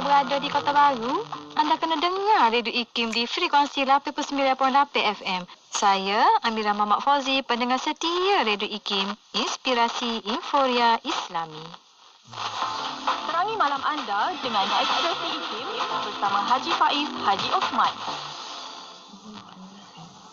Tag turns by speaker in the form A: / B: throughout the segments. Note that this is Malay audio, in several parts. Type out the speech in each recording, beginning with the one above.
A: berada di Kota Baru, anda kena dengar Radio IKIM di frekuensi 89.8 FM. Saya, Amira Mamak Fauzi, pendengar setia Radio IKIM, Inspirasi Inforia Islami. Terangi malam anda dengan Ekspresi IKIM bersama Haji Faiz Haji Osman.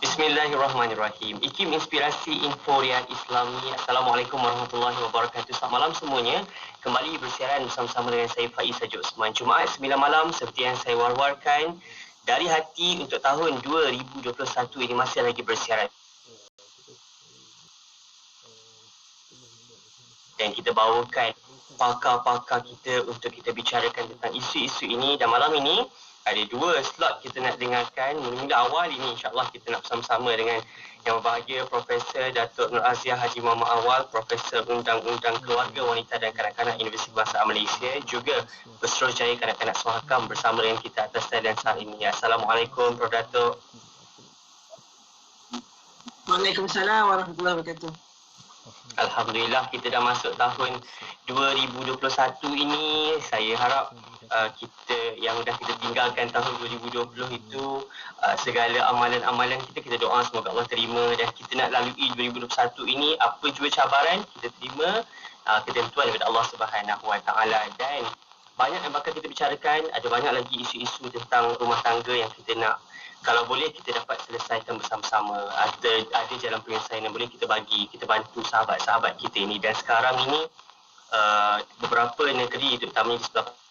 B: Bismillahirrahmanirrahim. IKIM Inspirasi Inforia Islami. Assalamualaikum warahmatullahi wabarakatuh. Selamat malam semuanya. Kembali bersiaran bersama-sama dengan saya Faiz Haji Osman. Jumaat 9 malam seperti yang saya war-warkan dari hati untuk tahun 2021 ini masih lagi bersiaran. Dan kita bawakan pakar-pakar kita untuk kita bicarakan tentang isu-isu ini. Dan malam ini ada 2 slot kita nak dengarkan. Mula-mula awal ini insyaAllah kita nak bersama-sama dengan yang berbahagia Profesor Datuk Nur Aziah Haji Muhammad Awal, Profesor Undang-Undang Keluarga Wanita dan Kanak-Kanak Universiti Bahasa Malaysia, juga Pesuruhjaya Kanak-Kanak Suhakam bersama dengan kita atas talian saat ini. Assalamualaikum Prof. Datuk.
C: Waalaikumsalam warahmatullahi wabarakatuh.
B: Alhamdulillah kita dah masuk tahun 2021 ini. Saya harap kita yang dah kita tinggalkan tahun 2020 itu segala amalan-amalan kita doa semoga Allah terima, dan kita nak lalui 2021 ini apa jua cabaran kita terima ketentuan daripada Allah Subhanahu Wa Taala. Dan banyak yang bakal kita bicarakan, ada banyak lagi isu-isu tentang rumah tangga yang kita nak, kalau boleh kita dapat selesaikan bersama-sama. Ada jalan penyelesaian yang boleh kita bagi, kita bantu sahabat-sahabat kita ini. Dan sekarang ini beberapa negeri, terutamanya di sebelah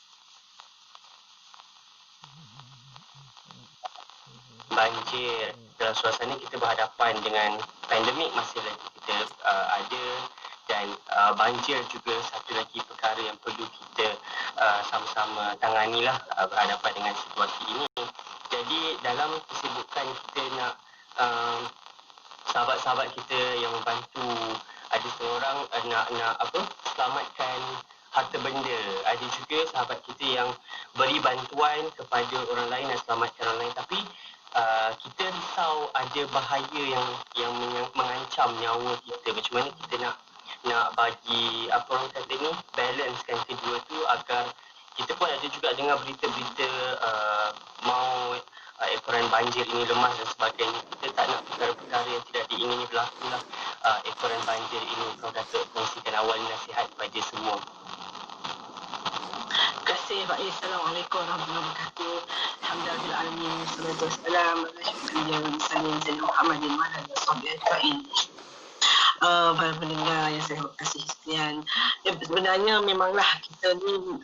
B: banjir, dalam suasana kita berhadapan dengan pandemik masih lagi kita ada, dan banjir juga satu lagi perkara yang perlu kita sama-sama tanganilah berhadapan dengan situasi ini. Jadi dalam kesibukan kita nak sahabat-sahabat kita yang membantu, ada seorang nak selamatkan harta benda, ada juga sahabat kita yang beri bantuan kepada orang lain dan selamatkan orang lain, tapi kita risau ada bahaya yang mengancam nyawa kita. Macam mana kita nak bagi apa orang kata ni, balancekan kedua tu agar kita pun ada juga dengar berita-berita maut, ekoran banjir ini lemah dan sebagainya. Kita tak nak perkara-perkara yang tidak diingini berlaku lah. Ekoran banjir ini, Prof. Datuk kongsikan awal nasihat kepada semua.
C: Terima kasih Faiz. Assalamualaikum warahmatullahi wabarakatuh. Alhamdulillahirabbil wassalatu wassalamu ala asyrafil mursalin sayyidina Muhammadin wa ala alihi wasallam. Para pendengar yang saya kasih sekalian, sebenarnya memanglah kita ni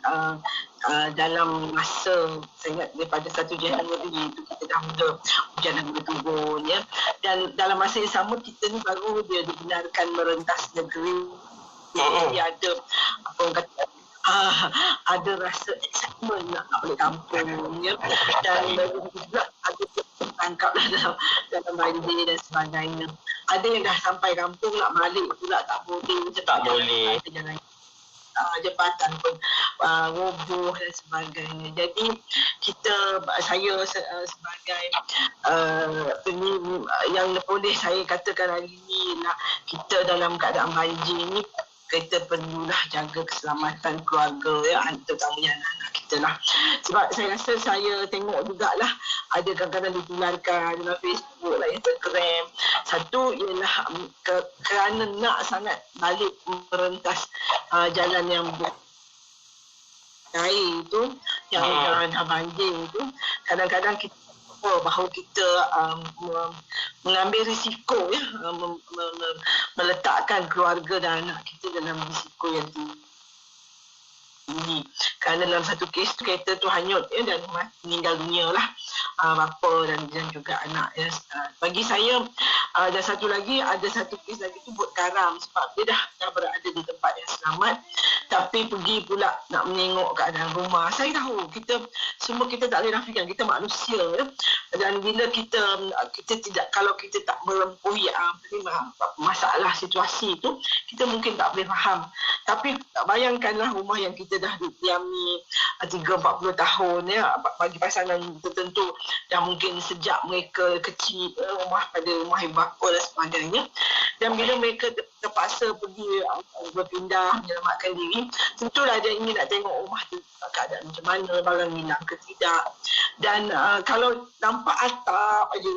C: dalam masa, saya ingat daripada 1 Januari itu kita dah mula hujan yang berturun, ya. Dan dalam masa yang sama kita ni baru dia dibenarkan merentas negeri. Dia ada apa orang kata, ada rasa excitement nak balik kampung, ya. Dan juga ada tangkap dalam banjir dan sebagainya. Ada yang dah sampai kampung nak balik pula tak boleh.
B: Tak boleh.
C: Jalan jembatan pun roboh dan sebagainya. Jadi saya sebagai yang boleh saya katakan hari ini, kita dalam keadaan banjir ni kita perlulah jaga keselamatan keluarga, ya, terutamanya anak-anak kita lah. Sebab saya rasa saya tengok jugalah ada kadang-kadang ditularkan dalam Facebook lah, Instagram. Satu ialah kerana nak sangat balik merentas jalan yang air itu, yang dah banjir itu, kadang-kadang kita bahawa kita mengambil risiko, ya, meletakkan keluarga dan anak kita dalam risiko yang tinggi. Kerana dalam satu kes tu kereta tu hanyut, ya, dan meninggal dunia lah bapa dan juga anak, ya. Bagi saya dan satu kes lagi tu buat karam, sebab dia dah berada di tempat yang selamat tapi pergi pula nak menengok keadaan rumah. Saya tahu kita tak boleh nafikan kita manusia, ya. Dan bila kita tidak, kalau kita tak merempuhi masalah situasi itu, kita mungkin tak boleh faham. Tapi bayangkanlah rumah yang kita dah diami 30-40 tahun, ya, bagi pasangan tertentu dan mungkin sejak mereka kecil rumah pada rumah ibu bapa dan sebagainya, dan bila mereka terpaksa pergi berpindah menyelamatkan diri, tentulah dia ingin nak tengok rumah tu keadaan macam mana, barang hilang ke tidak. Dan kalau nampak atap aja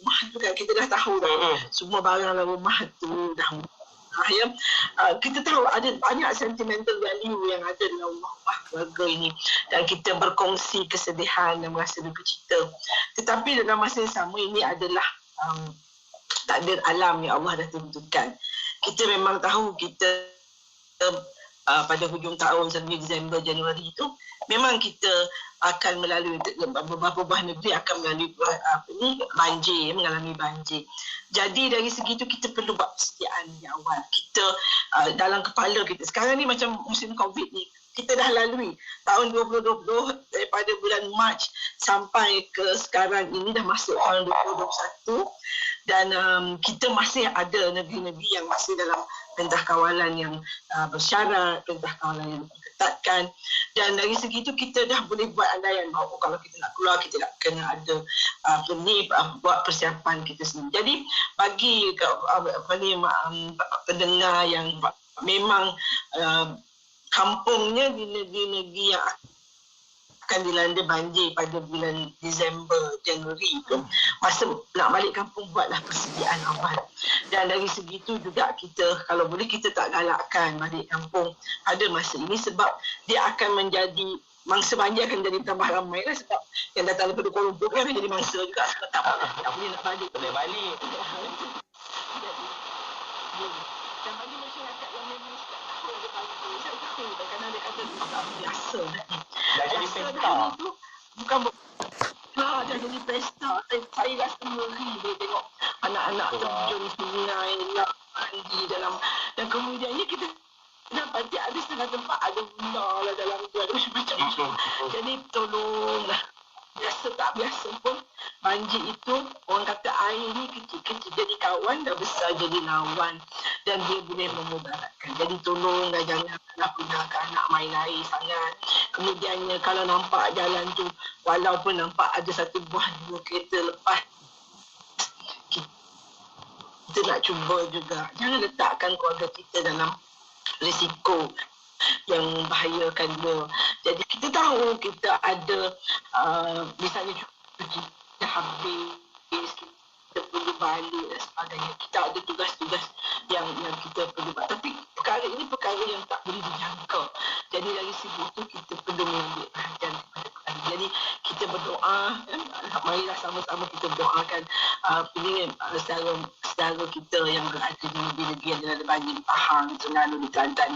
C: rumah tu kan, kita dah tahu dah semua barang dalam rumah tu dah ya. Kita tahu ada banyak sentimental value yang ada dalam rumah keluarga ini, dan kita berkongsi kesedihan dan merasa duka cita. Tetapi dalam masa yang sama, ini adalah takdir alam yang Allah dah tentukan. Kita memang tahu kita pada hujung tahun sampai Disember, Januari itu memang kita akan melalui beberapa negeri akan melalui banjir, mengalami banjir. Jadi dari segi itu kita perlu buat persediaan di awal. Kita dalam kepala kita sekarang ni macam musim Covid ni, kita dah lalui tahun 2020 daripada bulan Mac sampai ke sekarang ini, dah masuk tahun 2021, dan kita masih ada negeri-negeri yang masih dalam perintah kawalan yang bersyarat, perintah kawalan yang diketatkan. Dan dari segi itu kita dah boleh buat andaian bahawa kalau kita nak keluar, kita nak kena ada buat persiapan kita sendiri. Jadi bagi pendengar yang memang kampungnya di negeri-negeri yang akan dilanda banjir pada bulan Disember, Januari itu, masa nak balik kampung, buatlah persediaan awal. Dan dari segi itu juga kita, kalau boleh kita tak galakkan balik kampung pada masa ini, sebab dia akan menjadi mangsa banjir akan jadi tambah ramai lah, sebab yang datang daripada Kuala Lumpur kan akan jadi mangsa juga, sebab tak boleh nak balik.
B: Boleh balik.
C: Dan bagi masyarakat yang memang tak tahu ada banjir, saya tahu kadang-kadang dia kata tak biasa
B: Dah jadi pesta.
C: Bukan dah jadi pesta. Saya rasa ngeri dia tengok anak-anak terjun sungai, mandi dalam, dan kemudiannya kita dapati ada setengah tempat ada ular lah dalam tu, ada macam-macam. Jadi tolonglah, biasa tak biasa pun banjir itu, orang kata air ni kecil-kecil jadi kawan, dah besar jadi lawan, dan dia boleh memudaratkan. Jadi tolonglah janganlah gunakan anak main air sangat. Kemudiannya kalau nampak jalan tu, walaupun nampak ada satu buah dua kereta lepas, kita nak cuba juga jangan letakkan keluarga kita dalam risiko yang membahayakan dia. Jadi kita tahu kita ada misalnya cuci dah habis, kita perlu balik dan sebagainya. Kita ada tugas-tugas yang kita perlu buat. Tapi perkara ini perkara yang tak boleh dijangka. Jadi dari segi itu kita perlu mengambil perhatian kepada perkara. Jadi kita berdoa, marilah sama-sama kita doakan saudara kita yang berada di negeri-negeri yang ada banjir di Pahang, Terengganu, di Kelantan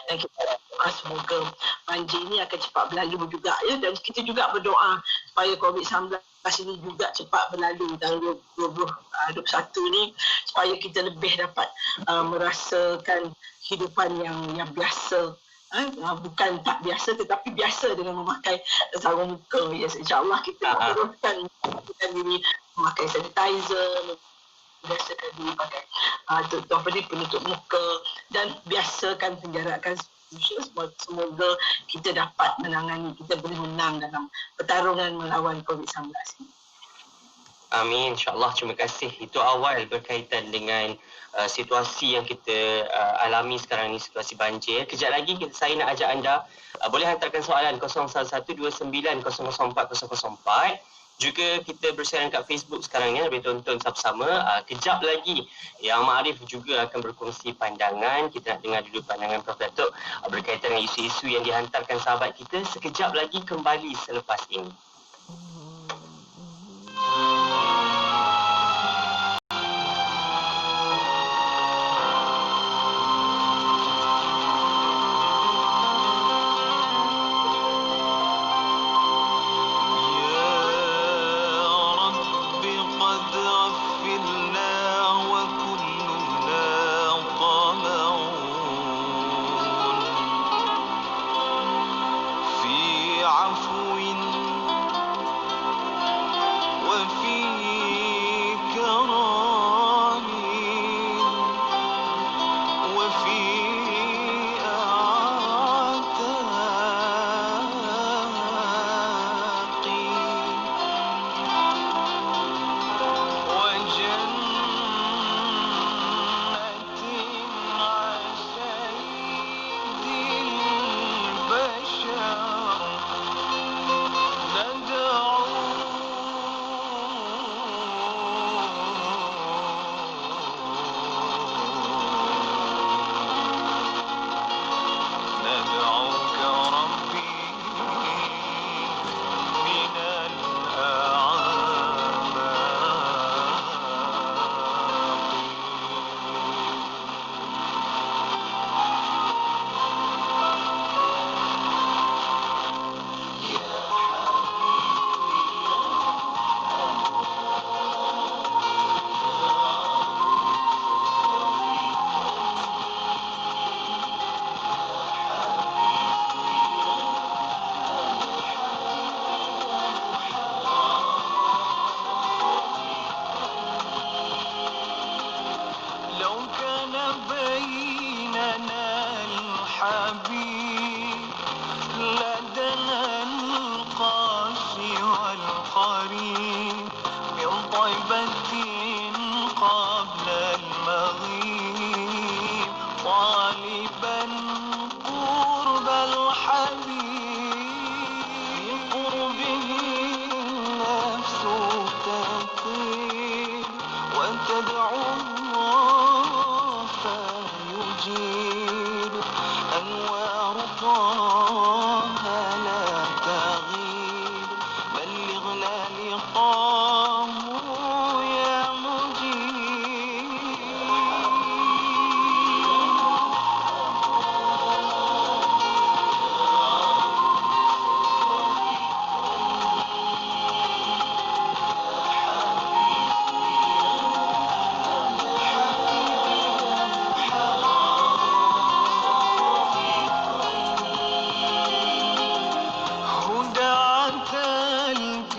C: dan kita doa semoga banjir ini akan cepat berlalu juga ya, dan kita juga berdoa supaya COVID-19 ini juga cepat berlalu tahun 2021 ni, supaya kita lebih dapat merasakan kehidupan yang biasa. Bukan tak biasa tetapi biasa dengan memakai sarung muka. Yes, insyaAllah kita teruskan diri memakai sanitizer, biasakan diri pakai penutup muka, dan biasakan penjarakan sosial. Semoga kita dapat menangani, kita boleh menang dalam pertarungan melawan COVID-19 ini.
B: Amin, insyaAllah. Terima kasih. Itu awal berkaitan dengan situasi yang kita alami sekarang ni, situasi banjir. Kejap lagi saya nak ajak anda boleh hantarkan soalan 0112900404. Juga kita bersiaran kat Facebook sekarang ni, boleh tonton sama-sama. Kejap lagi Yang Ma'arif juga akan berkongsi pandangan. Kita nak dengar dulu pandangan Prof. Datuk berkaitan dengan isu-isu yang dihantarkan sahabat kita. Sekejap lagi kembali selepas ini.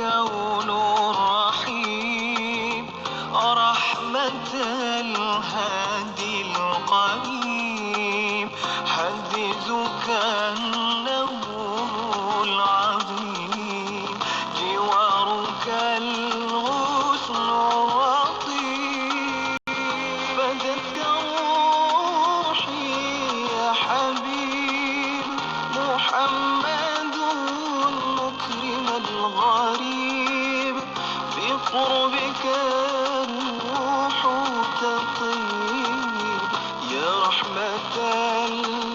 D: الكون الرحيم رحمة الهادي القريب حدثك النور العظيم جوارك الغصن الرطيب فدك روحي يا حبيب محمد مكرم الغريب في قربك الروح تطيب يا رحمة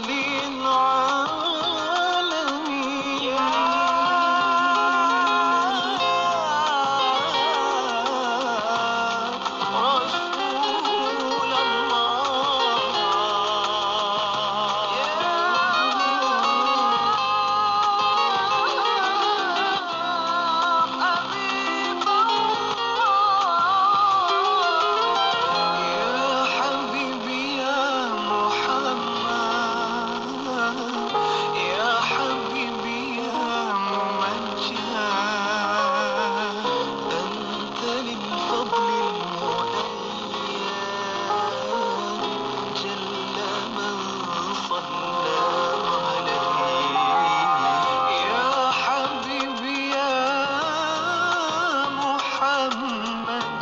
D: للعالمين يا رسول يا حبيبي يا محمد يا حبيبي يا ممجد أنت للفضل المؤيد جل من صلى عليه يا حبيبي يا محمد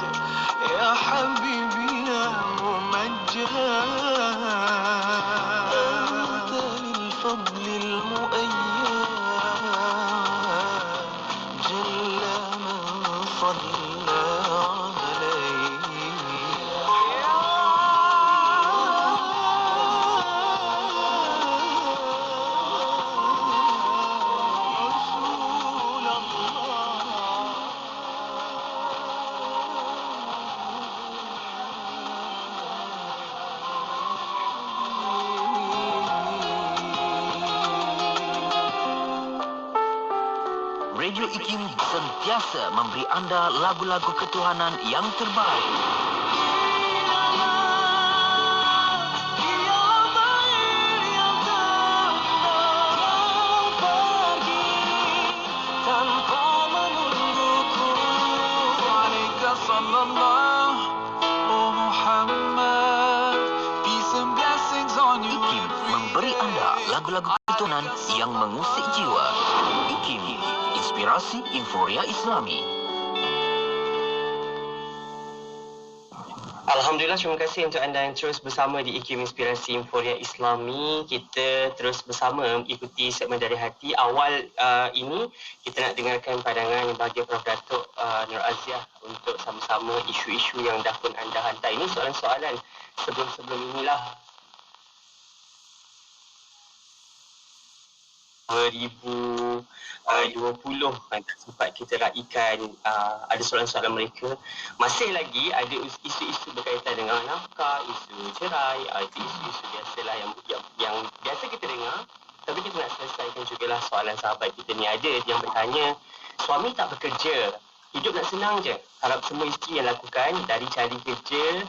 D: يا حبيبي يا ممجد أنت للفضل المؤيد جل من صلى عليه رسول
E: Radio IKIM sentiasa memberi anda lagu-lagu ketuhanan yang terbaik.
D: tanpa menungguku alaika sallallahu Muhammad peace and blessings on you
E: IKIM memberi anda lagu-lagu ketuhanan yang mengusik jiwa. IKIM, inspirasi Inforia Islami.
B: Alhamdulillah, terima kasih untuk anda yang terus bersama di IKIM Inspirasi Inforia Islami. Kita terus bersama ikuti segmen dari hati. Awal ini kita nak dengarkan pandangan yang bagi Prof. Datuk Nur Aziah untuk sama-sama isu-isu yang dah pun anda hantar. Ini soalan-soalan sebelum inilah 2020 kan sempat kita raikan ada soalan-soalan mereka. Masih lagi ada isu-isu berkaitan dengan nafkah, isu cerai, itu isu-isu biasalah yang biasa kita dengar. Tapi kita nak selesaikan jugalah soalan sahabat kita ni. Ada yang bertanya, suami tak bekerja, hidup nak senang je. Harap semua isteri yang lakukan dari cari kerja,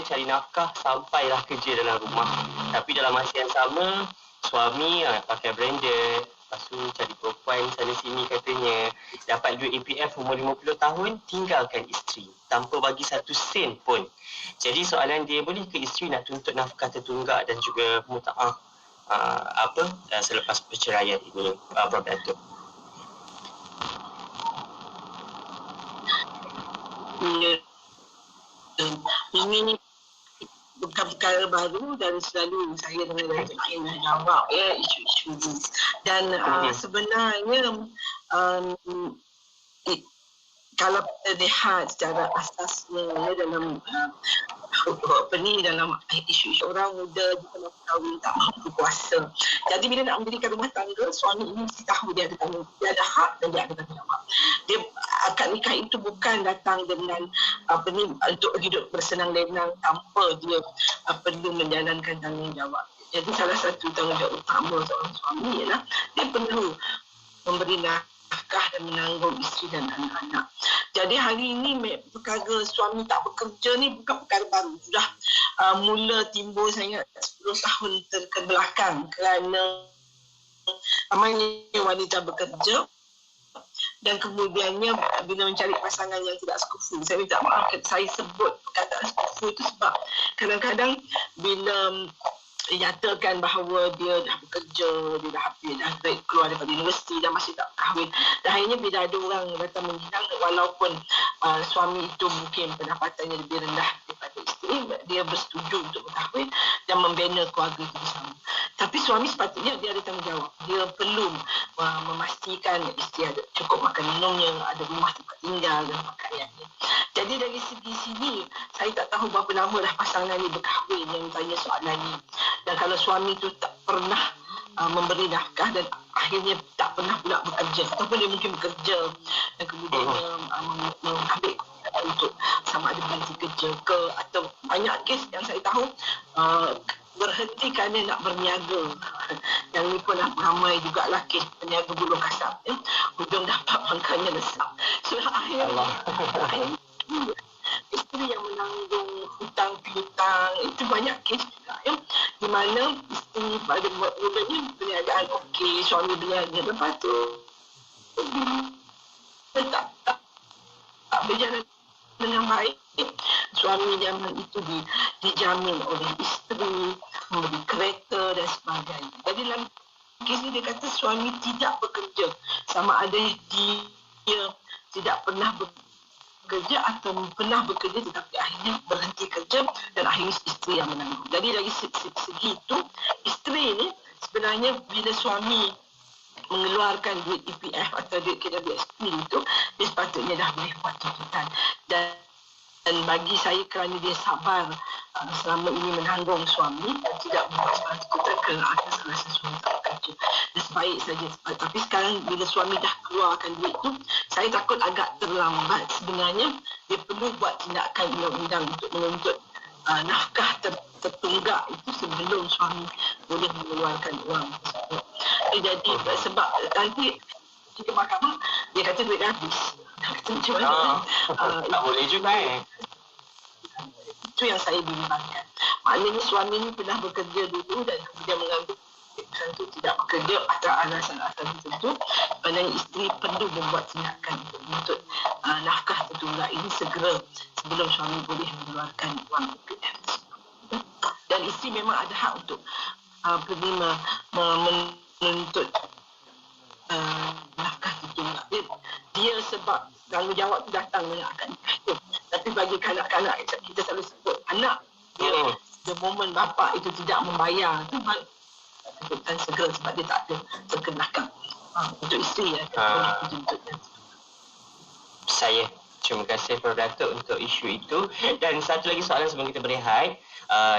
B: cari nafkah sampailah kerja dalam rumah. Tapi dalam masa yang sama suami pakai branded, lepas tu cari perempuan sana sini katanya, dapat duit EPF umur 50 tahun, tinggalkan isteri tanpa bagi satu sen pun. Jadi soalan dia, boleh ke isteri nak tuntut nafkah tertunggak dan juga muta'ah selepas perceraian ini, Prof. Datuk?
C: Ini bukan perkara baru dan selalu saya dengan Datuk Ainah jawab isu-isu ini. Dan sebenarnya kalau kita lihat secara asasnya dalam dalam isu-isu orang muda juga kahwin tak mampu kuasa. Jadi bila nak mendirikan rumah tangga, suami ini mesti tahu dia ada tanggung, dia ada hak dan dia ada tanggungjawab. Dia akad nikah itu bukan datang dengan untuk hidup bersenang lenang tanpa dia perlu menjalankan tanggungjawab. Jadi salah satu tanggungjawab utama seorang suami ialah dia perlu memberi nafkah dan menanggung isteri dan anak-anak. Jadi hari ini perkara suami tak bekerja ni bukan perkara baru. Sudah mula timbul saya 10 tahun kebelakang kerana ramainya wanita bekerja dan kemudiannya bila mencari pasangan yang tidak sekufu. Saya minta maaf saya sebut perkataan sekufu itu sebab kadang-kadang bila nyatakan bahawa dia dah bekerja, dia dah keluar daripada universiti dan masih tak kahwin. Dan akhirnya bila ada orang datang menghidang, walaupun suami itu mungkin pendapatannya lebih rendah daripada isteri, dia bersetuju untuk berkahwin dan membina keluarga itu bersama. Tapi suami sepatutnya dia ada tanggungjawab. Dia perlu memastikan isteri ada cukup makan minumnya, ada rumah tempat tinggal dan pakaiannya. Jadi dari segi sini, saya tak tahu berapa lama dah pasangan ni berkahwin yang tanya soalan ni. Dan kalau suami tu tak pernah memberi nafkah dan akhirnya tak pernah pula bekerja, ataupun dia mungkin bekerja dan kemudian mengambil untuk sama ada berhenti kerja ke, atau banyak kes yang saya tahu berhenti kerana nak berniaga. Yang ni pun ramai jugalah kes peniaga buluh kasar. Hujung dapat pangkalnya lesap. So akhirnya isteri yang menanggung hutang piutang, itu banyak kes juga di mana isteri pada mulanya perniagaan okey, suami berniaga, lepas tu tak berjalan dengan baik. Suami zaman itu dijamin oleh isteri, memberi kereta dan sebagainya. Jadi dalam kes ni dia kata suami tidak bekerja, sama ada dia tidak pernah bekerja atau pernah bekerja tetapi akhirnya berhenti kerja dan akhirnya isteri yang menanggung. Jadi dari segi itu, isteri ni sebenarnya bila suami mengeluarkan duit EPF atau duit KWSP itu, dia sepatutnya dah boleh buat tuntutan. Dan bagi saya kerana dia sabar selama ini menanggung suami dan tidak membuat sebarang tuntutan kerana ada salah sesuatu tak bekerja. Dia sebaik saja. Tapi sekarang bila suami dah keluarkan duit tu, saya takut agak terlambat. Sebenarnya dia perlu buat tindakan undang-undang untuk menuntut nafkah tertunggak itu sebelum suami boleh mengeluarkan wang tersebut. Jadi sebab nanti ke mahkamah dia kata duit dah habis. Kata macam mana?
B: Tak boleh juga
C: Itu yang saya bimbangkan. Maknanya suami ni pernah bekerja dulu dan kemudian mengambil keputusan untuk tidak bekerja atas alasan-alasan tertentu. Sebenarnya isteri perlu membuat tindakan untuk menuntut nafkah tertunggak ini segera sebelum suami boleh mengeluarkan wang EPF tersebut. Dan isteri memang ada hak untuk pergi menuntut nafkah tertunggak. Dia sebab tanggungjawab tu datang dengan akad nikah tu. Tapi bagi kanak-kanak kita selalu sebut anak dia the moment bapa itu tidak membayar tu tuntutan segera sebab dia tak ada terkenakan. Untuk isteri boleh dituntut.
B: Saya terima kasih Prof. Datuk untuk isu itu. Dan satu lagi soalan sebelum kita berehat,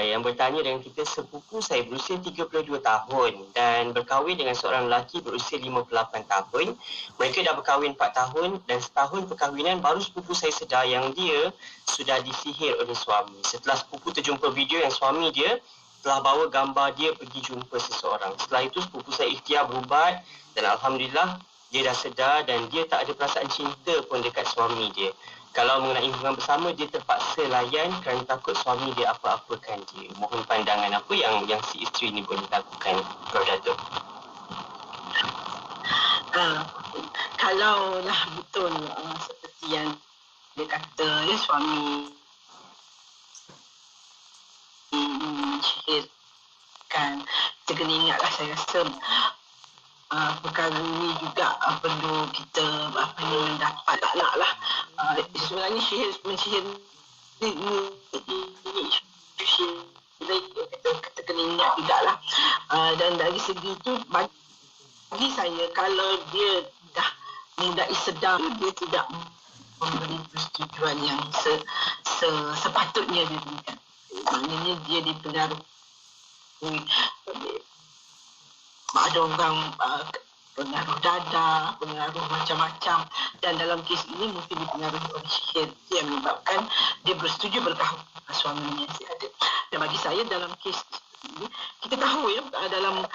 B: yang bertanya dengan kita, sepupu saya berusia 32 tahun dan berkahwin dengan seorang lelaki berusia 58 tahun. Mereka dah berkahwin 4 tahun dan setahun perkahwinan baru sepupu saya sedar yang dia sudah disihir oleh suami. Setelah sepupu terjumpa video yang suami dia telah bawa gambar dia pergi jumpa seseorang. Setelah itu sepupu saya ikhtiar berubat dan Alhamdulillah dia dah sedar dan dia tak ada perasaan cinta pun dekat suami dia. Kalau mengenai hubungan bersama, dia terpaksa layan kerana takut suami dia apa-apakan dia. Mohon pandangan apa yang si isteri ni boleh lakukan, Prof. Datuk?
C: Kalaulah betul seperti yang dia kata, suami menyihirkan, kita kena ingatlah, saya rasa perkara ini juga perlu kita mendapat tak naklah. Sebenarnya menyihir ini kita kena ingat juga lah. Dan dari segi itu bagi saya, kalau dia dah mengundai sedar, dia tidak memberi persetujuan yang sepatutnya dia berikan. Maknanya dia dipengaruhi, ada orang pengaruh dada, pengaruh macam-macam, dan dalam kes ini mungkin dipengaruhi oleh sihir yang menyebabkan dia bersetuju berkahwin dengan suaminya yang ada. Dan bagi saya dalam kes ini, kita tahu dalam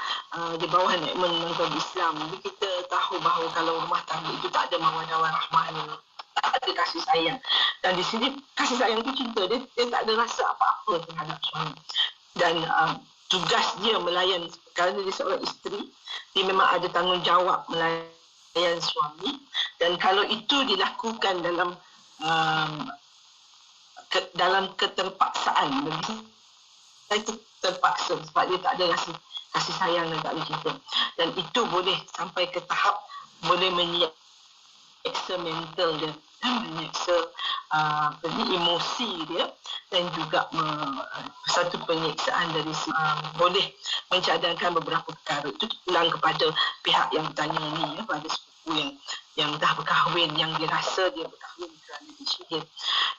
C: di bawah nonton Islam, kita tahu bahawa kalau rumah tangga itu tak ada mawaddah warahmah, tak ada kasih sayang. Dan di sini kasih sayang itu cinta, dia tak ada rasa apa-apa terhadap suami. Dan tugas dia melayan, kerana dia seorang isteri, dia memang ada tanggungjawab melayan suami, dan kalau itu dilakukan dalam keterpaksaan, bagi saya itu terpaksa sebab dia tak ada kasih sayang dan tak ada cinta, dan itu boleh sampai ke tahap boleh menyeksa mental dia, menyeksa emosi dia, dan juga satu penyiksaan dari boleh mencadangkan beberapa perkara. Itu pulang kepada pihak yang bertanya ni, pada sepupu yang dah berkahwin, yang dia rasa dia berkahwin kerana disihir.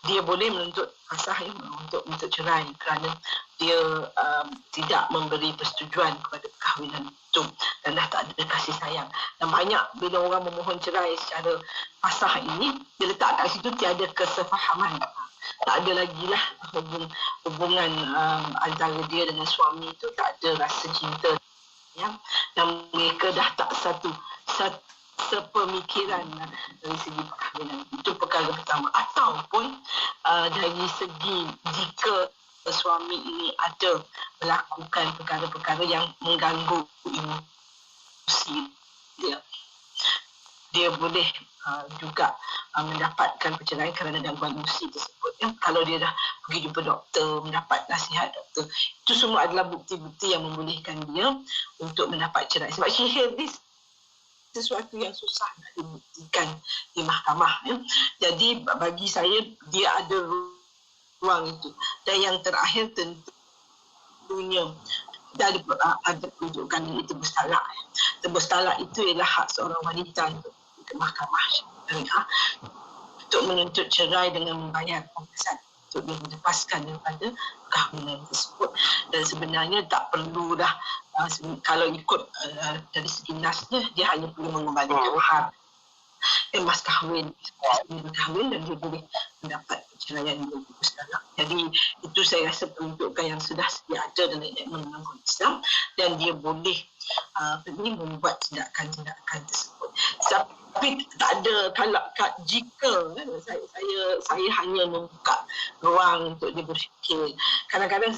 C: Dia boleh menuntut fasah untuk cerai kerana dia tidak memberi persetujuan kepada perkahwinan itu dan dah tak ada kasih sayang. Dan banyak bila orang memohon cerai secara fasah ini, dia letak kat situ tiada kesefahaman. Tak ada lagi lah hubungan antara dia dengan suami itu, tak ada rasa cinta, ya? Dan mereka dah tak sepemikiran dari segi perkahwinan. Itu perkara pertama. Ataupun dari segi jika suami ini ada melakukan perkara-perkara yang mengganggu emosi dia boleh juga mendapatkan perceraian kerana gangguan emosi tersebut. Ya? Kalau dia dah pergi jumpa doktor, mendapat nasihat doktor, itu semua adalah bukti-bukti yang membolehkan dia untuk mendapat cerai. Sebab sihir ni sesuatu yang susah nak dibuktikan di mahkamah. Ya? Jadi bagi saya, dia ada ruang itu. Dan yang terakhir tentunya ada peruntukan itu tebus talak. Tebus talak itu ialah hak seorang wanita untuk ke mahkamah syariah untuk menuntut cerai dengan membayar pembebasan untuk dia dilepaskan daripada kahwinan tersebut. Dan sebenarnya tak perlu dah kalau ikut dari segi nasnya, dia hanya perlu mengembalikan mahar mas kahwin, dan dia boleh mendapat perceraian dari tebus talak. Jadi itu saya rasa peruntukan yang sudah sedia ada dalam undang-undang Islam, dan dia boleh membuat tindakan-tindakan tersebut. Tapi tak ada jika saya hanya membuka ruang untuk dia berfikir. Kadang-kadang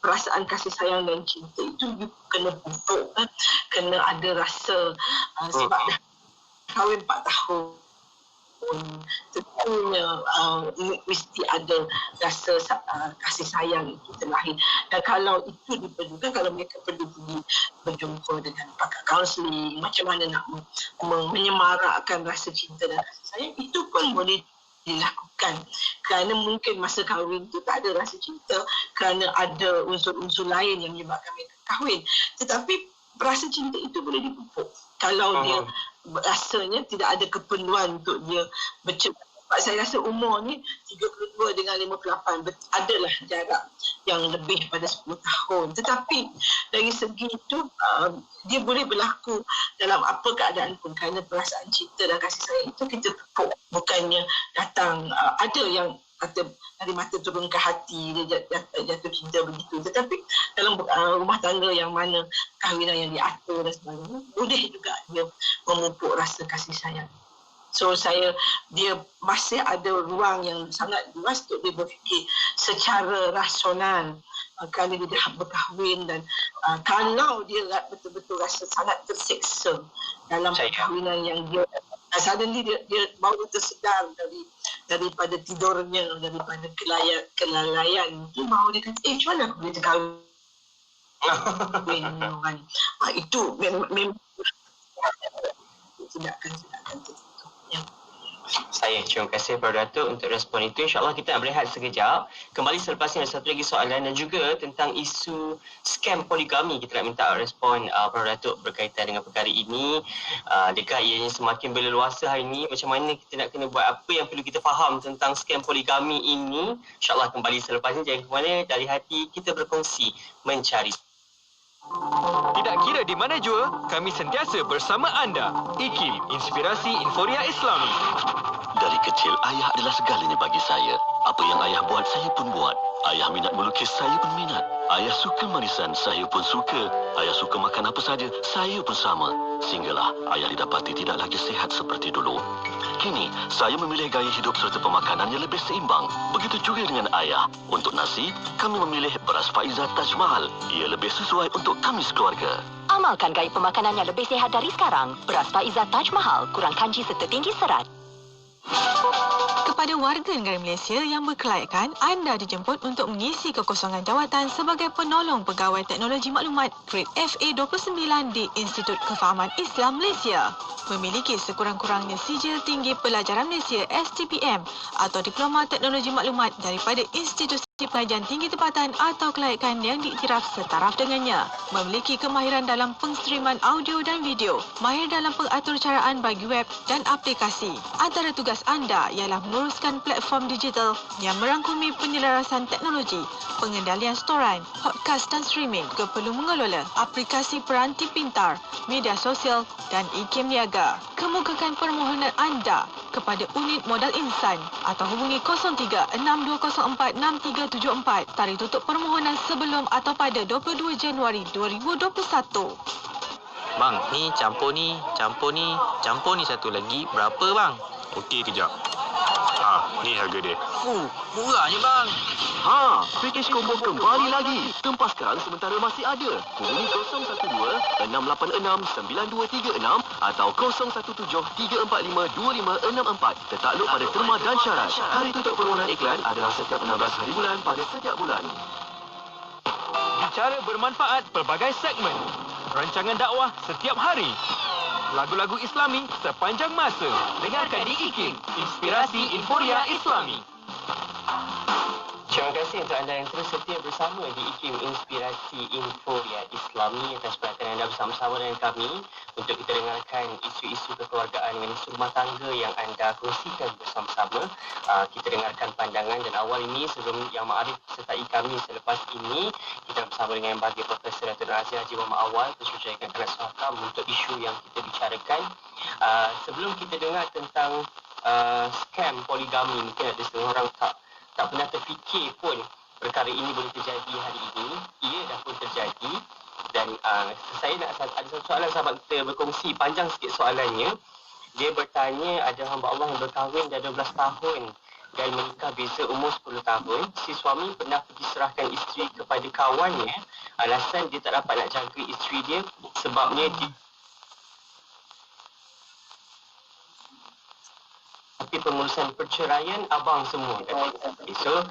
C: perasaan kasih sayang dan cinta itu kena pupuk, kena ada rasa sebab dah kahwin 4 tahun, tentunya mesti ada rasa kasih sayang itu terlahir. Dan kalau itu diperlukan, kalau mereka perlu pergi berjumpa dengan pakar kaunseling, macam mana nak menyemarakkan rasa cinta dan kasih sayang, itu pun boleh dilakukan. Kerana mungkin masa kahwin itu tak ada rasa cinta kerana ada unsur-unsur lain yang menyebabkan mereka kahwin. Tetapi rasa cinta itu boleh dipupuk kalau dia rasanya tidak ada keperluan untuk dia bercerai. Sebab saya rasa umur ni 32 dengan 58 adalah jarak yang lebih pada 10 tahun. Tetapi dari segi itu dia boleh berlaku dalam apa keadaan pun, kerana perasaan cinta dan kasih sayang itu kita tepuk. Bukannya datang ada yang kata dari mata turun ke hati, dia jatuh cinta begitu. Tetapi dalam rumah tangga yang mana kahwinan yang diatur dan sebagainya, boleh juga dia memupuk rasa kasih sayang. So dia masih ada ruang yang sangat luas untuk dia berfikir secara rasional kerana dia dah berkahwin. Dan kalau dia betul-betul rasa sangat terseksa dalam perkahwinan yang dia suddenly dia baru tersedar daripada tidurnya, daripada kelalaian itu, baru dia kata, macam mana aku boleh terkahwin dengan orang ni. Itu memang tindakan-tindakan tertentu. Ya.
B: Saya terima kasih kepada Datuk untuk respon itu. InsyaAllah kita nak berehat sekejap. Kembali selepas ini ada satu lagi soalan dan juga tentang isu scam poligami. Kita nak minta respon kepada Datuk berkaitan dengan perkara ini. Adakah ianya semakin berleluasa hari ini? Macam mana kita nak kena buat, apa yang perlu kita faham tentang scam poligami ini? InsyaAllah kembali selepas ini. Jangan ke mana, dari hati kita berkongsi mencari.
F: Tidak kira di mana jua, kami sentiasa bersama anda. IKIM, Inspirasi Inforia Islami.
G: Dari kecil, ayah adalah segalanya bagi saya. Apa yang ayah buat, saya pun buat. Ayah minat melukis, saya pun minat. Ayah suka manisan, saya pun suka. Ayah suka makan apa saja, saya pun sama. Sehinggalah ayah didapati tidak lagi sihat seperti dulu. Kini, saya memilih gaya hidup serta pemakanan yang lebih seimbang. Begitu juga dengan ayah. Untuk nasi, kami memilih beras Faiza Taj Mahal. Ia lebih sesuai untuk kami sekeluarga.
H: Amalkan gaya pemakanan yang lebih sihat dari sekarang. Beras Faiza Taj Mahal, kurang kanji serta tinggi serat.
I: Kepada warga negara Malaysia yang berkelayakan, anda dijemput untuk mengisi kekosongan jawatan sebagai penolong pegawai teknologi maklumat grade FA29 di Institut Kefahaman Islam Malaysia. Memiliki sekurang-kurangnya sijil tinggi pelajaran Malaysia STPM atau Diploma Teknologi Maklumat daripada institusi pengajian tinggi tempatan atau kelayakan yang diiktiraf setaraf dengannya. Memiliki kemahiran dalam pengstriman audio dan video, mahir dalam pengaturcaraan bagi web dan aplikasi. Antara tugas anda ialah menguruskan platform digital yang merangkumi penyelarasan teknologi, pengendalian storan, podcast dan streaming, juga perlu mengelola aplikasi peranti pintar, media sosial dan IKIM niaga. Kemukakan permohonan anda kepada unit modal insan atau hubungi 0362046374. Tarikh tutup permohonan sebelum atau pada 22 Januari 2021.
J: Bang, ni campur ni satu lagi. Berapa bang?
K: Okey, kejap. Ni harga dia.
J: Murahnya bang.
G: Pakej combo kembali lagi. Tempaskan sementara masih ada. Hubungi 012-686-9236 atau 0173452564. Tertakluk pada terma dan syarat. Hari tutup permohonan iklan adalah setiap 16 hari bulan pada setiap bulan.
F: Bicara bermanfaat pelbagai segmen. Rancangan dakwah setiap hari. Lagu-lagu Islami sepanjang masa. Dengarkan di IKIM, Inspirasi Inforia Islami.
B: Terima kasih untuk anda yang terus setia bersama di IKIM Inspirasi Inforia Islami atas perhatian anda bersama-sama dengan kami untuk kita dengarkan isu-isu kekeluargaan dengan isu rumah tangga yang anda kongsikan bersama-sama. Kita dengarkan pandangan dan awal ini sebelum Yang Ma'arif sertai kami selepas ini kita bersama dengan Yang Bagi Profesor Datuk Razia Haji Muhammad Awal Pensyuruhjaya Kanan Suhakam untuk isu yang kita bicarakan. Sebelum kita dengar tentang scam poligami, mungkin ada setengah orang tak pernah terfikir pun perkara ini boleh terjadi hari ini. Ia dah pun terjadi dan saya nak ada satu soalan sahabat kita berkongsi panjang sikit soalannya. Dia bertanya ada hamba Allah yang berkahwin dah 12 tahun dan menikah beza umur 10 tahun. Si suami pernah pergi serahkan isteri kepada kawannya. Alasan dia tak dapat nak jaga isteri dia sebabnya tapi pengurusan perceraian abang semua. So,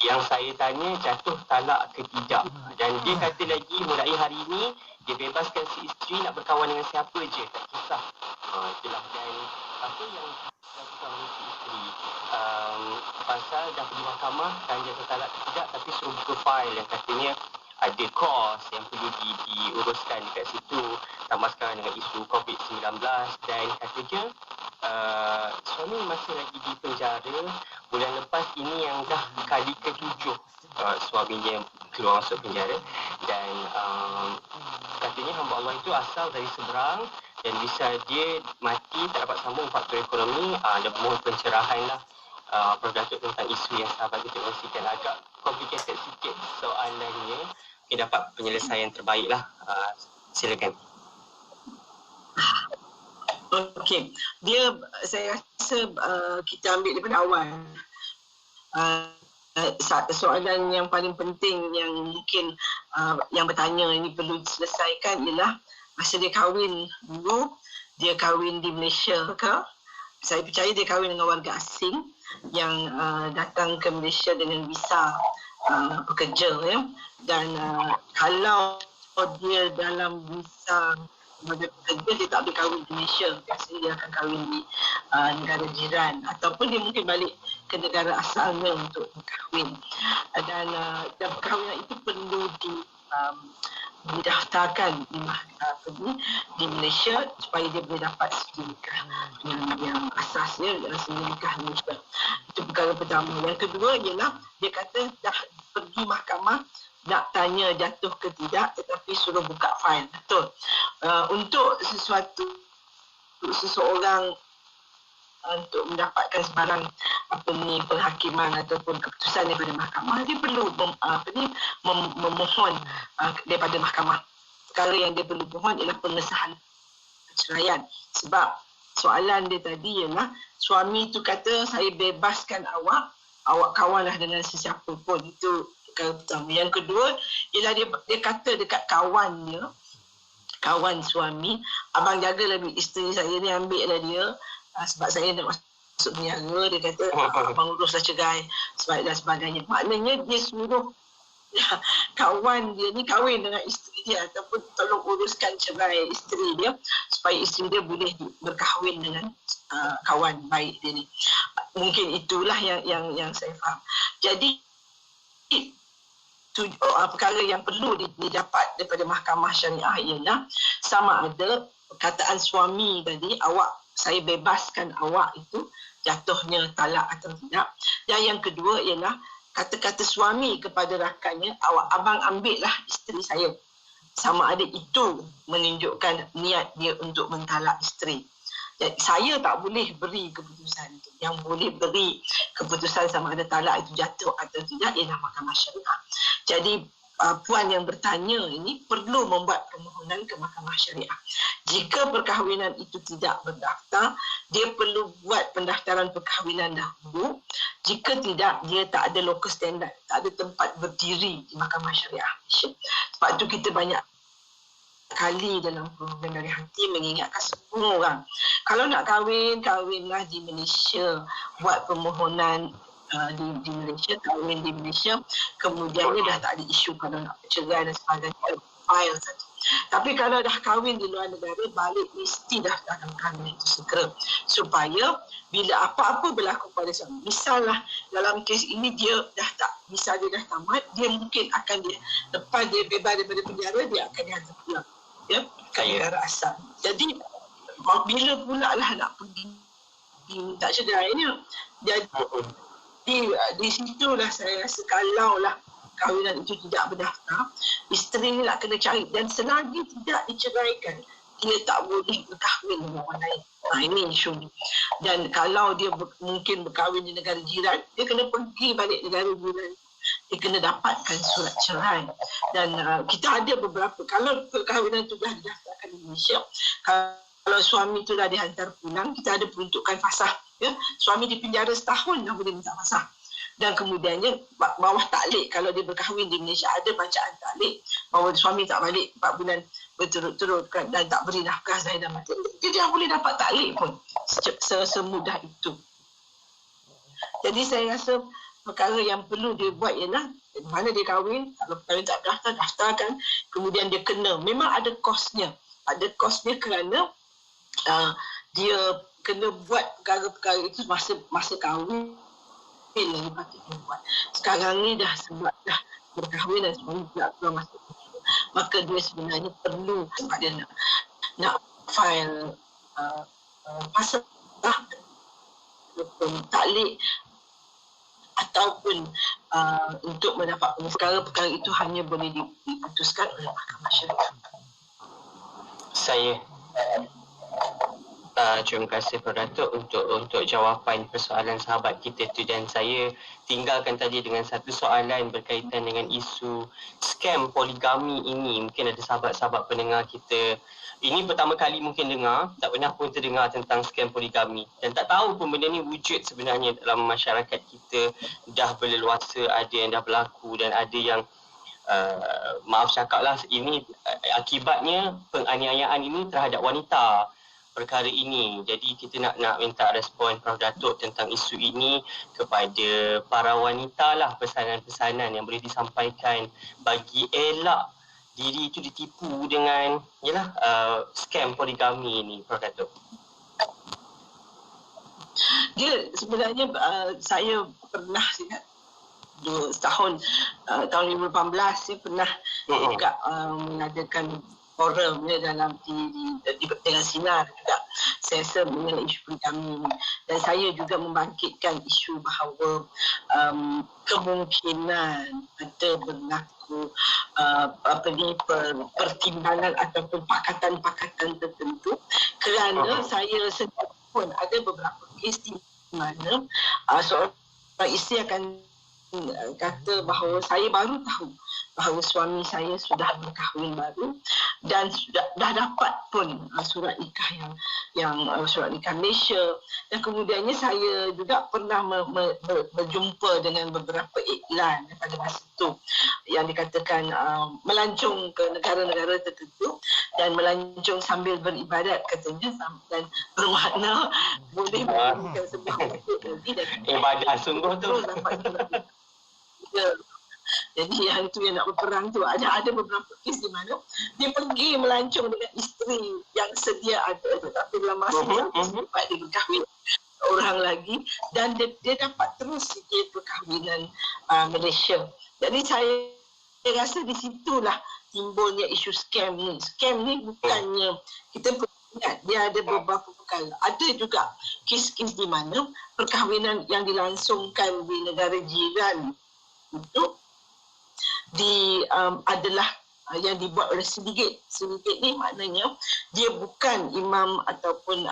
B: yang saya tanya jatuh talak ke tidak. Dan dia kata lagi mulai hari ini dia bebaskan si isteri nak berkawan dengan siapa je, tak kisah. Itulah. Dan apa yang dilakukan oleh si isteri pasal dah pergi mahkamah dan jatuh talak ke tidak, tapi suruh buka file yang katanya ada kos yang perlu diuruskan dekat situ, tambah sekarang dengan isu COVID-19 dan katanya suami masih lagi di penjara. Bulan lepas ini yang dah kali ke-7 suaminya keluar masuk penjara dan katanya hamba Allah itu asal dari seberang dan bisa dia mati tak dapat sambung faktor ekonomi dan mohon pencerahan lah Prof. Datuk tentang isu yang sahabat kita kongsikan. Agak complicated sikit soalannya, dapat penyelesaian terbaik lah. Silakan.
C: Okey, saya rasa kita ambil daripada awal. Soalan yang paling penting yang mungkin yang bertanya ini perlu diselesaikan ialah masa dia kahwin dulu, dia kahwin di Malaysia ke? Saya percaya dia kahwin dengan warga asing yang datang ke Malaysia dengan visa pekerja, ya. Dan kalau dia dalam visa pekerja, dia tak boleh kahwin di Malaysia. Biasanya dia akan kahwin di negara jiran ataupun dia mungkin balik ke negara asalnya untuk kahwin. Dan perkahwinan itu perlu didaftarkan di Malaysia supaya dia boleh dapat sijil nikah yang asasnya adalah sijil nikah Malaysia. Itu perkara pertama. Yang kedua ialah dia kata dah pergi mahkamah nak tanya jatuh ke tidak, tetapi suruh buka fail. Betul. Untuk seseorang untuk mendapatkan sebarang penghakiman ataupun keputusan daripada mahkamah, dia perlu memohon daripada mahkamah. Perkara yang dia perlu mohon ialah pengesahan perceraian. Sebab soalan dia tadi ialah suami tu kata saya bebaskan awak kawanlah dengan sesiapa pun. Itu perkara pertama. Yang kedua ialah dia kata dekat kawannya, kawan suami, abang jagalah isteri saya ni, ambil lah dia sebab saya nak masuk penjara. Dia kata abang uruslah cerai dan sebagainya. Maknanya dia suruh kawan dia ni kahwin dengan isteri dia ataupun tolong uruskan cerai isteri dia supaya isteri dia boleh berkahwin dengan kawan baik dia ni. Mungkin itulah yang saya faham. Jadi perkara yang perlu didapat daripada mahkamah syariah ialah sama ada perkataan suami tadi, saya bebaskan awak, itu jatuhnya talak atau tidak. Dan yang kedua ialah kata-kata suami kepada rakannya, abang ambil lah isteri saya. Sama ada itu menunjukkan niat dia untuk mentalak isteri. Jadi saya tak boleh beri keputusan itu. Yang boleh beri keputusan sama ada talak itu jatuh atau tidak ialah mahkamah syariah. Jadi puan yang bertanya ini perlu membuat permohonan ke mahkamah syariah. Jika perkahwinan itu tidak berdaftar, dia perlu buat pendaftaran perkahwinan dahulu. Jika tidak, dia tak ada locus standard, tak ada tempat berdiri di mahkamah syariah Malaysia. Sebab itu kita banyak kali dalam program Dari Hati mengingatkan semua orang, kalau nak kahwinlah di Malaysia, buat permohonan di Malaysia, kahwin di Malaysia, kemudiannya dah tak ada isu kalau nak bercerai dan sebagainya, file saja. Tapi kalau dah kahwin di luar negara, balik mesti daftarkan kahwin itu segera, supaya bila apa-apa berlaku pada suami, misalnya dalam kes ini dia dah tamat, dia mungkin akan lepas dia bebas daripada penjara, dia akan dihantar pulang ke negara asal. Jadi bila pula lah nak pergi minta cerai ni, jadi di situlah saya rasa kalau lah kahwinan itu tidak berdaftar, isteri ni nak kena cari, dan selagi tidak diceraikan, dia tak boleh berkahwin dengan orang lain. Ini isu ni. Dan kalau dia mungkin berkahwin di negara jiran, dia kena pergi balik negara jiran, dia kena dapatkan surat cerai. Dan kita ada beberapa, kalau perkahwinan itu dah didaftarkan di Malaysia, kalau suami itu dah dihantar pulang, kita ada peruntukan fasah. Suami di penjara setahun dah boleh minta fasah. Dan kemudiannya bawah taklik, kalau dia berkahwin di Malaysia ada bacaan taklik bahawa suami tak balik 4 bulan berturut-turut dan tak beri nafkah zahir dan mati, dia dah boleh dapat taklik pun semudah itu. Jadi saya rasa perkara yang perlu dia buat ialah mana dia kahwin, kalau kahwin tak daftarkan, kemudian dia kena, memang ada kosnya kerana dia kena buat perkara-perkara itu masa kahwin lagi patut dia buat. Sekarang ni dah sebab dah berkahwin dan suami tak keluar masuk, maka dia sebenarnya perlu sebab dia nak file pasal taklik ataupun untuk mendapat perkara-perkara itu hanya boleh diputuskan oleh mahkamah syariah.
B: Saya terima kasih Puan Datuk untuk jawapan persoalan sahabat kita tu, dan saya tinggalkan tadi dengan satu soalan berkaitan dengan isu skam poligami ini. Mungkin ada sahabat-sahabat pendengar kita ini pertama kali mungkin dengar, tak pernah pun terdengar tentang skam poligami dan tak tahu pun benda ni wujud sebenarnya dalam masyarakat kita. Dah berleluasa, ada yang dah berlaku dan ada yang maaf cakaplah, ini akibatnya penganiayaan ini terhadap wanita perkara ini. Jadi kita nak minta respon Prof Datuk tentang isu ini kepada para wanita lah, pesanan-pesanan yang boleh disampaikan bagi elak diri itu ditipu dengan skam poligami ini, Prof Datuk.
C: Dia sebenarnya saya pernah tahun 2018 saya pernah juga mengadakan forum dalam dengan Sinar juga. Saya rasa mengenai isu poligami ini, dan saya juga membangkitkan isu bahawa kemungkinan ada berlaku pertimbangan ataupun pakatan-pakatan tertentu, kerana saya sendiri pun ada beberapa kes di mana seorang isteri akan kata bahawa saya baru tahu bahawa suami saya sudah berkahwin baru dan dah dapat pun surat nikah yang surat nikah Malaysia. Dan kemudiannya saya juga pernah berjumpa dengan beberapa iklan pada masa itu yang dikatakan melancong ke negara-negara tertentu dan melancong sambil beribadat katanya, dan bermakna boleh melakukan sebuah
B: ibadah sungguh tu.
C: Jadi yang tu yang nak berperang tu ada beberapa kes di mana dia pergi melancong dengan isteri yang sedia ada, tetapi dalam masa yang sempat dia berkahwin orang lagi dan dia dapat terus sikit perkahwinan Malaysia. Jadi saya rasa di situlah timbulnya isu scam ni. Scam ni bukannya kita ingat dia ada beberapa perkara. Ada juga kes-kes di mana perkahwinan yang dilangsungkan di negara jiran itu adalah yang dibuat oleh syndicate. Syndicate ni maknanya dia bukan imam ataupun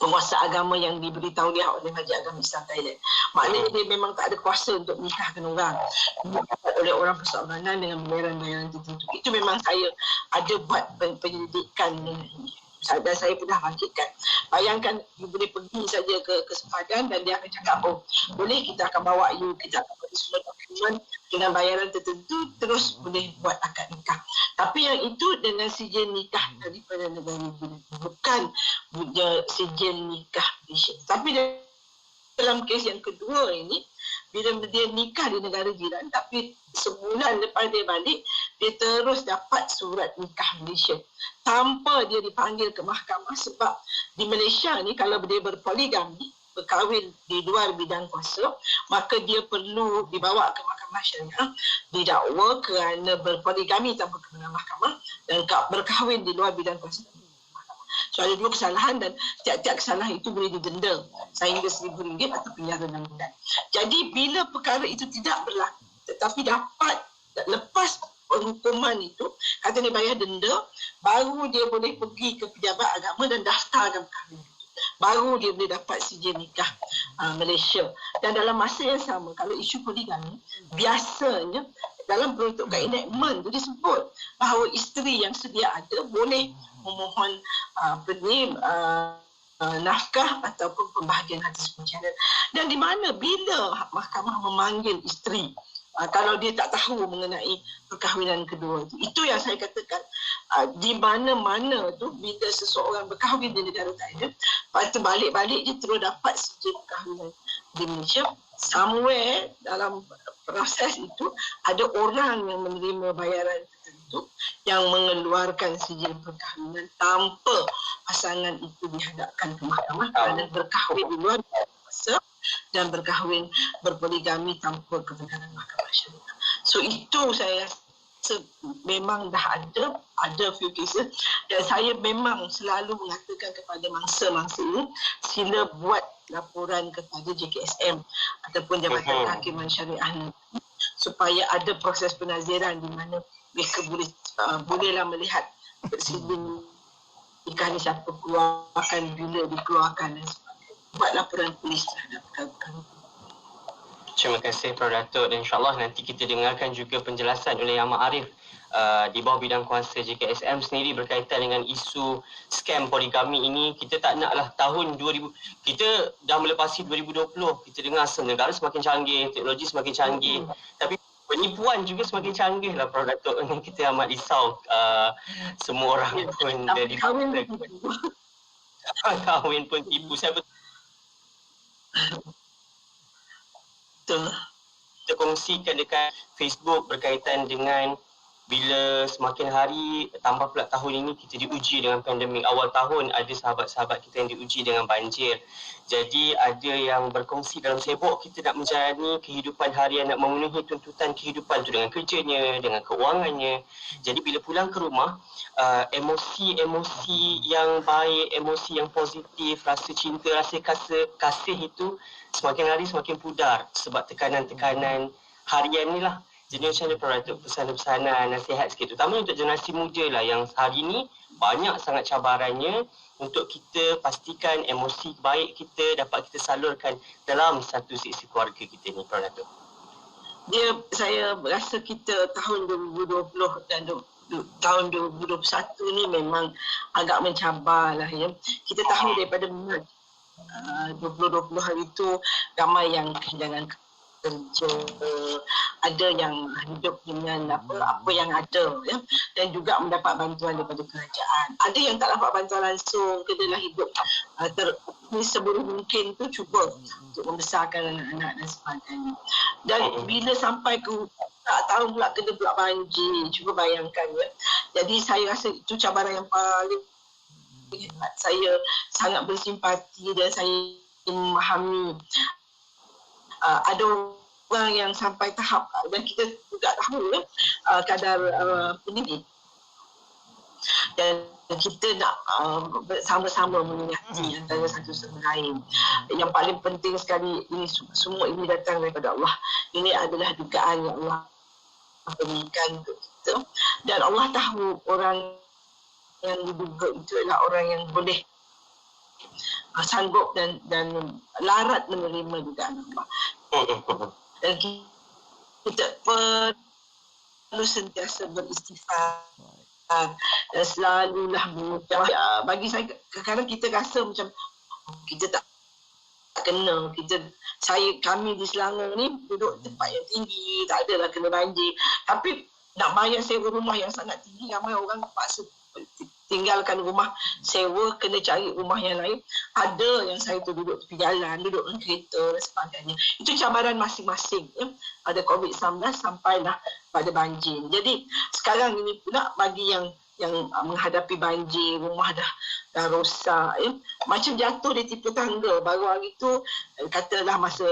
C: penguasa agama yang diberi tauliah oleh Majlis Agama Islam Thailand. Maknanya dia memang tak ada kuasa untuk menikahkan orang. Dibuat oleh orang perseorangan dengan bayaran-bayaran tertentu. Itu memang saya ada buat penyelidikan ini. Dan saya pernah bangkitkan. Bayangkan, you boleh pergi saja ke sempadan dan dia akan cakap, oh boleh kita akan bawa you, kita akan beri semua dokumen dengan bayaran tertentu, terus boleh buat akad nikah. Tapi yang itu dengan sijil nikah daripada negara jiran, bukan sijil nikah Malaysia. Tapi dalam kes yang kedua ini, bila dia nikah di negara jiran, tapi sebulan lepas dia balik, dia terus dapat surat nikah Malaysia tanpa dia dipanggil ke mahkamah. Sebab di Malaysia ni kalau dia berpoligami, berkahwin di luar bidang kuasa, maka dia perlu dibawa ke mahkamah syariah, didakwa kerana berpoligami tanpa kebenaran mahkamah dan berkahwin di luar bidang kuasa. So ada dua kesalahan dan tiap-tiap kesalahan itu boleh didenda sehingga RM1,000 atau penjara 6 bulan. Jadi bila perkara itu tidak berlaku tetapi dapat lepas penghukuman itu, kata dia bayar denda, baru dia boleh pergi ke pejabat agama dan daftarkan perkara itu. Baru dia boleh dapat sijil nikah Malaysia. Dan dalam masa yang sama, kalau isu poligami, biasanya dalam peruntukan enactment tu disebut bahawa isteri yang sedia ada boleh memohon nafkah ataupun pembahagian harta sepenuhnya. Dan di mana bila mahkamah memanggil isteri kalau dia tak tahu mengenai perkahwinan kedua itu yang saya katakan di mana-mana tu bila seseorang berkahwin di negara Thailand, lepas tu balik-balik dia terus dapat sijil perkahwinan di Malaysia. Somewhere dalam proses itu ada orang yang menerima bayaran tertentu yang mengeluarkan sijil perkahwinan tanpa pasangan itu dihadapkan ke mahkamah kerana berkahwin di luar kuasa dan berkahwin berpoligami tanpa kebenaran mahkamah syariah. So itu saya rasa memang dah ada few cases dan saya memang selalu mengatakan kepada mangsa-mangsa ini, sila buat laporan kepada JKSM ataupun Jabatan Kehakiman Syariah supaya ada proses penaziran di mana mereka bolehlah melihat persijil nikah ni siapa keluarkan, bila dikeluarkan dan sebagainya. Buat laporan polis terhadap perkara-perkara.
B: Terima kasih Prof. Datuk, dan insyaAllah nanti kita dengarkan juga penjelasan oleh Yang Ma'arif di bawah bidang kuasa JKSM sendiri berkaitan dengan isu scam poligami ini. Kita tak naklah tahun 2000, kita dah melepasi 2020, kita dengar negara semakin canggih, teknologi semakin canggih, tapi penipuan juga semakin canggih lah Prof. Datuk. Kita amat risau semua orang pun jadi kahwin pun tipu. Saya kita kongsikan dekat Facebook berkaitan dengan bila semakin hari tambah pula tahun ini kita diuji dengan pandemik. Awal tahun ada sahabat-sahabat kita yang diuji dengan banjir. Jadi ada yang berkongsi dalam sibuk kita nak menjalani kehidupan harian, nak memenuhi tuntutan kehidupan tu dengan kerjanya, dengan keuangannya. Jadi bila pulang ke rumah, emosi-emosi yang baik, emosi yang positif, rasa cinta, rasa kasih itu semakin hari semakin pudar sebab tekanan-tekanan harian ni lah. Jadi macam mana Prof. Datuk pesanan-pesanan, nasihat sikit, terutama untuk generasi muda lah yang hari ni banyak sangat cabarannya untuk kita pastikan emosi baik kita dapat kita salurkan dalam satu sisi keluarga kita ni, Prof. Datuk.
C: saya rasa kita tahun 2020 dan tahun 2021 ni memang agak mencabar lah ya. Kita tahu daripada Mac 2020 hari itu ramai yang kehilangan kerja, ada yang hidup dengan apa yang ada ya, dan juga mendapat bantuan daripada kerajaan. Ada yang tak dapat bantuan langsung, kenalah hidup sebelum mungkin tu cuba untuk membesarkan anak-anak dan sebagainya. Dan bila sampai ke tak tahu pula kena pula banjir, cuba bayangkan ya. Jadi saya rasa itu cabaran yang paling saya sangat bersimpati dan saya memahami. Ada orang yang sampai tahap dan kita juga tahu ya, kadar pendidik dan kita nak sama-sama mengingati antara satu sama lain. Yang paling penting sekali, ini semua ini datang daripada Allah. Ini adalah dugaan yang Allah berikan untuk kita, dan Allah tahu orang yang diduga itu adalah orang yang boleh sanggup dan larat menerima dugaan Allah. Dan kita perlu sentiasa beristighfar dan selalulah mengucap. Bagi saya kadang-kadang kita rasa macam kita tak kena, kami di Selangor ni duduk tempat yang tinggi, tak adalah kena banjir. Tapi nak bayar sewa rumah yang sangat tinggi, ramai orang terpaksa tinggalkan rumah sewa, kena cari rumah yang lain. Ada yang saya tu duduk tepi jalan, duduk dalam kereta dan sebagainya. Itu cabaran masing-masing ya. Ada COVID-19 sampailah pada banjir. Jadi sekarang ini pula bagi yang menghadapi banjir, rumah dah rosak ya. Macam jatuh di tipu tangga. Baru hari tu katalah masa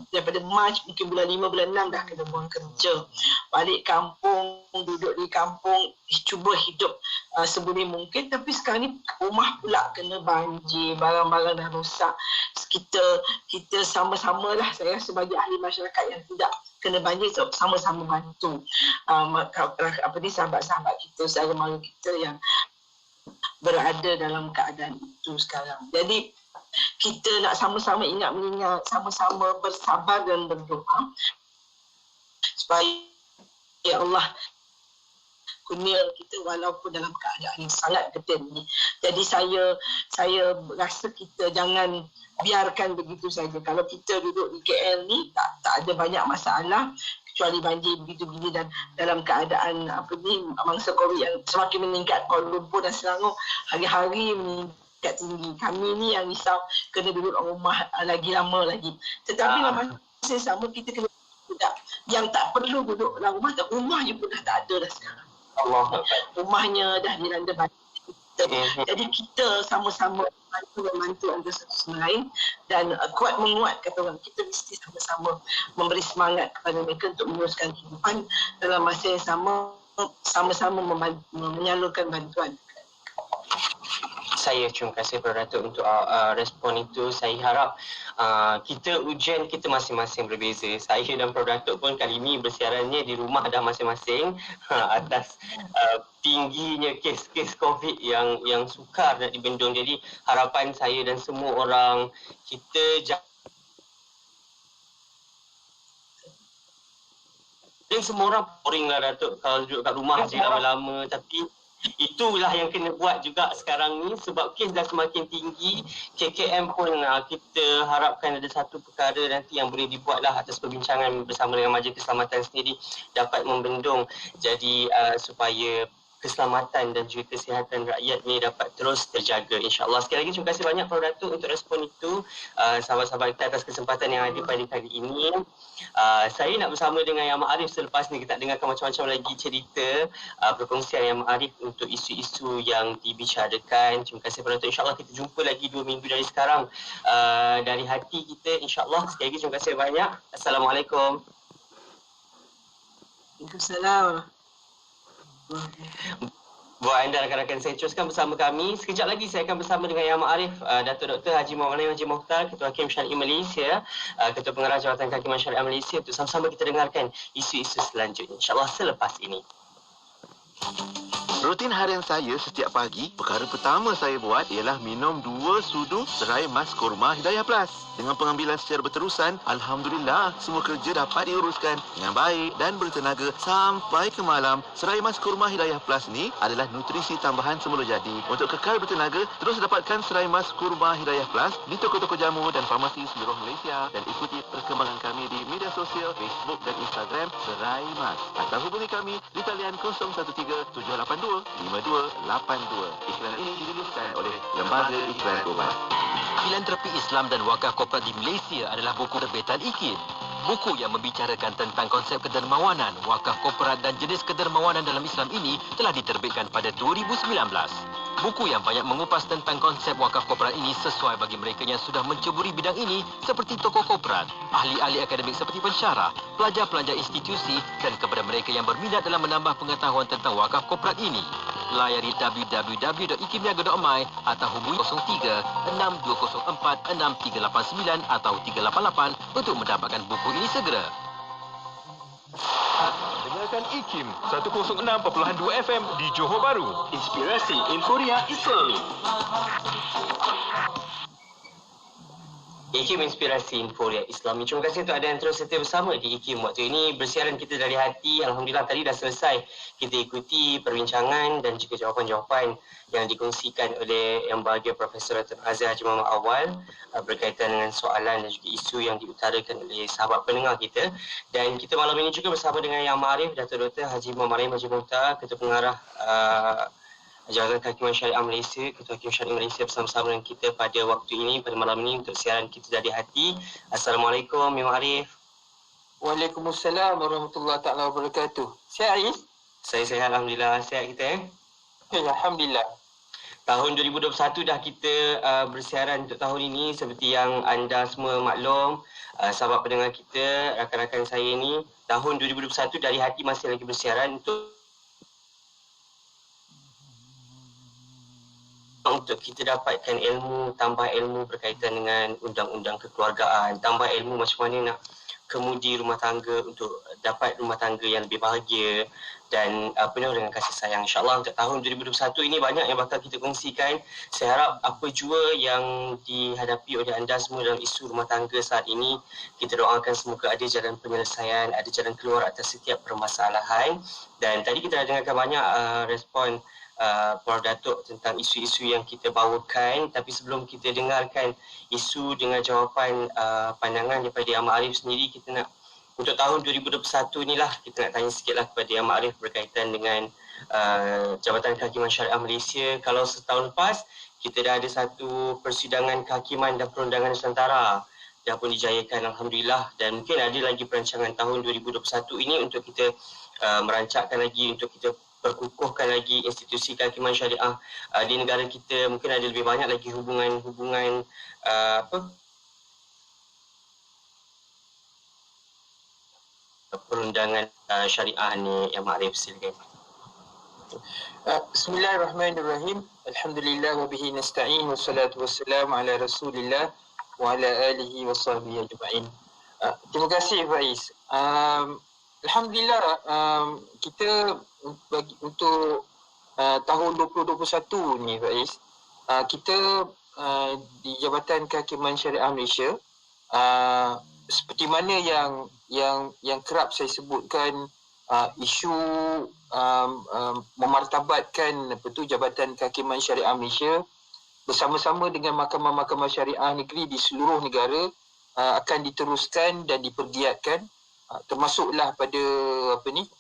C: daripada Mac, mungkin bulan 5, bulan 6 dah kena buang kerja. Balik kampung, duduk di kampung, cuba hidup seboleh mungkin. Tapi sekarang ni rumah pula kena banjir, barang-barang dah rosak. Kita sama-sama lah, saya rasa bagi ahli masyarakat yang tidak kena banjir, sama-sama bantu sahabat-sahabat kita, saudara mara kita yang berada dalam keadaan itu sekarang. Jadi kita nak sama-sama ingat-mengingat, sama-sama bersabar dan berdoa supaya Allah kurnia kita walaupun dalam keadaan yang sangat getir ni. Jadi saya rasa kita jangan biarkan begitu saja. Kalau kita duduk di KL ni tak ada banyak masalah kecuali banjir begitu-begitu, dan dalam keadaan mangsa COVID yang semakin meningkat. Kuala Lumpur dan Selangor hari-hari meningkat tinggi. Kami ni yang risau kena duduk rumah lagi lama lagi. Tetapi masa sama kita kena tidak yang tak perlu duduk dalam rumah, rumahnya pun dah tak ada dah sekarang. Rumahnya dah dilanda banjir. Jadi kita sama-sama membantu antara satu sama lain dan kuat menguat, kata orang, kita mesti sama-sama memberi semangat kepada mereka untuk meneruskan kehidupan dalam masa yang sama-sama menyalurkan bantuan.
B: Saya terima kasih kepada Datuk untuk respon itu. Saya harap kita ujian kita masing-masing berbeza. Saya dan Prof. Datuk pun kali ini bersiarannya di rumah dah masing-masing atas tingginya kes-kes COVID yang sukar nak dibendung. Jadi harapan saya dan semua orang, kita semua orang boring lah Datuk kalau duduk kat rumah je lama-lama. Tapi itulah yang kena buat juga sekarang ni sebab kes dah semakin tinggi. KKM pun kita harapkan ada satu perkara nanti yang boleh dibuatlah atas perbincangan bersama dengan Majlis Keselamatan sendiri dapat membendung. Jadi supaya keselamatan dan juga kesihatan rakyat ni dapat terus terjaga, insyaAllah. Sekali lagi terima kasih banyak Prof. Datuk untuk respon itu. Sahabat-sahabat kita atas kesempatan yang ada pada kali ini. Saya nak bersama dengan Yang Ma'arif selepas ni, kita dengarkan macam-macam lagi cerita perkongsian Yang Ma'arif untuk isu-isu yang dibicarakan. Terima kasih Prof. Datuk. InsyaAllah kita jumpa lagi 2 minggu dari sekarang dari hati kita, insyaAllah. Sekali lagi terima kasih banyak. Assalamualaikum.
C: Waalaikumsalam.
B: Buat anda rakan-rakan saya, teruskan bersama kami. Sekejap lagi saya akan bersama dengan Yang Ma'arif, Datuk Dr. Haji Muhammad Haji Mohtar, Ketua Hakim Syari'i Malaysia, Ketua Pengarah Jawatan Kehakiman Syariah Malaysia, untuk sama-sama kita dengarkan isu-isu selanjutnya, InsyaAllah selepas ini.
L: Rutin harian saya setiap pagi, perkara pertama saya buat ialah minum 2 sudu serai mas kurma Hidayah Plus. Dengan pengambilan secara berterusan, Alhamdulillah, semua kerja dapat diuruskan dengan baik dan bertenaga sampai ke malam. Serai mas kurma Hidayah Plus ni adalah nutrisi tambahan semula jadi. Untuk kekal bertenaga, terus dapatkan serai mas kurma Hidayah Plus di toko-toko jamu dan farmasi seluruh Malaysia dan ikuti perkembangan kami di media sosial Facebook dan Instagram Serai Mas. Atau hubungi kami di talian 013-782-5282. Iklan ini diriliskan oleh Lembaga Iklan Obat.
E: Filantropi Islam dan Wakaf Korporat di Malaysia adalah buku terbitan IKIM. Buku yang membicarakan tentang konsep kedermawanan, wakaf korporat dan jenis kedermawanan dalam Islam ini telah diterbitkan pada 2019. Buku yang banyak mengupas tentang konsep wakaf korporat ini sesuai bagi mereka yang sudah menceburi bidang ini seperti tokoh korporat, ahli-ahli akademik seperti pensyarah, pelajar-pelajar institusi dan kepada mereka yang berminat dalam menambah pengetahuan tentang wakaf korporat ini. Layari www.ikimniaga.my atau hubungi 03-6204-6389 atau 388 untuk mendapatkan buku ini segera.
F: Dengarkan IKIM 106.2 FM di Johor Bahru.
B: Inspirasi Inforia Islami. IKIM Inspirasi Inforia Islami. Terima kasih untuk anda yang terus setia bersama di IKIM. Waktu ini bersiaran kita dari hati. Alhamdulillah tadi dah selesai. Kita ikuti perbincangan dan juga jawapan-jawapan yang dikongsikan oleh Yang Berbahagia Profesor Datuk Azhar Haji Muhammad Awal berkaitan dengan soalan dan juga isu yang diutarakan oleh sahabat pendengar kita. Dan kita malam ini juga bersama dengan Yang Ma'arif Datuk Dr. Haji Muhammad Rahim Haji Muhtar, Ketua Pengarah Jabatan Kehakiman Syariah Malaysia, Ketua Hakim Syariah Malaysia bersama-sama dengan kita pada waktu ini, pada malam ini untuk siaran kita dari hati. Assalamualaikum, Yang Ma'arif.
J: Waalaikumsalam warahmatullahi taala wabarakatuh. Sihat Ais?
B: Saya sihat, Alhamdulillah. Sihat kita?
J: Ya, Alhamdulillah.
B: Tahun 2021 dah kita bersiaran untuk tahun ini. Seperti yang anda semua maklum, sahabat pendengar kita, rakan-rakan saya ni, tahun 2021 dari hati masih lagi bersiaran untuk kita dapatkan ilmu, tambah ilmu berkaitan dengan undang-undang kekeluargaan, tambah ilmu macam mana nak kemudi rumah tangga untuk dapat rumah tangga yang lebih bahagia dan penuh dengan kasih sayang. InsyaAllah untuk tahun 2021 ini banyak yang bakal kita kongsikan. Saya harap apa jua yang dihadapi oleh anda semua dalam isu rumah tangga saat ini, kita doakan semoga ada jalan penyelesaian, ada jalan keluar atas setiap permasalahan. Dan tadi kita dah dengarkan banyak respon Prof. Datuk tentang isu-isu yang kita bawakan. Tapi sebelum kita dengarkan isu dengan jawapan pandangan daripada Yang Ma'arif sendiri, kita nak untuk tahun 2021 inilah kita nak tanya sikitlah kepada Yang Ma'arif berkaitan dengan Jabatan Kehakiman Syariah Malaysia. Kalau setahun lepas kita dah ada satu persidangan kehakiman dan perundangan Nusantara dah pun dijayakan, Alhamdulillah, dan mungkin ada lagi perancangan tahun 2021 ini untuk kita merancangkan lagi, untuk kita perkukuhkan lagi institusi kehakiman syariah di negara kita. Mungkin ada lebih banyak lagi hubungan perundangan syariah ni. Yang Ma'arif, silakan.
J: Bismillahirrahmanirrahim. Alhamdulillah wa bihi nasta'in wa salatu wassalam ala Rasulillah wa ala alihi wa sahbihi ajma'in. Terima kasih Faiz. Alhamdulillah kita untuk tahun 2021 ni Faiz, kita di Jabatan Kehakiman Syariah Malaysia, seperti mana yang kerap saya sebutkan, isu memartabatkan Jabatan Kehakiman Syariah Malaysia bersama-sama dengan mahkamah-mahkamah syariah negeri di seluruh negara akan diteruskan dan dipergiatkan, termasuklah pada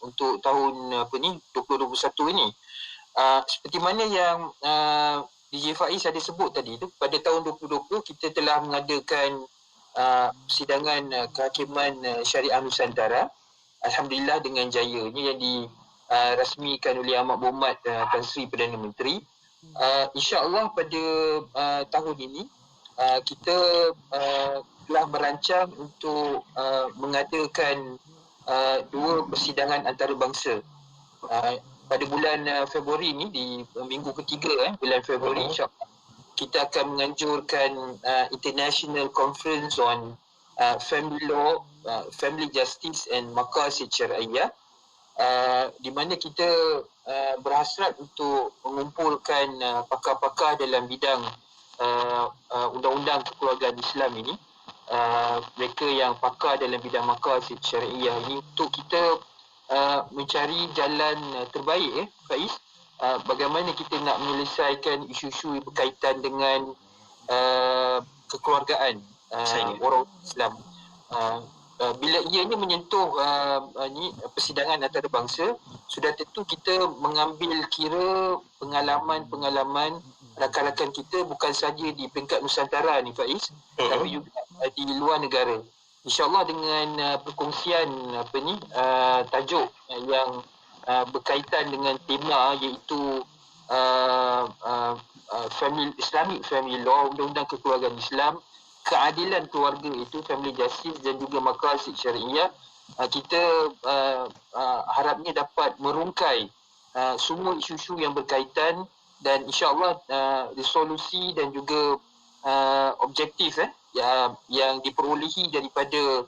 J: untuk tahun 2021 ini. Seperti mana yang DJ Faiz ada sebut tadi tu, pada tahun 2020 kita telah mengadakan persidangan kehakiman syariah Nusantara, Alhamdulillah dengan jayanya, yang dirasmikan oleh Amat Berhormat Tan Sri Perdana Menteri. InsyaAllah pada tahun ini kita telah merancang untuk mengadakan dua persidangan antarabangsa pada bulan Februari ini, di minggu ketiga bulan Februari, insyaAllah kita akan menganjurkan International Conference on Family Law, Family Justice and Maqasid Syariah di mana kita berhasrat untuk mengumpulkan pakar-pakar dalam bidang undang-undang kekeluargaan Islam ini, mereka yang pakar dalam bidang maqasid syariah ini, untuk kita mencari jalan terbaik, Faiz, bagaimana kita nak menyelesaikan isu-isu berkaitan dengan kekeluargaan orang Islam. Bila ianya menyentuh persidangan antarabangsa, sudah tentu kita mengambil kira pengalaman-pengalaman rakan-rakan kita bukan saja di peringkat Nusantara ni, Faiz, tapi juga di luar negara. InsyaAllah dengan perkongsian tajuk yang berkaitan dengan tema iaitu Islamic Family Law, Undang-Undang Kekeluargaan Islam, keadilan keluarga itu family justice dan juga maqasid syariah, kita harapnya dapat merungkai semua isu-isu yang berkaitan dan insya-Allah resolusi dan juga objektif yang diperolehi daripada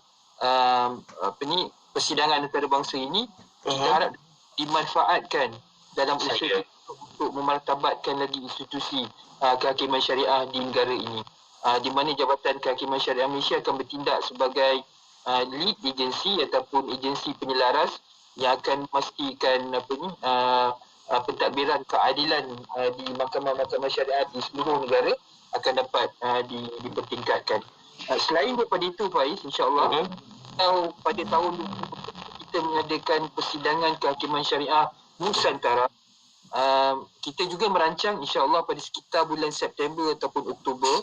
J: persidangan antarabangsa ini, kita harap dimanfaatkan dalam usaha untuk memartabatkan lagi institusi kehakiman syariah di negara ini, di mana Jabatan Kehakiman Syariah Malaysia akan bertindak sebagai lead agensi ataupun agensi penyelaras yang akan memastikan pentadbiran keadilan di mahkamah-mahkamah syariah di seluruh negara akan dapat dipertingkatkan. Selain daripada itu, Faiz, insya-Allah pada tahun 2020 kita mengadakan persidangan kehakiman syariah Nusantara. Kita juga merancang insya-Allah pada sekitar bulan September ataupun Oktober,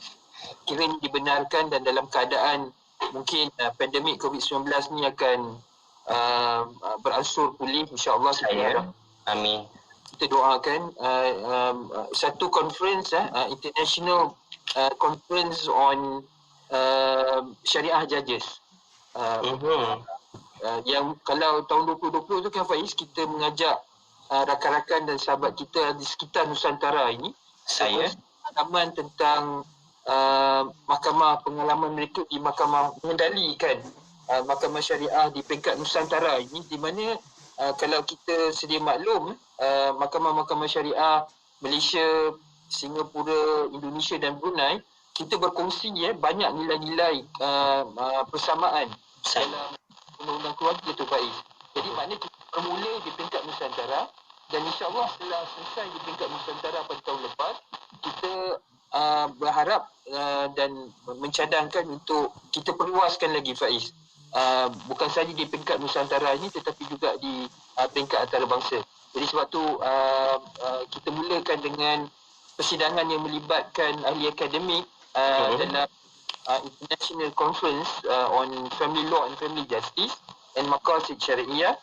J: kira ini dibenarkan dan dalam keadaan mungkin pandemik COVID-19 ni akan beransur pulih, insya-Allah.
B: Amin.
J: Kita doakan satu conference, international conference on syariah judges, yang kalau tahun 2020 tu kan, Faiz, kita mengajak rakan-rakan dan sahabat kita di sekitar Nusantara ini pengalaman tentang pengalaman mereka di mahkamah mengendalikan mahkamah syariah di peringkat Nusantara ini, di mana kalau kita sedia maklum, mahkamah-mahkamah syariah Malaysia, Singapura, Indonesia dan Brunei, kita berkongsi banyak nilai-nilai persamaan dalam undang-undang keluarga tu, Faiz. Jadi maknanya kita bermula di peringkat Nusantara dan insya-Allah setelah selesai di peringkat Nusantara pada tahun lepas, kita berharap dan mencadangkan untuk kita perluaskan lagi, Faiz. Bukan saja di peringkat Nusantara ini tetapi juga di peringkat antarabangsa. Jadi sebab tu kita mulakan dengan persidangan yang melibatkan ahli akademik dalam International Conference on Family Law and Family Justice and Maqasid Syariah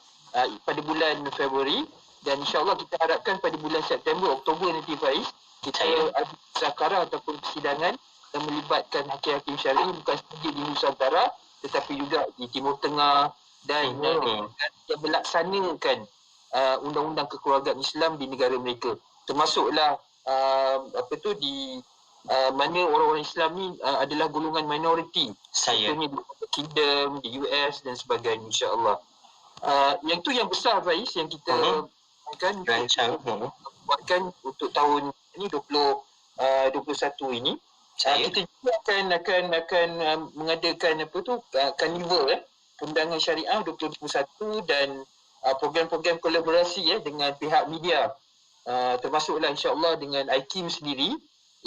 J: pada bulan Februari, dan insya-Allah kita harapkan pada bulan September Oktober nanti, Faiz, kita ada zakara ataupun persidangan yang melibatkan hakim-hakim syar'i bukan sahaja di Nusantara tetapi juga di Timur Tengah dan yang melaksanakan undang-undang kekeluargaan Islam di negara mereka, termasuklah di mana orang-orang Islam ni adalah golongan minoriti, contohnya di Kingdom, di US dan sebagainya, insya-Allah. Yang tu yang besar, Faiz, yang kita akan buatkan untuk tahun ini 2021 ini. Kita juga akan mengadakan carnival undangan syariah 2021 dan program-program kolaborasi dengan pihak media, termasuklah insya-Allah dengan IKIM sendiri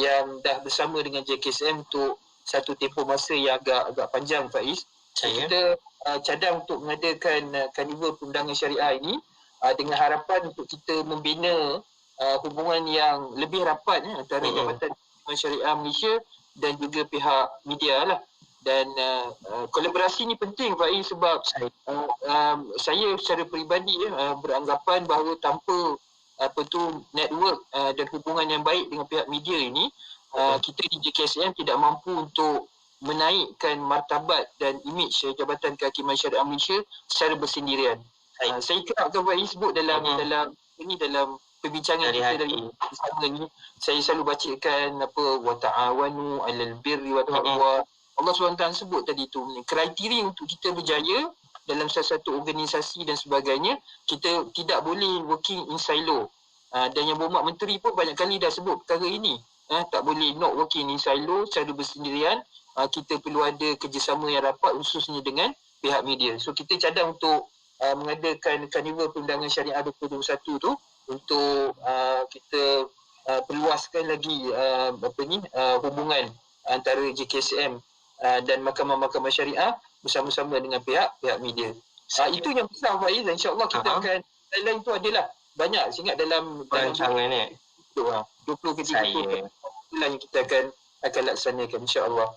J: yang dah bersama dengan JKSM untuk satu tempoh masa yang agak panjang, Faiz. Kita cadang untuk mengadakan carnival undangan syariah ini dengan harapan untuk kita membina hubungan yang lebih rapat antara Jabatan Syariah Malaysia dan juga pihak media lah. Dan kolaborasi ni penting, Faiz, sebab saya secara peribadi beranggapan bahawa tanpa network dan hubungan yang baik dengan pihak media ini, kita di JKSM tidak mampu untuk menaikkan martabat dan imej Jabatan Kehakiman Syariah Malaysia secara bersendirian. Saya kerapkan Faiz sebut dalam perbincangan kita bersama ni, saya selalu bacakan wa ta'awanu 'alal birri wat taqwa. Allah SWT sebut tadi tu, kriteria untuk kita berjaya dalam salah satu organisasi dan sebagainya, kita tidak boleh working in silo. Dan yang berhormat menteri pun banyak kali dah sebut perkara ini. Tak boleh not working in silo secara bersendirian. Kita perlu ada kerjasama yang rapat khususnya dengan pihak media. So kita cadang untuk mengadakan Karnival Perundangan Syariah 2021 tu untuk kita perluaskan lagi hubungan antara JKSM dan mahkamah-mahkamah syariah bersama-sama dengan pihak media. Itu yang besar Faiz, dan insya-Allah kita akan lain itu adalah banyak ingat dalam
B: perancangan ni
J: 20 ke 30 bulan yang kita akan laksanakan insya-Allah.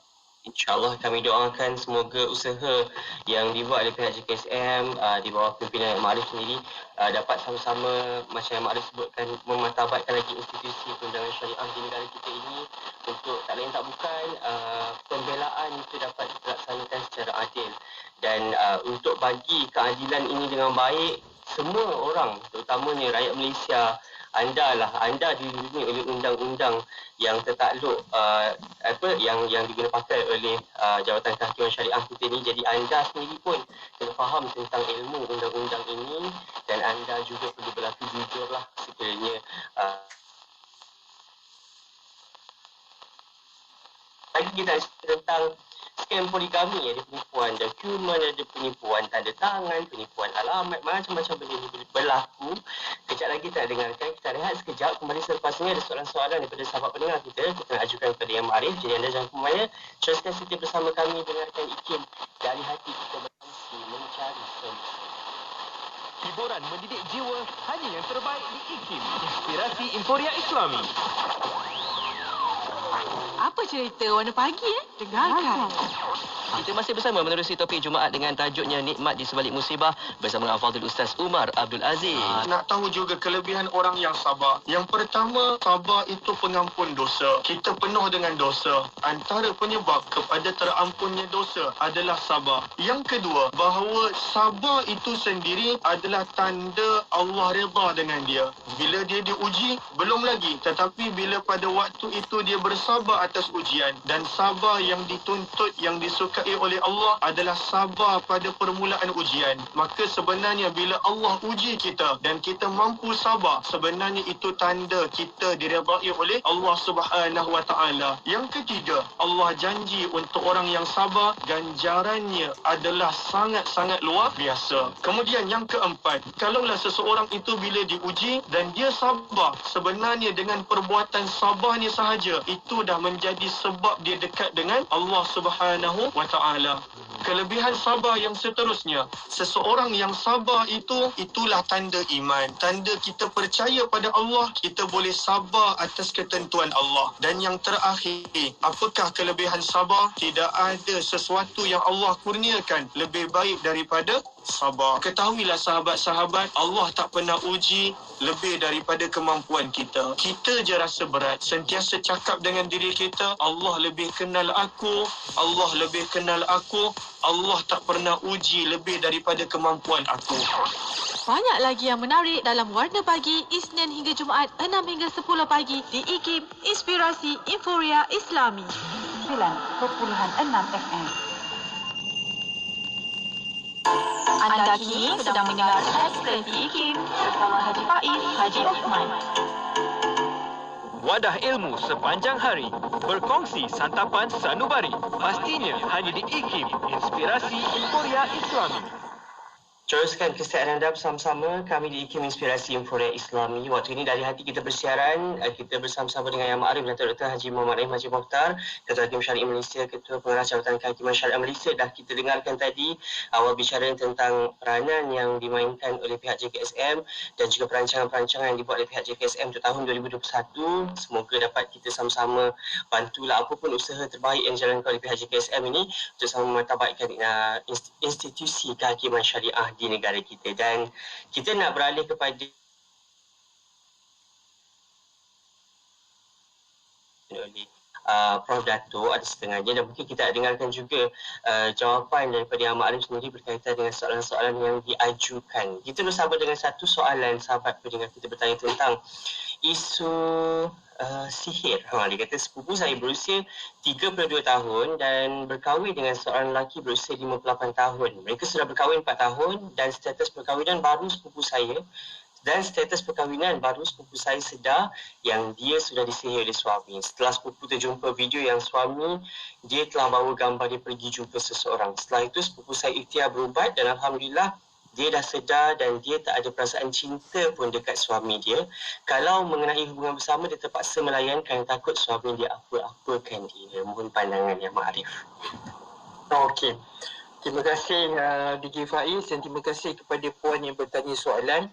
B: InsyaAllah kami doakan semoga usaha yang dibuat oleh pihak JKSM di bawah pimpinan Yang Ma'arif sendiri dapat sama-sama macam Yang Ma'arif sebutkan memartabatkan lagi institusi perundangan syariah di negara kita ini untuk tak lain tak bukan pembelaan itu dapat dilaksanakan secara adil dan untuk bagi keadilan ini dengan baik semua orang terutamanya rakyat Malaysia anda dilindungi oleh undang-undang yang tertakluk yang diguna pakai oleh Jabatan Kehakiman Syariah kita ni. Jadi anda sendiri pun kena faham tentang ilmu undang-undang ini dan anda juga perlu berlaku jujurlah sekiranya lagi kita tentang skam poligami, ada penipuan dokumen, ada penipuan tanda tangan, penipuan alamat, macam-macam benda ini berlaku. Kejap lagi kita dengarkan, kita rehat sekejap. Kembali selepas ini ada soalan-soalan daripada sahabat pendengar kita nak ajukan kepada Yang Ma'arif. Jadi anda jangan ke mana, teruskan setia bersama kami dengarkan IKIM dari hati kita berkongsi mencari solusi.
F: Hiburan mendidik jiwa hanya yang terbaik di IKIM, Inspirasi Inforia Islami.
I: Apa cerita warna pagi Dengarkan.
M: Kita masih bersama menerusi topik Jumaat dengan tajuknya Nikmat di Sebalik Musibah bersama Al-Fadhil Ustaz Umar Abdul Aziz.
K: Nak tahu juga kelebihan orang yang sabar. Yang pertama, sabar itu pengampun dosa. Kita penuh dengan dosa. Antara penyebab kepada terampunnya dosa adalah sabar. Yang kedua, bahawa sabar itu sendiri adalah tanda Allah redha dengan dia. Bila dia diuji, belum lagi. Tetapi bila pada waktu itu dia bersabar atas ujian dan sabar yang dituntut, yang disukai oleh Allah adalah sabar pada permulaan ujian. Maka sebenarnya bila Allah uji kita dan kita mampu sabar, sebenarnya itu tanda kita diredai oleh Allah Subhanahu Wa Taala. Yang ketiga, Allah janji untuk orang yang sabar ganjarannya adalah sangat-sangat luar biasa. Kemudian yang keempat, kalaulah seseorang itu bila diuji dan dia sabar, sebenarnya dengan perbuatan sabarnya sahaja itu dah menjadi sebab dia dekat dengan Allah Subhanahu Wa Taala. Kelebihan sabar yang seterusnya, seseorang yang sabar itulah tanda iman. Tanda kita percaya pada Allah, kita boleh sabar atas ketentuan Allah. Dan yang terakhir, apakah kelebihan sabar? Tidak ada sesuatu yang Allah kurniakan lebih baik daripada sabar. Ketahuilah sahabat-sahabat, Allah tak pernah uji lebih daripada kemampuan kita. Kita je rasa berat. Sentiasa cakap dengan diri kita, Allah lebih kenal aku, Allah lebih kenal aku. Allah tak pernah uji lebih daripada kemampuan aku.
I: Banyak lagi yang menarik dalam Warna Pagi Isnin hingga Jumaat 6 hingga 10 pagi di IKIM Inspirasi Inforia Islami
H: 9.6 FM. Anda kini sedang mendengar Hashtag di IKIM bersama Haji Faiz, Haji Osman.
F: Wadah ilmu sepanjang hari. Berkongsi santapan sanubari. Pastinya hanya di IKIM, Inspirasi Inforia Islami.
B: Teruskan kesetiaan anda bersama-sama kami di IKIM Inspirasi Inforia Islami. Waktu ini dari hati kita bersiaran, kita bersama-sama dengan Yang Ma'arif Datuk Dr. Haji Muhammad Rahim Haji Mokhtar, Ketua Hakim Syariah Malaysia, Ketua Pengarah Jabatan Kehakiman Syariah Malaysia. Dah kita dengarkan tadi awal bicara tentang peranan yang dimainkan oleh pihak JKSM dan juga perancangan-perancangan yang dibuat oleh pihak JKSM untuk tahun 2021. Semoga dapat kita sama-sama bantulah apapun usaha terbaik yang dijalankan oleh pihak JKSM ini untuk sama memartabatkan institusi kehakiman syariah di negara kita. Dan kita nak beralih kepada oleh Prof Dato' ada setengahnya, dan mungkin kita dengarkan juga jawapan daripada Yang Maklum sendiri berkaitan dengan soalan-soalan yang diajukan. Kita bersama dengan satu soalan sahabat pendengar kita bertanya tentang isu sihir. Dia kata sepupu saya berusia 32 tahun dan berkahwin dengan seorang lelaki berusia 58 tahun. Mereka sudah berkahwin 4 tahun dan status perkahwinan baru sepupu saya sedar yang dia sudah disihir oleh suami. Setelah sepupu terjumpa video yang suami dia telah bawa gambar dia pergi jumpa seseorang. Setelah itu sepupu saya ikhtiar berubat dan alhamdulillah dia dah sedar dan dia tak ada perasaan cinta pun dekat suami dia. Kalau mengenai hubungan bersama, dia terpaksa melayankan takut suami dia apa-apakan dia. Mohon pandangan Yang Ma'arif.
J: Okey. Terima kasih DJ Faiz dan terima kasih kepada puan yang bertanya soalan.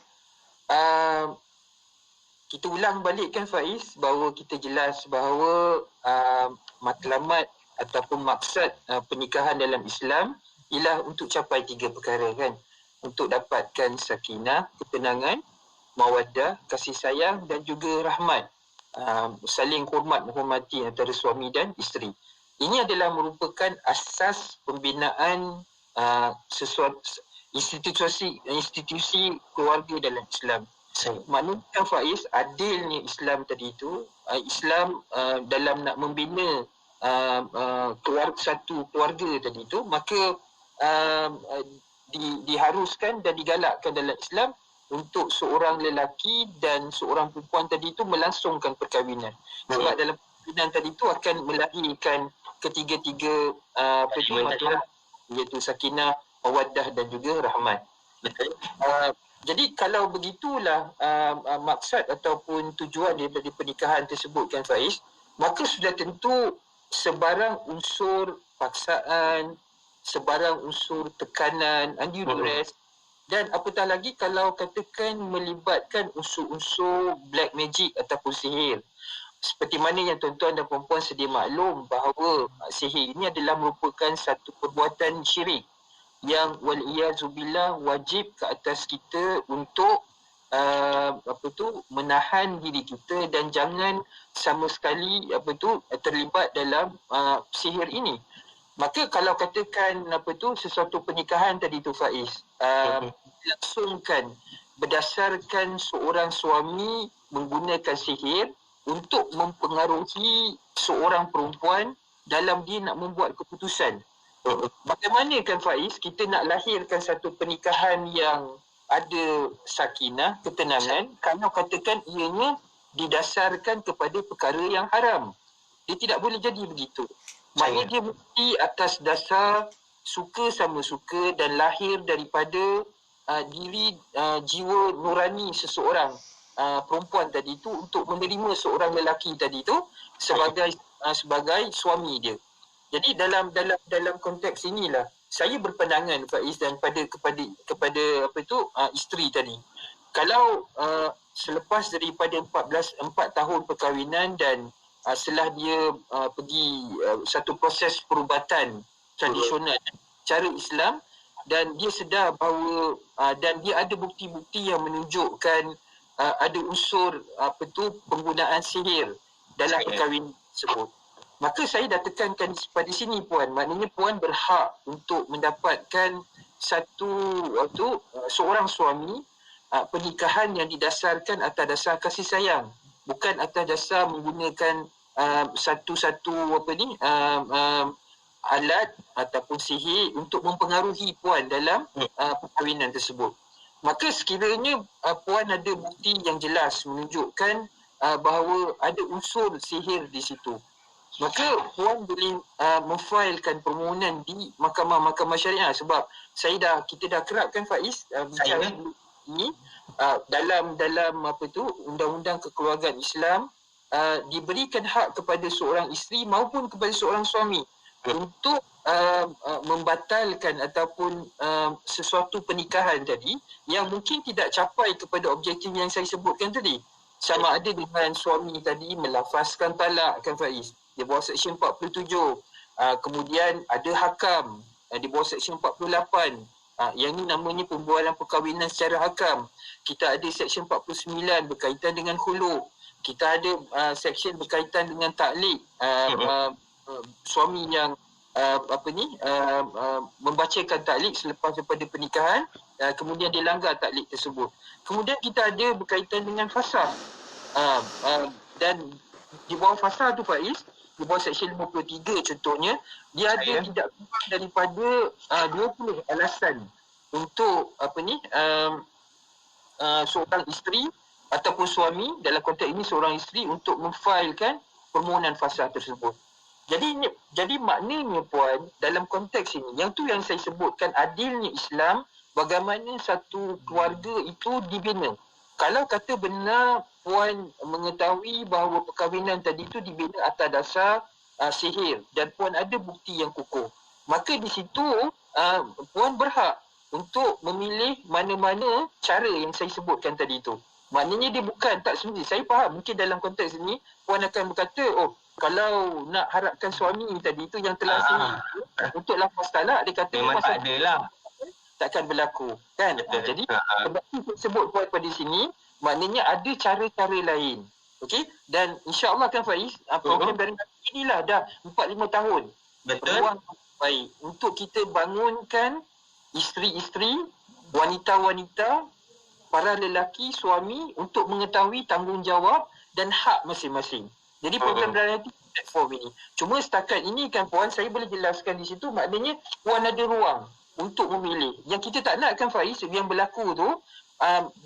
J: Kita ulang balik kan Faiz, bahawa kita jelas bahawa matlamat ataupun maksud pernikahan dalam Islam ialah untuk capai 3 perkara kan. Untuk dapatkan sakinah, ketenangan, mawaddah, kasih sayang dan juga rahmat. Saling hormat menghormati antara suami dan isteri. Ini adalah merupakan asas pembinaan sesuatu institusi keluarga dalam Islam. Maknanya Faiz, adilnya Islam tadi itu, Islam dalam nak membina satu keluarga tadi itu, maka diharuskan dan digalakkan dalam Islam untuk seorang lelaki dan seorang perempuan tadi itu melangsungkan perkahwinan. Sebab dalam perkahwinan tadi itu akan melahirkan ketiga-tiga matlamat, iaitu sakinah, mawaddah dan juga rahmat. Jadi kalau begitulah maksud ataupun tujuan daripada pernikahan tersebut kan Faiz, maka sudah tentu sebarang unsur paksaan, sebarang unsur tekanan, undue duress, dan apatah lagi kalau katakan melibatkan unsur-unsur black magic ataupun sihir. Seperti mana yang tuan-tuan dan puan-puan sedia maklum bahawa sihir ini adalah merupakan satu perbuatan syirik yang wal-iyazubillah wajib ke atas kita untuk menahan diri kita dan jangan sama sekali terlibat dalam sihir ini. Maka kalau katakan sesuatu pernikahan tadi tu Faiz dilangsungkan berdasarkan seorang suami menggunakan sihir untuk mempengaruhi seorang perempuan dalam dia nak membuat keputusan. Bagaimana kan Faiz kita nak lahirkan satu pernikahan yang ada sakinah, ketenangan, kalau katakan ianya didasarkan kepada perkara yang haram. Dia tidak boleh jadi begitu. Maknanya dia mesti atas dasar suka sama suka dan lahir daripada jiwa nurani seseorang perempuan tadi itu untuk menerima seorang lelaki tadi itu sebagai suami dia. Jadi dalam konteks inilah saya berpandangan Faiz dan kepada isteri tadi. Kalau selepas daripada 4 tahun perkahwinan dan setelah dia pergi satu proses perubatan tradisional cara Islam dan dia sedar bahawa dan dia ada bukti-bukti yang menunjukkan ada unsur penggunaan sihir dalam perkahwinan tersebut. Maka saya dah tekankan pada sini puan, maknanya puan berhak untuk mendapatkan seorang suami pernikahan yang didasarkan atas dasar kasih sayang, bukan atas dasar menggunakan alat ataupun sihir untuk mempengaruhi puan dalam perkahwinan tersebut. Maka sekiranya puan ada bukti yang jelas menunjukkan bahawa ada unsur sihir di situ, maka puan boleh memfailkan permohonan di mahkamah syariah. Sebab kita dah kerapkan Faiz bicara ini dalam undang-undang kekeluargaan Islam diberikan hak kepada seorang isteri maupun kepada seorang suami untuk membatalkan ataupun sesuatu pernikahan tadi yang mungkin tidak capai kepada objektif yang saya sebutkan tadi. Sama ada dengan suami tadi melafazkan talak kan Faiz, di bawah Seksyen 47. Kemudian ada hakam di bawah Seksyen 48. Yang ini namanya pembualan perkahwinan secara hakam. Kita ada Seksyen 49 berkaitan dengan khuluk. kita ada seksyen berkaitan dengan taklik suami yang membacakan taklik selepas daripada pernikahan, kemudian dia langgar taklik tersebut. Kemudian kita ada berkaitan dengan fasah, dan di bawah fasah tu Faiz, di bawah seksyen 53 contohnya, dia ada tidak kurang daripada 20 alasan untuk seorang isteri ataupun suami, dalam konteks ini seorang isteri, untuk memfailkan permohonan fasah tersebut. Jadi maknanya puan, dalam konteks ini, yang tu yang saya sebutkan adilnya Islam, bagaimana satu keluarga itu dibina. Kalau kata benar puan mengetahui bahawa perkahwinan tadi itu dibina atas dasar sihir dan puan ada bukti yang kukuh, maka di situ puan berhak untuk memilih mana-mana cara yang saya sebutkan tadi itu. Maknanya dia bukan tak sendiri. Saya faham mungkin dalam konteks ini puan akan berkata, oh kalau nak harapkan suami tadi itu yang telah sihir untuk lafaz talak, dia kata
B: memang tak ada lah,
J: takkan berlaku kan. Jadi sebab itu sebut puan pada sini, maknanya ada cara-cara lain. Okey, dan insya-Allah kan Faiz, program dari inilah dah 4-5 tahun.
B: Betul.
J: Ruang baik untuk kita bangunkan isteri-isteri, wanita-wanita, para lelaki, suami untuk mengetahui tanggungjawab dan hak masing-masing. Jadi program dari platform ini. Cuma setakat ini kan puan, saya boleh jelaskan di situ, maknanya puan ada ruang untuk memilih. Yang kita tak nak kan Faiz, yang berlaku tu,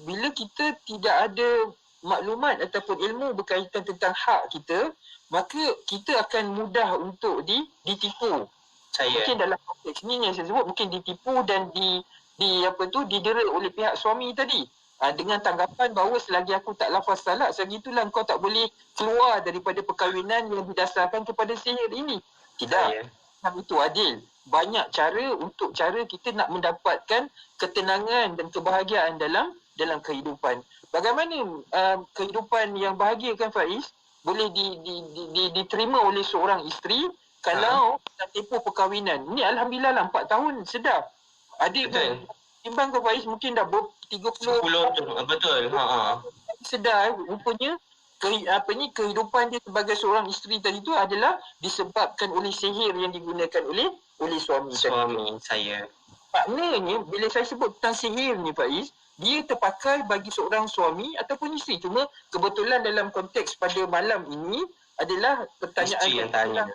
J: bila kita tidak ada maklumat ataupun ilmu berkaitan tentang hak kita, maka kita akan mudah untuk ditipu. Mungkin dalam konteks ni yang saya sebut, mungkin ditipu dan didera oleh pihak suami tadi. Dengan tanggapan bahawa selagi aku tak lafaz talak, selagi itulah kau tak boleh keluar daripada perkahwinan yang didasarkan kepada sihir ini. Tidak. Itu adil. Banyak cara untuk cara kita nak mendapatkan ketenangan dan kebahagiaan dalam kehidupan. Bagaimana kehidupan yang bahagia kan Faiz boleh diterima oleh seorang isteri kalau tak tipu perkahwinan. Ini alhamdulillah lah 4 tahun sedap. Adik timbang ke Faiz mungkin dah 30
B: betul.
J: Sedar rupanya kehidupan dia sebagai seorang isteri tadi itu adalah disebabkan oleh sihir yang digunakan oleh suami
B: saya.
J: Maknanya bila saya sebut tentang sihir ni Faiz, dia terpakai bagi seorang suami ataupun isteri. Cuma kebetulan dalam konteks pada malam ini adalah pertanyaan
B: isteri yang tanya.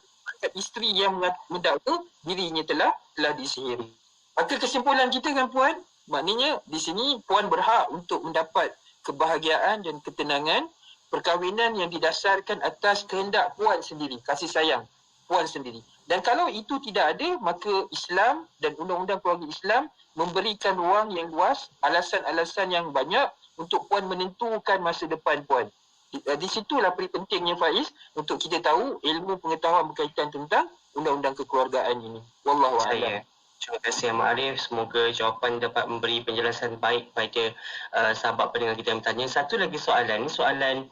J: Isteri yang mendakwa dirinya telah disihiri. Maka kesimpulan kita kan puan, maknanya di sini puan berhak untuk mendapat kebahagiaan dan ketenangan perkahwinan yang didasarkan atas kehendak puan sendiri, kasih sayang puan sendiri. Dan kalau itu tidak ada, maka Islam dan undang-undang keluarga Islam memberikan ruang yang luas, alasan-alasan yang banyak untuk puan menentukan masa depan puan. Di situlah pentingnya Faiz untuk kita tahu ilmu pengetahuan berkaitan tentang undang-undang kekeluargaan ini. Wallahu a'lam.
B: Terima kasih Ahmad Arif. Semoga jawapan dapat memberi penjelasan baik pada sahabat pendengar kita yang bertanya. Satu lagi soalan. Ini soalan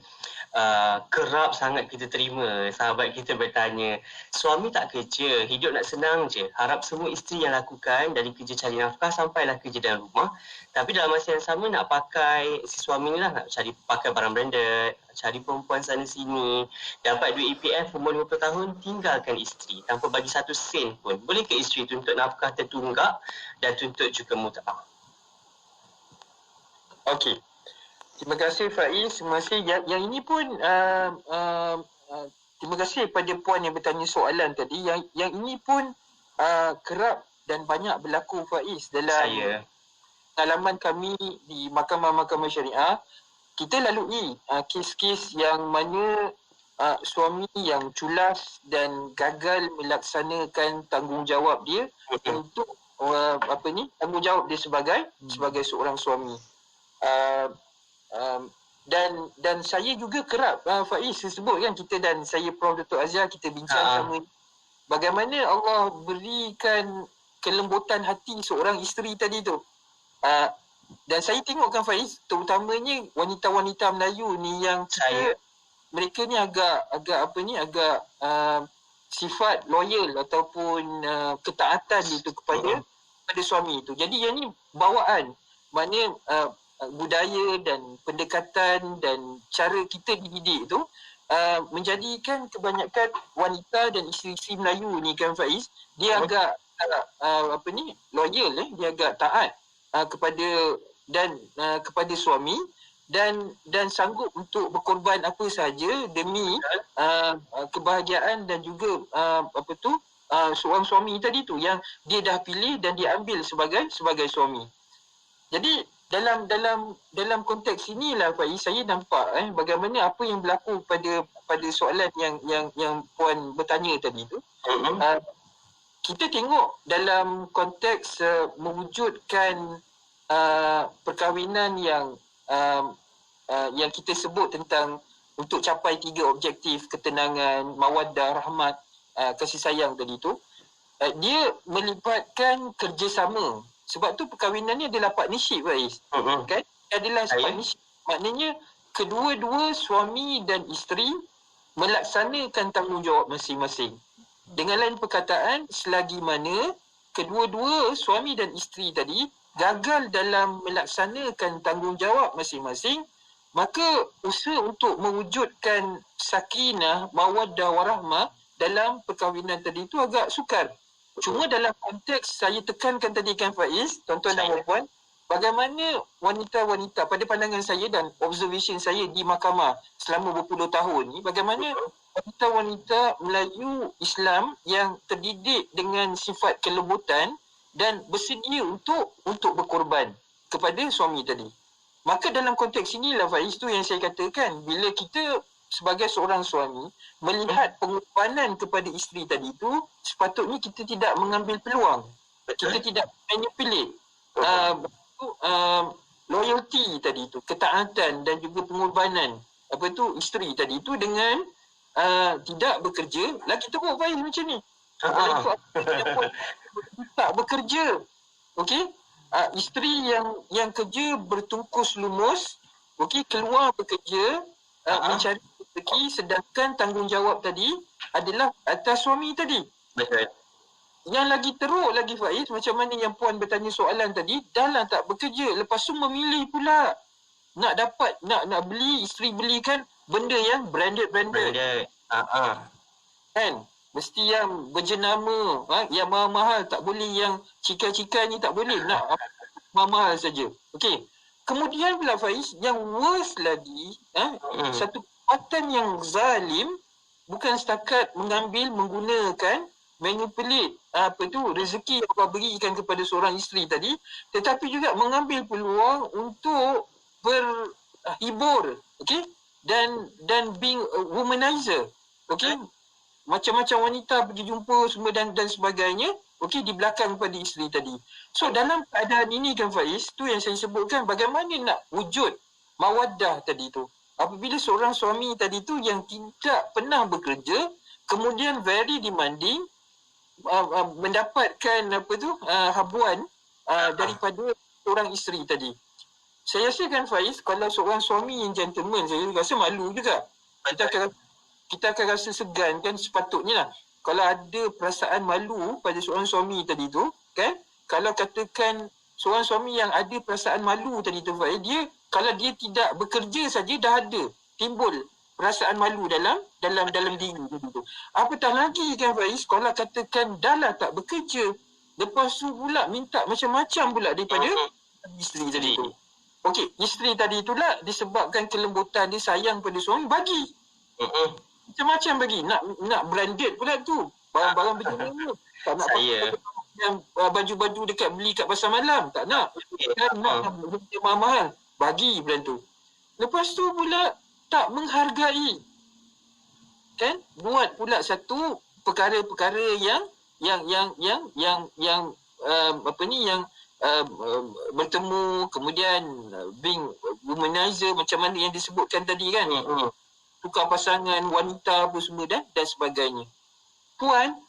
B: kerap sangat kita terima. Sahabat kita bertanya, suami tak kerja, hidup nak senang je. Harap semua isteri yang lakukan dari kerja cari nafkah sampailah kerja dalam rumah. Tapi dalam masa yang sama nak pakai, si suami ni lah nak cari pakai barang branded, cari perempuan sana sini, dapat duit EPF umur 50 tahun, tinggalkan isteri tanpa bagi 1 sen pun. Boleh ke isteri tuntut nafkah tertunggak dan tuntut juga mut'ah?
J: Okey. Terima kasih Faiz. Terima kasih. Yang ini pun terima kasih kepada puan yang bertanya soalan tadi. Yang ini pun kerap dan banyak berlaku Faiz dalam pengalaman kami di mahkamah-mahkamah syariah. Kita lalui kes-kes yang mana suami yang culas dan gagal melaksanakan tanggungjawab dia untuk tanggungjawab dia sebagai seorang suami. Dan saya juga kerap Faiz sebut kan, kita dan saya Prof Dr. Azhar kita bincang sama bagaimana Allah berikan kelembutan hati seorang isteri tadi tu. Dan saya tengokkan Faiz, terutamanya wanita-wanita Melayu ni yang mereka ni agak sifat loyal ataupun ketaatan itu kepada suami itu. Jadi yang ni bawaan, maknanya budaya dan pendekatan dan cara kita dididik tu menjadikan kebanyakan wanita dan isteri-isteri Melayu ni kan Faiz, dia agak loyal, dia agak taat kepada kepada suami dan sanggup untuk berkorban apa sahaja demi kebahagiaan dan juga seorang suami tadi tu yang dia dah pilih dan dia ambil sebagai suami. Jadi dalam konteks inilah Faiz, saya nampak bagaimana apa yang berlaku pada soalan yang puan bertanya tadi tu. Kita tengok dalam konteks mewujudkan perkahwinan yang kita sebut tentang untuk capai 3 objektif ketenangan, mawaddah, rahmat, kasih sayang tadi tu, dia melibatkan kerjasama. Sebab tu perkahwinan ni adalah partnership, Faiz. Kan? Adalah partnership. Maknanya kedua-dua suami dan isteri melaksanakan tanggungjawab masing-masing. Dengan lain perkataan, selagi mana kedua-dua suami dan isteri tadi gagal dalam melaksanakan tanggungjawab masing-masing, maka usaha untuk mewujudkan sakinah, mawaddah, warahmah dalam perkahwinan tadi tu agak sukar. Cuma dalam konteks saya tekankan tadi kan Faiz, tuan-tuan dan puan, bagaimana wanita-wanita pada pandangan saya dan observation saya di mahkamah selama berpuluh tahun ni, bagaimana wanita-wanita Melayu Islam yang terdidik dengan sifat kelembutan dan bersedia untuk berkorban kepada suami tadi. Maka dalam konteks inilah Faiz, tu yang saya katakan, bila kita sebagai seorang suami melihat pengorbanan kepada isteri tadi tu, sepatutnya kita tidak mengambil peluang. Kita tidak manipulate loyalty tadi tu, ketaatan dan juga pengorbanan isteri tadi tu dengan tidak bekerja. Lagi teruk Faiz macam ni. Tak bekerja. Okey? Isteri yang kerja bertungkus lumus, okey, keluar bekerja mencari rezeki, sedangkan tanggungjawab tadi adalah atas suami tadi.
B: Betul.
J: Yang lagi teruk lagi Faiz, macam mana yang puan bertanya soalan tadi, dah lah tak bekerja, lepas tu memilih pula nak dapat nak beli, isteri belikan benda yang branded. Kan? Mesti yang berjenama, yang mahal-mahal, tak boleh yang cikai-cikai ni, tak boleh, nak mahal-mahal saja. Okey. Kemudian pula Faiz, yang worst lagi, satu kekuatan yang zalim, bukan setakat mengambil, menggunakan, manipulate rezeki yang Allah berikan kepada seorang isteri tadi, tetapi juga mengambil peluang untuk berhibur, okey, dan being a womanizer, okey. Macam-macam wanita pergi jumpa semua dan sebagainya, okey, di belakang pada isteri tadi. So dalam keadaan ini kan Faiz, tu yang saya sebutkan, bagaimana nak wujud mawaddah tadi tu. Apabila seorang suami tadi tu yang tidak pernah bekerja, kemudian very demanding, mendapatkan habuan daripada seorang isteri tadi. Saya rasa kan Faiz, kalau seorang suami yang gentleman, saya rasa malu juga. Kita akan rasa segan kan, sepatutnya lah. Kalau ada perasaan malu pada seorang suami tadi tu, kan? Kalau katakan seorang suami yang ada perasaan malu tadi tu, dia kalau dia tidak bekerja saja dah ada timbul perasaan malu dalam diri tadi tu. Apatah lagi kan Faiz, kalau katakan dah lah tak bekerja, lepas tu pula minta macam-macam pula daripada isteri tadi tu. Okey, isteri tadi tu lah disebabkan kelembutan dia, sayang pada suami, bagi. Macam-macam bagi. Nak branded pula tu. Barang-barang berjenama. Tak nak yang baju-baju dekat beli kat pasar malam. Tak nak. Kan nak mahal-mahal. Bagi brand tu. Lepas tu pula tak menghargai. Kan? Buat pula satu perkara-perkara yang bertemu, kemudian being womanizer, macam mana yang disebutkan tadi kan. Tukar pasangan wanita apa semua dan sebagainya. Puan,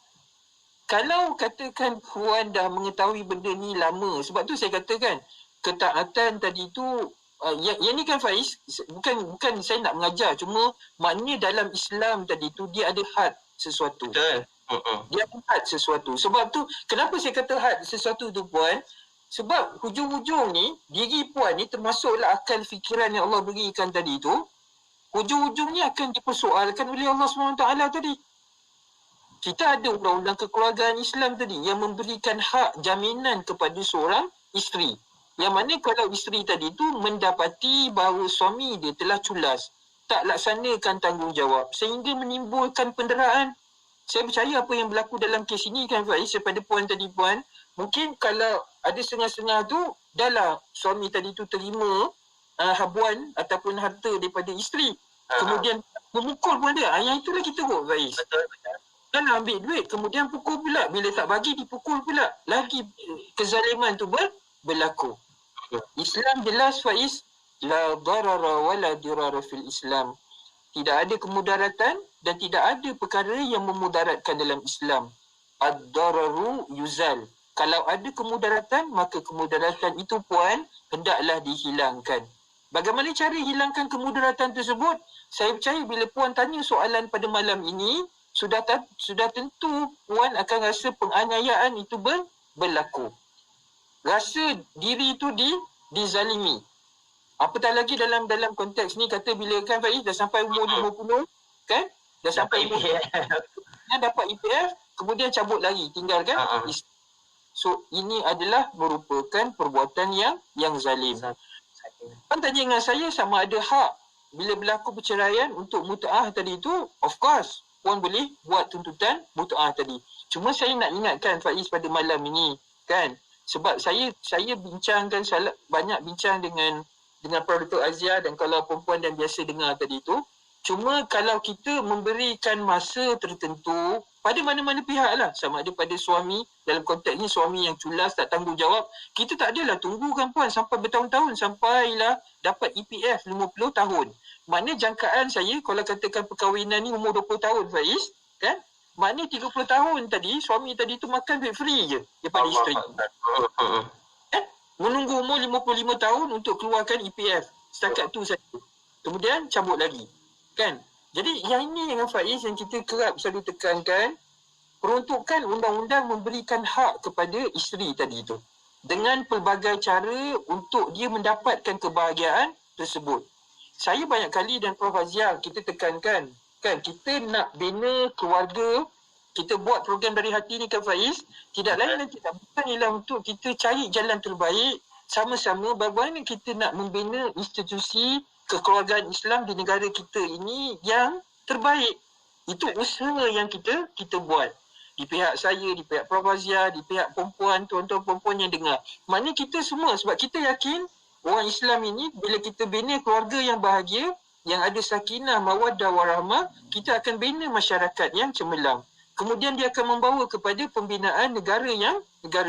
J: kalau katakan puan dah mengetahui benda ni lama, sebab tu saya katakan ketaatan tadi tu, yang ni kan Faiz, bukan saya nak mengajar, cuma maknanya dalam Islam tadi tu dia ada had sesuatu.
B: Betul.
J: Dia ada had sesuatu. Sebab tu kenapa saya kata had sesuatu tu puan, Sebab hujung-hujung ni, diri puan ni termasuklah akal fikiran yang Allah berikan tadi tu, hujung-hujungnya akan dipersoalkan oleh Allah SWT tadi. Kita ada undang-undang kekeluargaan Islam tadi yang memberikan hak jaminan kepada seorang isteri. Yang mana kalau isteri tadi tu mendapati bahawa suami dia telah culas, tak laksanakan tanggungjawab sehingga menimbulkan penderaan. Saya percaya apa yang berlaku dalam kes ini kan Faiz, daripada puan tadi puan, mungkin kalau ada setengah-setengah tu, dah suami tadi tu terima habuan ataupun harta daripada isteri. Kemudian memukul pun dia. Yang itulah kita buat Faiz.
B: Betul.
J: Kan ambil duit, kemudian pukul pula. Bila tak bagi, dipukul pula. Lagi kezaliman tu berlaku. Islam jelas Faiz, la darara wa la dirara fil Islam. Tidak ada kemudaratan dan tidak ada perkara yang memudaratkan dalam Islam. Ad-dararu yuzal. Kalau ada kemudaratan, maka kemudaratan itu puan hendaklah dihilangkan. Bagaimana cara hilangkan kemudaratan tersebut? Saya percaya bila puan tanya soalan pada malam ini, sudah tentu puan akan rasa penganiayaan itu berlaku. Rasa diri itu dizalimi. Apatah lagi dalam konteks ni, kata bila kan Faiz dah sampai umur 50, kan? Dah sampai umur dapat IPF, kemudian cabut lagi, tinggalkan. So ini adalah merupakan perbuatan yang zalim. Kan tanya dengan saya sama ada hak bila berlaku perceraian untuk mut'ah tadi tu, of course puan boleh buat tuntutan mut'ah tadi. Cuma saya nak ingatkan Faiz pada malam ini kan, sebab saya bincangkan banyak bincang dengan Prof. Dr. Azia dan kalau perempuan dan biasa dengar tadi tu, cuma kalau kita memberikan masa tertentu pada mana-mana pihak lah, sama ada pada suami, dalam konteks ni suami yang culas tak tanggungjawab, kita tak adalah tunggukan puan sampai bertahun-tahun sampailah dapat EPF 50 tahun. Makna jangkaan saya kalau katakan perkahwinan ni umur 20 tahun Faiz, kan? Makna 30 tahun tadi suami tadi tu makan duit free je daripada isteri. Menunggu umur 55 tahun untuk keluarkan EPF. Setakat tu saja. Kemudian cabut lagi. Kan? Jadi yang ini dengan Faiz yang kita kerap selalu tekankan, peruntukan undang-undang memberikan hak kepada isteri tadi tu. Dengan pelbagai cara untuk dia mendapatkan kebahagiaan tersebut. Saya banyak kali dan Prof. Azia kita tekankan, kan kita nak bina keluarga, kita buat program dari hati ni kan Faiz, tidak lain dan tidak bukan ialah untuk kita cari jalan terbaik sama-sama bagaimana kita nak membina institusi kekeluargaan Islam di negara kita ini yang terbaik. Itu usaha yang kita buat. Di pihak saya, di pihak Prof. Azia, di pihak perempuan, tuan-tuan perempuan yang dengar. Maknanya kita semua, sebab kita yakin orang Islam ini bila kita bina keluarga yang bahagia, yang ada sakinah, mawaddah, warahmah, kita akan bina masyarakat yang cemerlang. Kemudian dia akan membawa kepada pembinaan negara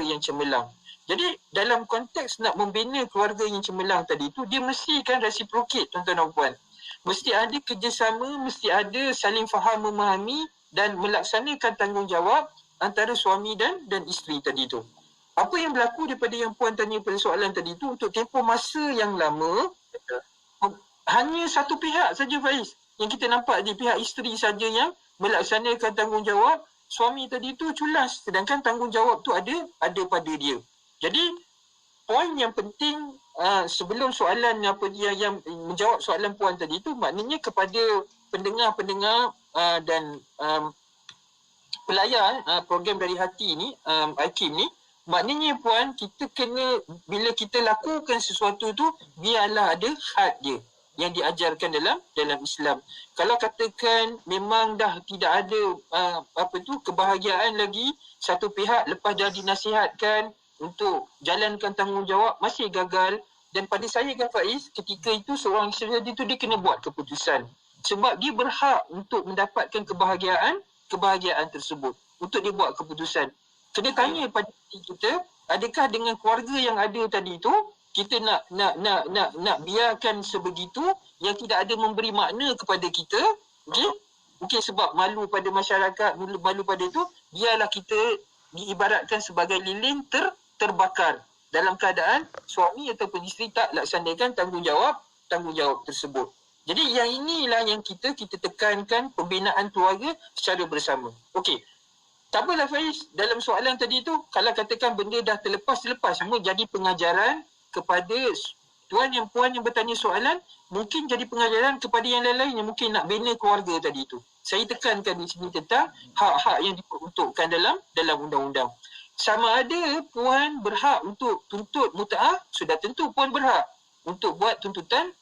J: yang cemerlang. Jadi dalam konteks nak membina keluarga yang cemerlang tadi tu, dia mesti kan reciprocate tuan-tuan dan puan. Mesti ada kerjasama, mesti ada saling faham memahami dan melaksanakan tanggungjawab antara suami dan isteri tadi tu. Apa yang berlaku daripada yang puan tanya pada soalan tadi tu, untuk tempoh masa yang lama, hanya satu pihak saja Faiz. Yang kita nampak di pihak isteri saja yang melaksanakan tanggungjawab, suami tadi tu culas, sedangkan tanggungjawab tu ada pada dia. Jadi poin yang penting sebelum soalan apa dia yang menjawab soalan puan tadi tu, maknanya kepada pendengar-pendengar dan pelayar program dari hati ni, IKIM ni, maknanya puan, kita kena bila kita lakukan sesuatu tu biarlah ada had dia yang diajarkan dalam Islam. Kalau katakan memang dah tidak ada kebahagiaan lagi, satu pihak lepas dah dinasihatkan untuk jalankan tanggungjawab masih gagal, dan pada saya kan Faiz, ketika itu seorang isteri itu dia kena buat keputusan sebab dia berhak untuk mendapatkan kebahagiaan tersebut, untuk dia buat keputusan. Kena tanya pada kita, adakah dengan keluarga yang ada tadi tu kita nak biarkan sebegitu yang tidak ada memberi makna kepada kita, okey? Mungkin sebab malu pada masyarakat, malu pada itu, biarlah kita diibaratkan sebagai lilin terbakar dalam keadaan suami ataupun isteri tak laksanakan tanggungjawab tersebut. Jadi yang inilah yang kita tekankan, pembinaan keluarga secara bersama. Okey. tak apalah Faiz, dalam soalan tadi tu, kalau katakan benda dah terlepas, semua jadi pengajaran kepada puan yang bertanya soalan, mungkin jadi pengajaran kepada yang lain-lain yang mungkin nak bina keluarga tadi tu. Saya tekankan di sini tentang hak-hak yang diperuntukkan dalam undang-undang. Sama ada puan berhak untuk tuntut muta'ah, sudah tentu puan berhak untuk buat tuntutan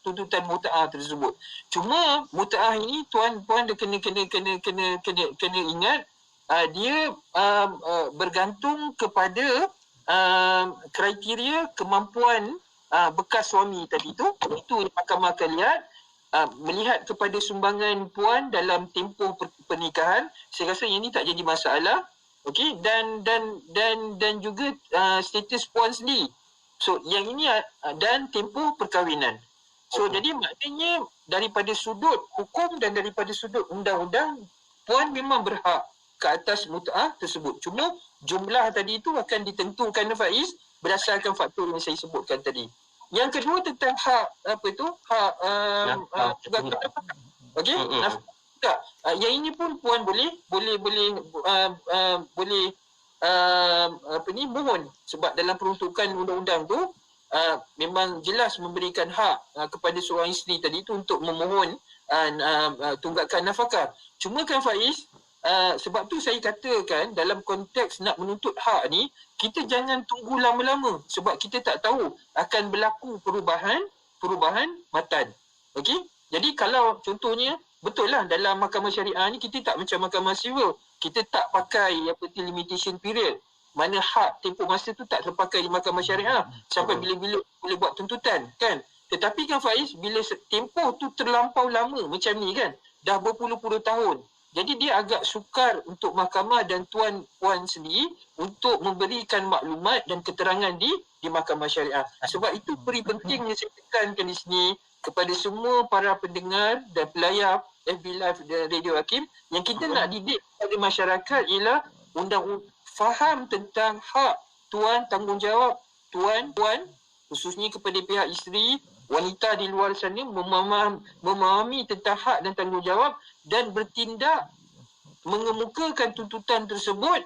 J: muta'ah tersebut. Cuma muta'ah ini puan dia kena ingat, dia bergantung kepada kriteria kemampuan bekas suami tadi tu. Itu mahkamah akan lihat, melihat kepada sumbangan puan dalam tempoh pernikahan. Saya rasa yang ini tak jadi masalah. Okey, dan juga status puan sendiri. So yang ini dan tempoh perkahwinan. So jadi maknanya daripada sudut hukum dan daripada sudut undang-undang, puan memang berhak ke atas mut'ah tersebut. Cuma jumlah tadi itu akan ditentukan Faiz berdasarkan faktor yang saya sebutkan tadi. Yang kedua tentang hak okey, nafkah. Yang ini pun puan boleh mohon, sebab dalam peruntukan undang-undang tu memang jelas memberikan hak kepada seorang isteri tadi tu untuk memohon tunggakan nafkah. Cuma kan Faiz, sebab tu saya katakan dalam konteks nak menuntut hak ni, kita jangan tunggu lama-lama sebab kita tak tahu akan berlaku perubahan matan. Okey? Jadi kalau contohnya, betul lah dalam mahkamah syariah ni kita tak macam mahkamah sivil. Kita tak pakai limitation period. Mana hak tempoh masa tu tak terpakai di mahkamah syariah sampai bila-bila boleh buat tuntutan kan. Tetapi kan Faiz, bila tempoh tu terlampau lama macam ni kan, dah berpuluh-puluh tahun, jadi dia agak sukar untuk mahkamah dan puan sendiri untuk memberikan maklumat dan keterangan di mahkamah syariah. Sebab itu peri pentingnya saya tekankan di sini kepada semua para pendengar dan pelayar FB Live dan Radio Hakim, yang kita nak didik kepada masyarakat ialah faham tentang hak tuan, tanggungjawab tuan khususnya kepada pihak isteri, wanita di luar sana, memahami tentang hak dan tanggungjawab dan bertindak mengemukakan tuntutan tersebut,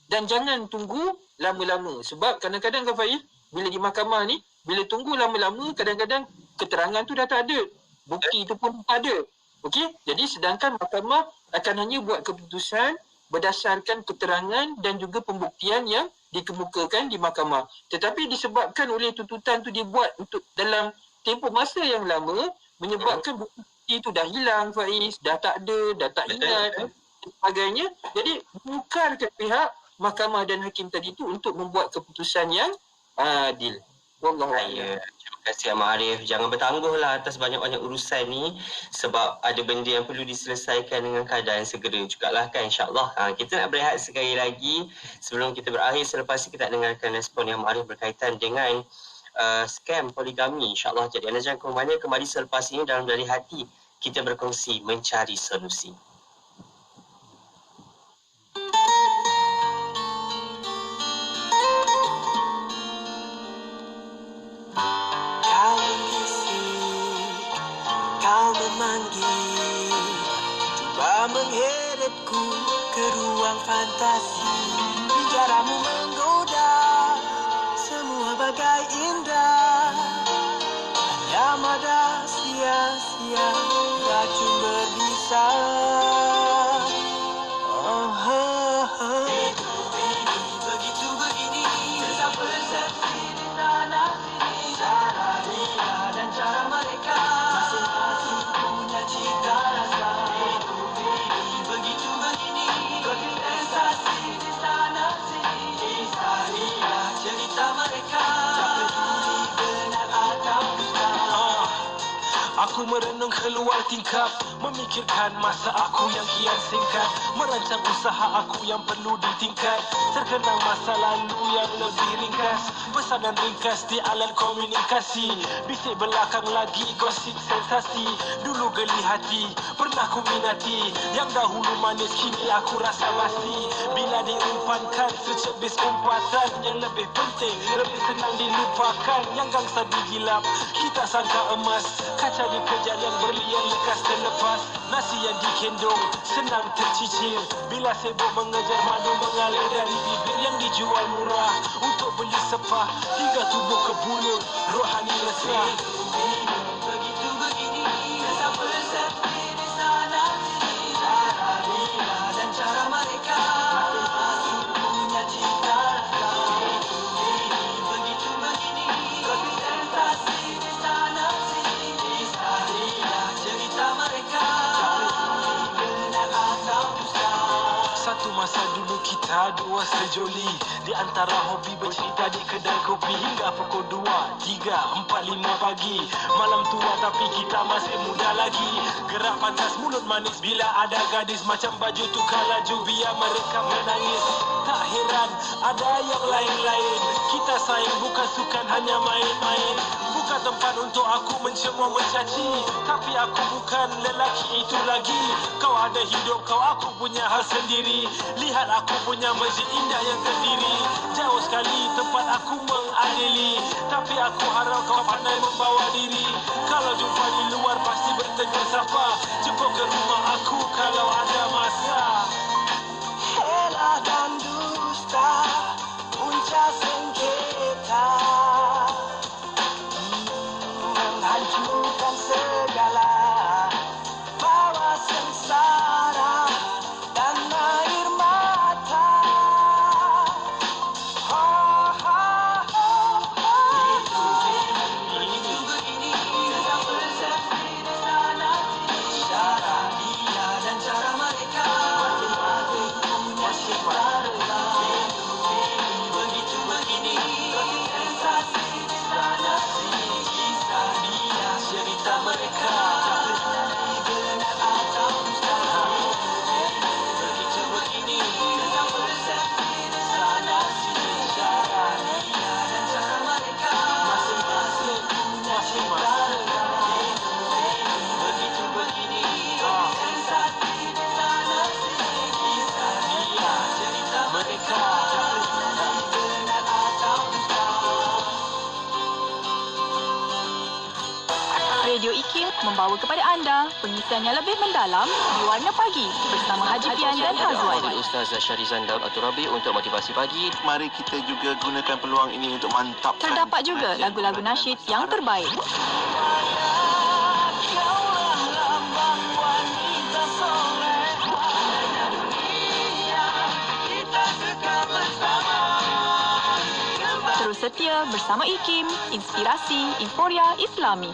J: dan jangan tunggu lama-lama. Sebab kadang-kadang kan Faiz, bila di mahkamah ni, bila tunggu lama-lama, kadang-kadang keterangan tu dah tak ada, bukti tu pun tak ada. Okey, jadi sedangkan mahkamah akan hanya buat keputusan berdasarkan keterangan dan juga pembuktian yang dikemukakan di mahkamah. Tetapi disebabkan oleh tuntutan tu dibuat untuk dalam tempoh masa yang lama, menyebabkan bukti itu dah hilang Faiz, dah tak ada, dah tak ingat dan sebagainya. Jadi bukarkan pihak mahkamah dan hakim tadi tu untuk membuat keputusan yang adil. Wallahu a'lam.
B: Terima kasih Ahmad Arif. Jangan bertangguhlah atas banyak-banyak urusan ni, sebab ada benda yang perlu diselesaikan dengan keadaan segera jugalah kan, insyaAllah. Kita nak berehat sekali lagi sebelum kita berakhir. Selepas ini kita dengarkan respon yang Ahmad Arif berkaitan dengan scam poligami, insyaAllah. Jadi anda jangan ke mana, kembali selepas ini dalam Dari Hati kita berkongsi mencari solusi.
D: Kau memanggil, cuba menghadapku ke ruang fantasi. Bicaramu menggoda, semua bagai indah. Hanya mada sia-sia, racun berbisa. Begitu begini, persepsi di sana sini, cara dia dan cara mereka. Begitu begini, kontestasi di sana sini, kisah dia, cerita mereka, tak peduli benar atau dusta. Aku merenung keluar tingkap, memikirkan masa aku yang kian singkat, merancang usaha aku yang perlu ditingkat, terkenang masa lalu yang lebih ringkas, pesanan ringkas di alat komunikasi, bisik belakang lagi gosip sensasi. Dulu geli hati, pernah ku minati, yang dahulu manis kini aku rasa basi. Bila diumpah kedepankan secebis umpatan yang lebih penting, lebih senang dilupakan. Yang gangsa digilap, kita sangka emas. Kaca dikejar yang berlian lekas terlepas. Nasi yang dikendong, senang tercicir. Bila sibuk mengejar madu mengalir dari bibir yang dijual murah. Untuk beli sepah, hingga tubuh ke bulut, rohani resah. Begitu begini, rasa persepsi di sana sini. Cara dia dan cara mereka masing-masing punya cita rasa. Begitu begini, kopi sensasi di sana sini. Kisah dia, cerita mereka, benar atau dusta. Satu masa dulu kita dua sejoli. Di antara hobi bercerita di kedai kopi hingga pukul 2, 3, 4, 5 pagi. Malam tua tapi kita masih muda lagi. Gerak pantas mulut manis bila ada gadis. Macam baju tukar laju biar mereka menangis. Tak heran ada yang lain-lain. Kita sayang bukan sukan hanya main-main. Bukan tempat untuk aku mencemooh mencaci. Tapi aku bukan lelaki itu lagi. Kau ada hidup kau, aku punya hal sendiri. Lihat aku punya masjid indah yang terdiri. Jauh sekali tempat aku mengadili. Tapi aku harap kau pandai membawa diri. Kalau jumpa di luar pasti bertegur sapa. Jumpa ke rumah aku kalau ada masa. Hela dan dusta, punca sengketa, menghancurkan segala, bawa sengsara dan air mata. Begitu begini, rasa persepsi di sana sini. Cara dia dan cara mereka masing-masing punya cita rasa. Begitu begini, kopi sensasi di sana sini. Kisah dia, cerita mereka, benar atau dusta. Begitu begini, rasa persepsi di sana sini. Cara dia dan cara mereka masing-masing punya cita rasa. Begitu begini, kopi sensasi di sana sini. Kisah dia, cerita mereka, benar atau dusta.
H: Radio IKIM membawa kepada anda pengisian yang lebih mendalam di Warna Pagi bersama Haji Pian dan Hazwan.
M: Fadil Ustaz Syarizan Daud Aturabi untuk motivasi pagi.
L: Mari kita juga gunakan peluang ini untuk mantapkan.
H: Terdapat juga lagu-lagu nasyid yang terbaik. Terus setia bersama IKIM, inspirasi Inforia Islami.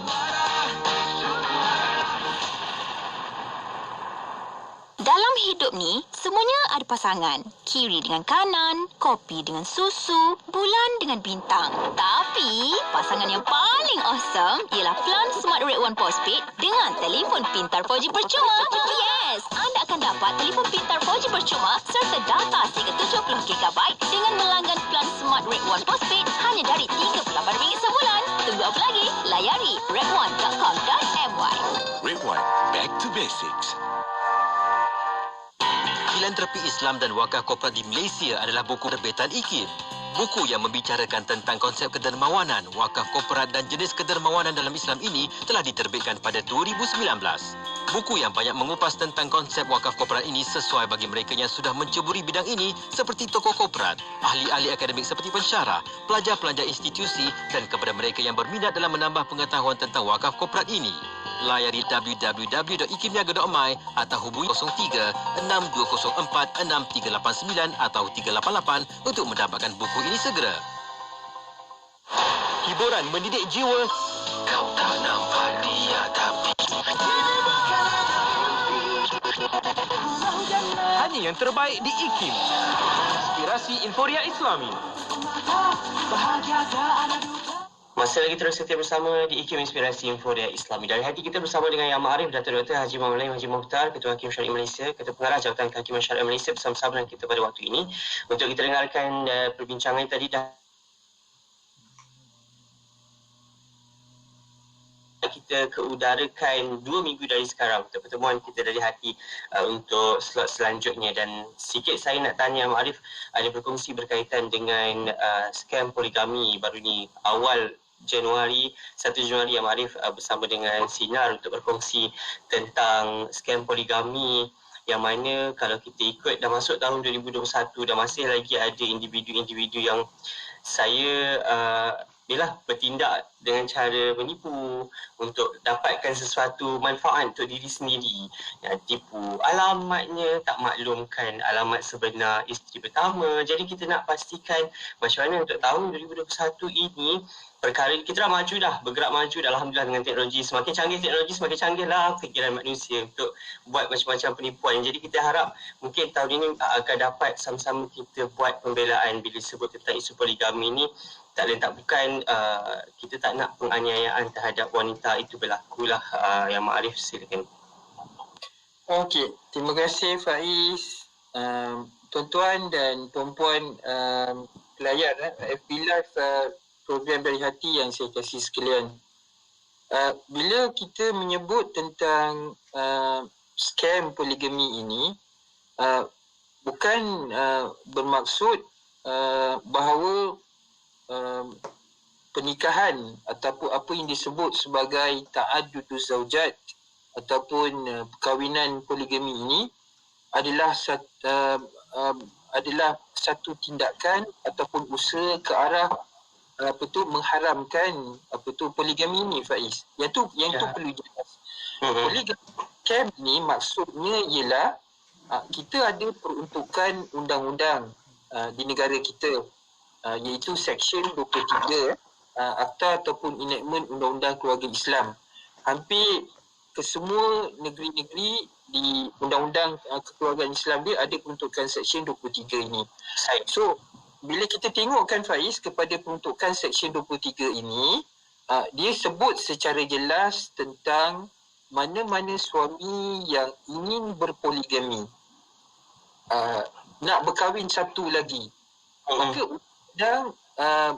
N: Dalam hidup ni, semuanya ada pasangan. Kiri dengan kanan, kopi dengan susu, bulan dengan bintang. Tapi, pasangan yang paling awesome ialah Plan Smart Rate 1 Postpaid dengan telefon pintar 4G percuma. Yes! Anda akan dapat telefon pintar 4G percuma serta data sehingga 70GB dengan melanggan Plan Smart Rate 1 Postpaid hanya dari RM38 sebulan. Tunggu apa lagi? Layari rate1.com.my.
G: Rate 1, back to basics.
E: Filantropi Islam dan Wakaf Korporat di Malaysia adalah buku terbitan IKIM. Buku yang membicarakan tentang konsep kedermawanan, wakaf korporat dan jenis kedermawanan dalam Islam ini telah diterbitkan pada 2019. Buku yang banyak mengupas tentang konsep wakaf korporat ini sesuai bagi mereka yang sudah menceburi bidang ini seperti tokoh korporat, ahli-ahli akademik seperti pensyarah, pelajar-pelajar institusi dan kepada mereka yang berminat dalam menambah pengetahuan tentang wakaf korporat ini. Layari www.ikimniaga.my atau hubungi 03-6204-6389 atau 388 untuk mendapatkan buku ini segera.
F: Hiburan mendidik jiwa.
D: Kau tak nampak dia tapi
F: Hanya yang terbaik di IKIM. Inspirasi Inforia Islami.
B: Masa lagi terus setia bersama di IKIM Inspirasi Inforia Islami. Dari hati kita bersama dengan Yang Ma'arif Datuk Dr. Haji Muhammad Lain Haji Mukhtar, Ketua Hakim Syariah Malaysia, Ketua Pengarah Jabatan Kehakiman Syariah Malaysia bersama-sama dengan kita pada waktu ini untuk kita dengarkan perbincangan tadi dah. kita keudarakan 2 minggu dari sekarang untuk pertemuan kita dari hati untuk slot selanjutnya. Dan sikit saya nak tanya Mak Arif, ada berkongsi berkaitan dengan skam poligami baru ni awal Januari, 1 Januari Mak Arif bersama dengan Sinar untuk berkongsi tentang skam poligami, yang mana kalau kita ikut dah masuk tahun 2021 dan masih lagi ada individu-individu yang saya bertindak dengan cara menipu untuk dapatkan sesuatu manfaat untuk diri sendiri. Tipu alamatnya, tak maklumkan alamat sebenar isteri pertama. Jadi kita nak pastikan macam mana untuk tahun 2021 ini perkara kita dah maju dah, bergerak maju dah, alhamdulillah, dengan teknologi. Semakin canggih teknologi, semakin canggihlah fikiran manusia untuk buat macam-macam penipuan. Jadi kita harap mungkin tahun ini akan dapat sama-sama kita buat pembelaan bila sebut tentang isu poligami ni. Tak lain tak bukan kita tak nak penganiayaan terhadap wanita itu berlakulah. Yang Mak Arif, silakan.
J: Okey, terima kasih Faiz. Tuan-tuan dan puan-puan pelayan FB Live, program dari hati yang saya kasih sekalian. Bila kita menyebut tentang skam poligami ini, bukan bermaksud bahawa pernikahan ataupun apa yang disebut sebagai ta'adduduz zaujat ataupun perkahwinan poligami ini adalah satu tindakan ataupun usaha ke arah mengharamkan poligami ini, Faiz. Yang tu perlu jelas. Poligami scam ni maksudnya ialah kita ada peruntukan undang-undang di negara kita, iaitu Seksyen 23 Akta ataupun Enactment Undang-Undang Keluarga Islam. Hampir kesemua negeri-negeri di Undang-Undang Kekeluargaan Islam dia ada peruntukan Seksyen 23 ini. So, bila kita tengokkan Faiz kepada peruntukan Seksyen 23 ini, dia sebut secara jelas tentang mana-mana suami yang ingin berpoligami, nak berkahwin satu lagi, maka undang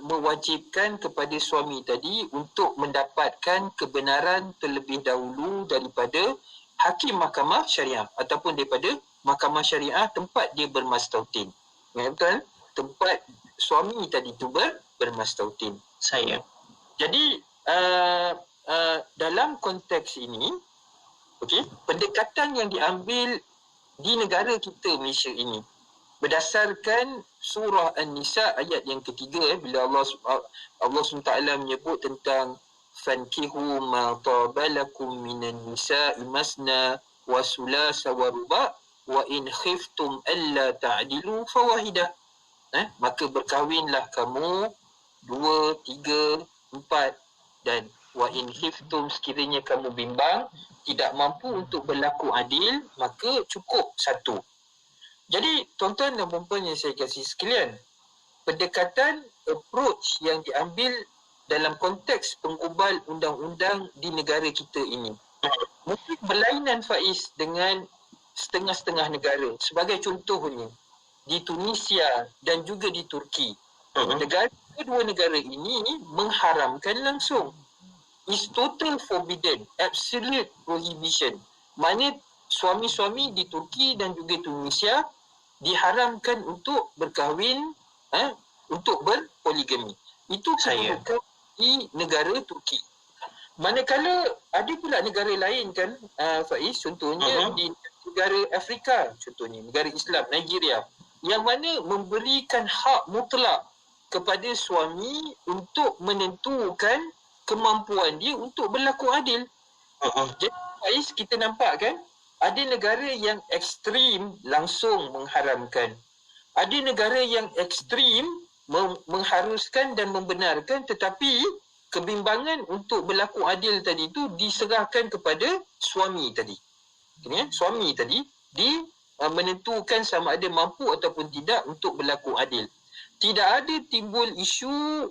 J: mewajibkan kepada suami tadi untuk mendapatkan kebenaran terlebih dahulu daripada hakim mahkamah syariah ataupun daripada mahkamah syariah tempat dia bermastautin. Betul? Tempat suami tadi tu bermastautin.
B: Saya.
J: Jadi dalam konteks ini, pendekatan yang diambil di negara kita Malaysia ini berdasarkan surah An-Nisa ayat yang ketiga, bila Allah SWT menyebut tentang fankihu ma tabalakum minan nisa'i masna wa sulasa wa ruba' wa in khiftum alla ta'dilu fawahidah. Maka berkahwinlah kamu 2, 3, 4 dan wa in khiftum, sekiranya kamu bimbang tidak mampu untuk berlaku adil, maka cukup 1. Jadi tuan-tuan dan puan-puan yang saya kasih sekalian, pendekatan approach yang diambil dalam konteks pengubal undang-undang di negara kita ini mungkin berlainan, Faiz, dengan setengah-setengah negara. Sebagai contohnya di Tunisia dan juga di Turki, kedua negara ini mengharamkan langsung. Is total forbidden, absolute prohibition. Maknanya suami-suami di Turki dan juga Tunisia diharamkan untuk berkahwin, untuk berpoligami. Itu kedudukan di negara Turki. Manakala ada pula negara lain kan, Faiz, contohnya di negara Afrika, contohnya negara Islam, Nigeria, yang mana memberikan hak mutlak kepada suami untuk menentukan kemampuan dia untuk berlaku adil. Jadi Faiz, kita nampak kan, ada negara yang ekstrim langsung mengharamkan. Ada negara yang ekstrim mengharuskan dan membenarkan, tetapi kebimbangan untuk berlaku adil tadi itu diserahkan kepada suami tadi. Suami tadi menentukan sama ada mampu ataupun tidak untuk berlaku adil. Tidak ada timbul isu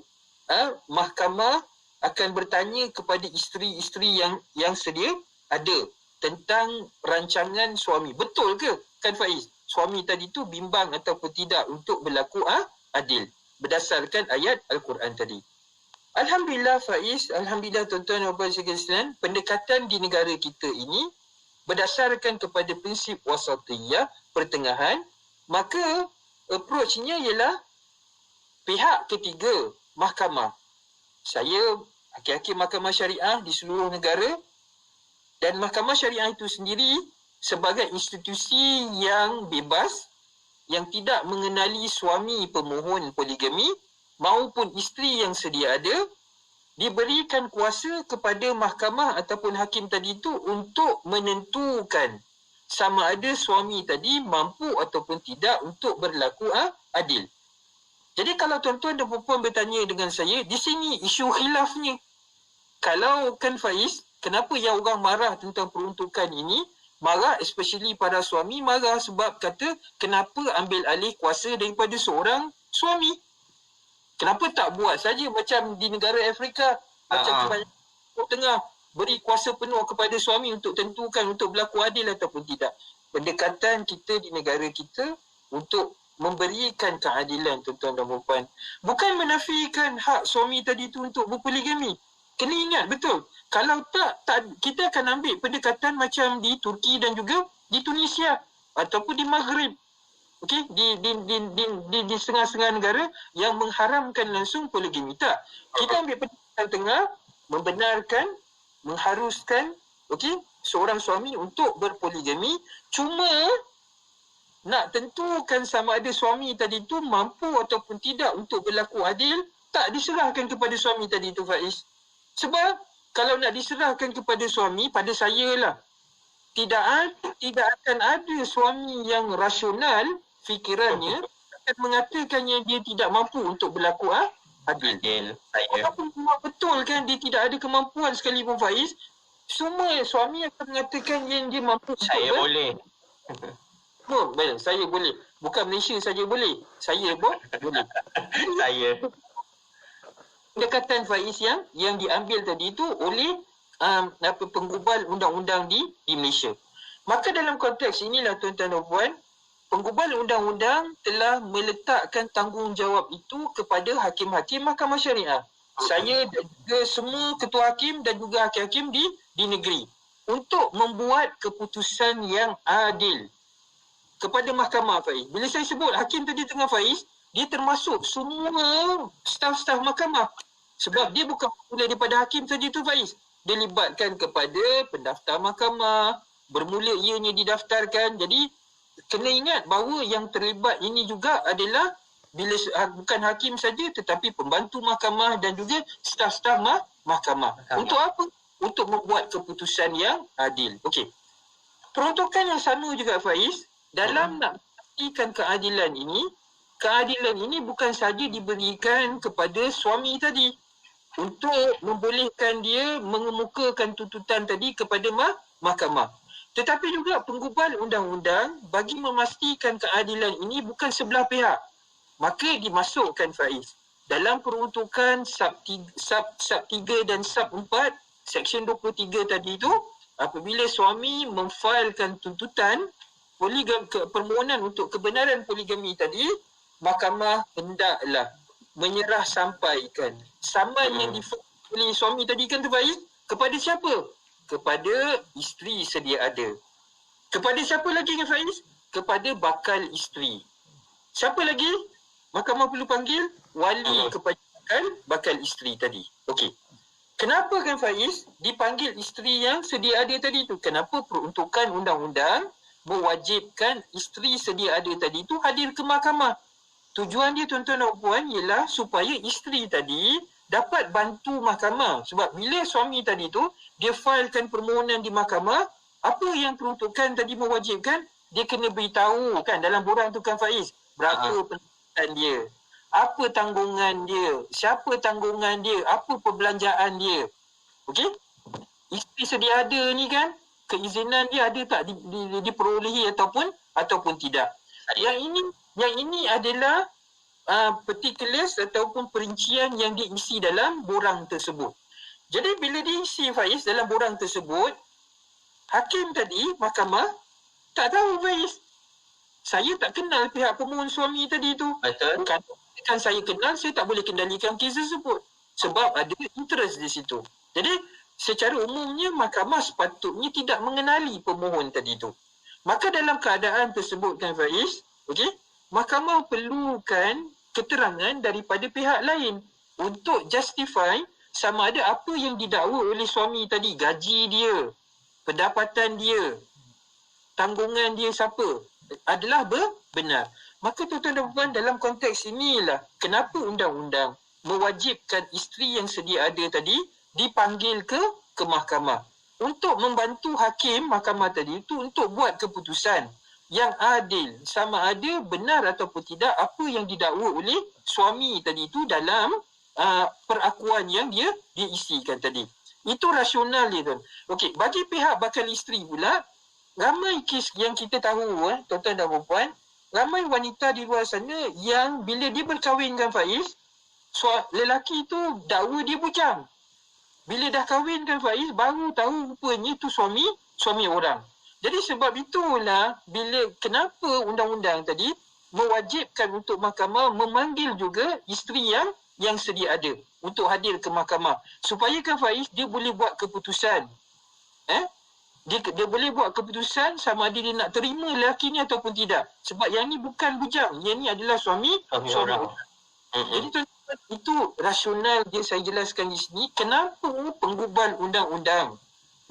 J: mahkamah akan bertanya kepada isteri-isteri yang sedia ada tentang rancangan suami. Betul ke? Kan Faiz? Suami tadi tu bimbang ataupun tidak untuk berlaku adil berdasarkan ayat Al-Quran tadi. Alhamdulillah Faiz, alhamdulillah tuan-tuan dan puan sekalian, pendekatan di negara kita ini berdasarkan kepada prinsip wasatiyah, pertengahan, maka approach-nya ialah pihak ketiga, mahkamah. Saya hakim-hakim mahkamah syariah di seluruh negara, dan mahkamah syariah itu sendiri sebagai institusi yang bebas, yang tidak mengenali suami pemohon poligami maupun isteri yang sedia ada, diberikan kuasa kepada mahkamah ataupun hakim tadi itu untuk menentukan sama ada suami tadi mampu ataupun tidak untuk berlaku adil. Jadi kalau tuan-tuan dan puan-puan bertanya dengan saya, di sini isu khilafnya. Kalau kan Faiz, kenapa yang orang marah tentang peruntukan ini? Marah, especially para suami, marah sebab kata kenapa ambil alih kuasa daripada seorang suami? Kenapa tak buat saja macam di negara Afrika, macam kebanyakan Timur Tengah, beri kuasa penuh kepada suami untuk tentukan untuk berlaku adil ataupun tidak. Pendekatan kita di negara kita untuk memberikan keadilan tuan-tuan dan puan. Bukan menafikan hak suami tadi tu untuk berpoligami. Kena ingat betul. Kalau tak kita akan ambil pendekatan macam di Turki dan juga di Tunisia ataupun di Maghrib. Okey, di setengah-setengah negara yang mengharamkan langsung poligami. Tak. Kita ambil pendekatan tengah, membenarkan, mengharuskan seorang suami untuk berpoligami, cuma nak tentukan sama ada suami tadi tu mampu ataupun tidak untuk berlaku adil, tak diserahkan kepada suami tadi tu Faiz. Sebab kalau nak diserahkan kepada suami, pada saya lah, tidak akan ada suami yang rasional fikirannya akan mengatakan yang dia tidak mampu untuk berlaku adil. Walaupun betul kan dia tidak ada kemampuan sekalipun Faiz, semua suami akan mengatakan yang dia mampu.
B: Saya boleh.
J: Saya boleh. Bukan Malaysia saja boleh. Saya pun boleh.
B: Saya.
J: Pendekatan Faiz yang diambil tadi itu oleh penggubal undang-undang di Malaysia. Maka dalam konteks inilah tuan-tuan dan puan, penggubal undang-undang telah meletakkan tanggungjawab itu kepada hakim-hakim mahkamah syariah. Saya dan juga semua ketua hakim dan juga hakim-hakim di negeri untuk membuat keputusan yang adil kepada mahkamah Faiz. Bila saya sebut hakim tadi tengah Faiz, dia termasuk semua staf-staf mahkamah. Sebab dia bukan mula daripada hakim saja tu Faiz. Dia libatkan kepada pendaftar mahkamah, bermula ianya didaftarkan. Jadi kena ingat bahawa yang terlibat ini juga adalah bila bukan hakim saja tetapi pembantu mahkamah dan juga staf-staf mahkamah. Untuk apa? Untuk membuat keputusan yang adil. Okey. Peruntukan yang sama juga Faiz, dalam nak memastikan keadilan ini bukan saja diberikan kepada suami tadi untuk membolehkan dia mengemukakan tuntutan tadi kepada mahkamah. Tetapi juga penggubal undang-undang bagi memastikan keadilan ini bukan sebelah pihak. Maka dimasukkan Faiz dalam peruntukan sub 3 dan sub 4 Seksyen 23 tadi itu, apabila suami memfailkan tuntutan permohonan untuk kebenaran poligami tadi, mahkamah hendaklah menyerah sampaikan saman yang difail oleh suami tadi kan tu Faiz, kepada siapa? Kepada isteri sedia ada. Kepada siapa lagi kan Faiz? Kepada bakal isteri. Siapa lagi? Mahkamah perlu panggil wali kepada bakal isteri tadi. Okey. Kenapa kan Faiz dipanggil isteri yang sedia ada tadi tu? Kenapa peruntukan undang-undang mewajibkan isteri sedia ada tadi tu hadir ke mahkamah? Tujuan dia tuan-tuan dan puan ialah supaya isteri tadi dapat bantu mahkamah. Sebab bila suami tadi tu dia failkan permohonan di mahkamah, apa yang peruntukan tadi mewajibkan? Dia kena beritahu kan dalam borang tu kan Faiz, berapa pendapatan dia, apa tanggungan dia, siapa tanggungan dia, apa perbelanjaan dia. Okey? Isteri sedia ada ni kan, keizinan dia ada tak diperolehi ataupun tidak. Yang ini adalah particulars ataupun perincian yang diisi dalam borang tersebut. Jadi bila diisi Faiz dalam borang tersebut, hakim tadi, mahkamah, tak tahu Faiz. Saya tak kenal pihak pemohon suami tadi tu.
B: Betul.
J: Kan saya kenal, saya tak boleh kendalikan kes tersebut. sebab ada interest di situ. Jadi secara umumnya mahkamah sepatutnya tidak mengenali pemohon tadi itu. Maka dalam keadaan tersebut kan Faiz, okey, mahkamah perlukan keterangan daripada pihak lain untuk justify sama ada apa yang didakwa oleh suami tadi, gaji dia, pendapatan dia, tanggungan dia siapa, adalah benar. Maka tuan-tuan dan puan, dalam konteks inilah kenapa undang-undang mewajibkan isteri yang sedia ada tadi dipanggil ke mahkamah untuk membantu hakim mahkamah tadi itu untuk buat keputusan yang adil, sama ada benar ataupun tidak apa yang didakwa oleh suami tadi itu dalam perakuan yang dia isikan tadi. Itu rasional dia tuan. Okey, bagi pihak bakal isteri pula, ramai kes yang kita tahu tuan-tuan dan puan, ramai wanita di luar sana yang bila dia berkahwin dengan Faiz, lelaki tu dakwa dia bujang. Bila dah kahwin kan Faiz, baru tahu rupanya itu suami orang. Jadi sebab itulah kenapa undang-undang tadi mewajibkan untuk mahkamah memanggil juga isteri yang sedia ada untuk hadir ke mahkamah. Supaya kan Faiz dia boleh buat keputusan. Dia boleh buat keputusan sama ada dia nak terima lelaki ni ataupun tidak. Sebab yang ni bukan bujang, yang ni adalah suami orang. Jadi tuan-tuan, itu rasional dia saya jelaskan di sini. Kenapa pengubahan undang-undang?